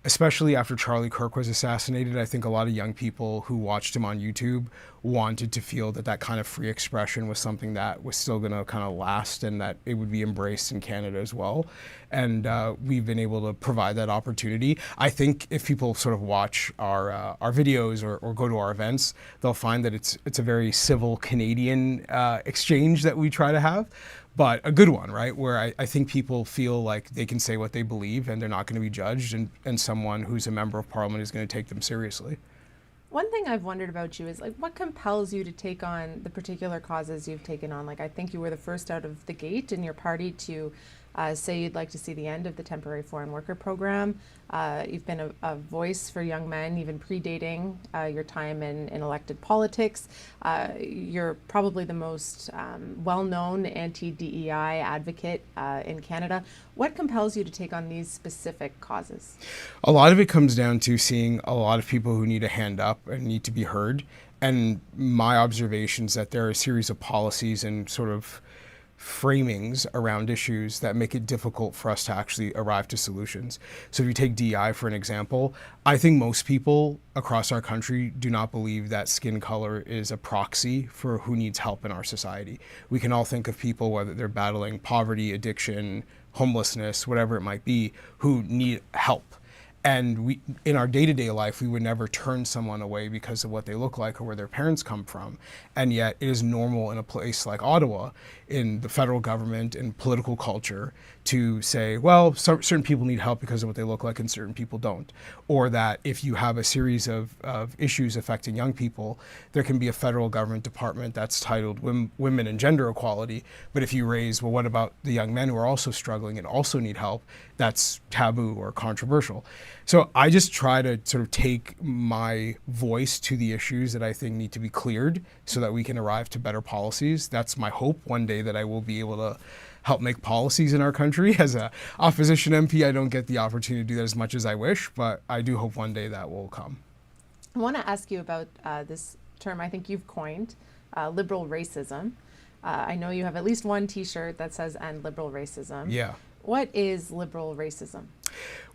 especially after Charlie Kirk was assassinated, I think a lot of young people who watched him on YouTube wanted to feel that kind of free expression was something that was still going to kind of last and that it would be embraced in Canada as well. And we've been able to provide that opportunity. I think if people sort of watch our videos or go to our events, they'll find that it's a very civil Canadian exchange that we try to have. But a good one, right? Where I think people feel like they can say what they believe and they're not going to be judged, and someone who's a member of parliament is going to take them seriously. One thing I've wondered about you is, like, what compels you to take on the particular causes you've taken on? Like, I think you were the first out of the gate in your party to say you'd like to see the end of the temporary foreign worker program. You've been a voice for young men, even predating your time in elected politics. You're probably the most well-known anti-DEI advocate in Canada. What compels you to take on these specific causes? A lot of it comes down to seeing a lot of people who need a hand up and need to be heard. And my observation is that there are a series of policies and sort of framings around issues that make it difficult for us to actually arrive to solutions. So if you take DEI for an example, I think most people across our country do not believe that skin color is a proxy for who needs help in our society. We can all think of people, whether they're battling poverty, addiction, homelessness, whatever it might be, who need help. And we, in our day-to-day life, we would never turn someone away because of what they look like or where their parents come from. And yet it is normal in a place like Ottawa, in the federal government and political culture, to say, well, certain people need help because of what they look like and certain people don't. Or that if you have a series of issues affecting young people, there can be a federal government department that's titled Women and Gender Equality. But if you raise, well, what about the young men who are also struggling and also need help, that's taboo or controversial. So I just try to sort of take my voice to the issues that I think need to be cleared so that we can arrive to better policies. That's my hope one day, that I will be able to help make policies in our country. As an opposition MP, I don't get the opportunity to do that as much as I wish, but I do hope one day that will come. I want to ask you about this term I think you've coined, liberal racism. I know you have at least one T-shirt that says "End Liberal Racism." Yeah. What is liberal racism?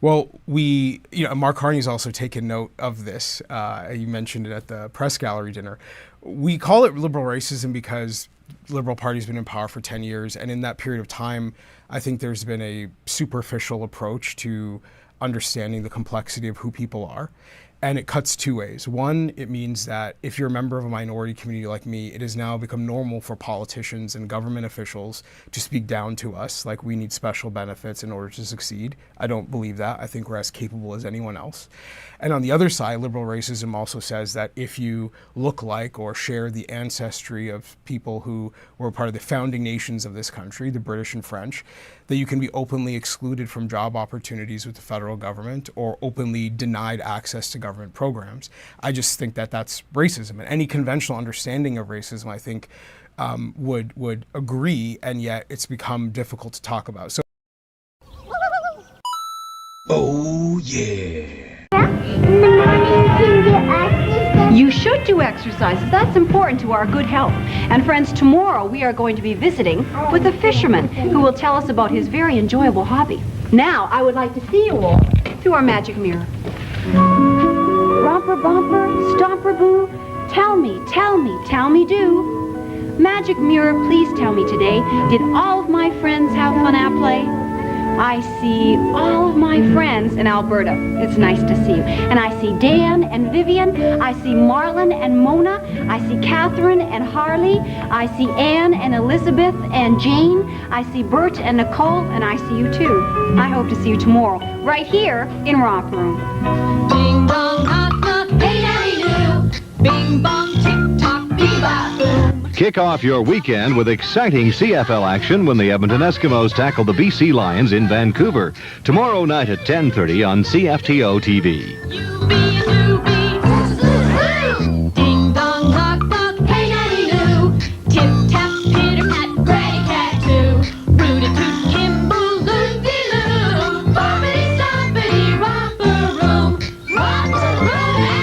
Well, Mark Carney's also taken note of this. You mentioned it at the press gallery dinner. We call it liberal racism because Liberal Party's been in power for 10 years. And in that period of time, I think there's been a superficial approach to understanding the complexity of who people are. And it cuts two ways. One, it means that if you're a member of a minority community like me, it has now become normal for politicians and government officials to speak down to us, like we need special benefits in order to succeed. I don't believe that. I think we're as capable as anyone else. And on the other side, liberal racism also says that if you look like or share the ancestry of people who were part of the founding nations of this country, the British and French, that you can be openly excluded from job opportunities with the federal government or openly denied access to government programs. I just think that that's racism. And any conventional understanding of racism, I think, would agree, and yet it's become difficult to talk about. So. Oh, yeah. You should do exercises. That's important to our good health. And friends, tomorrow we are going to be visiting with a fisherman who will tell us about his very enjoyable hobby. Now, I would like to see you all through our magic mirror. Romper bumper, stomper boo, tell me do. Magic mirror, please tell me today, did all of my friends have fun at play? I see all of my friends in Alberta. It's nice to see you. And I see Dan and Vivian. I see Marlon and Mona. I see Catherine and Harley. I see Anne and Elizabeth and Jane. I see Bert and Nicole, and I see you too. I hope to see you tomorrow, right here in Romper Room. Ding dong, knock knock, hey daddy do. Bing bong, tick tock, bebop boom. Kick off your weekend with exciting CFL action when the Edmonton Eskimos tackle the BC Lions in Vancouver. Tomorrow night at 10:30 on CFTO TV.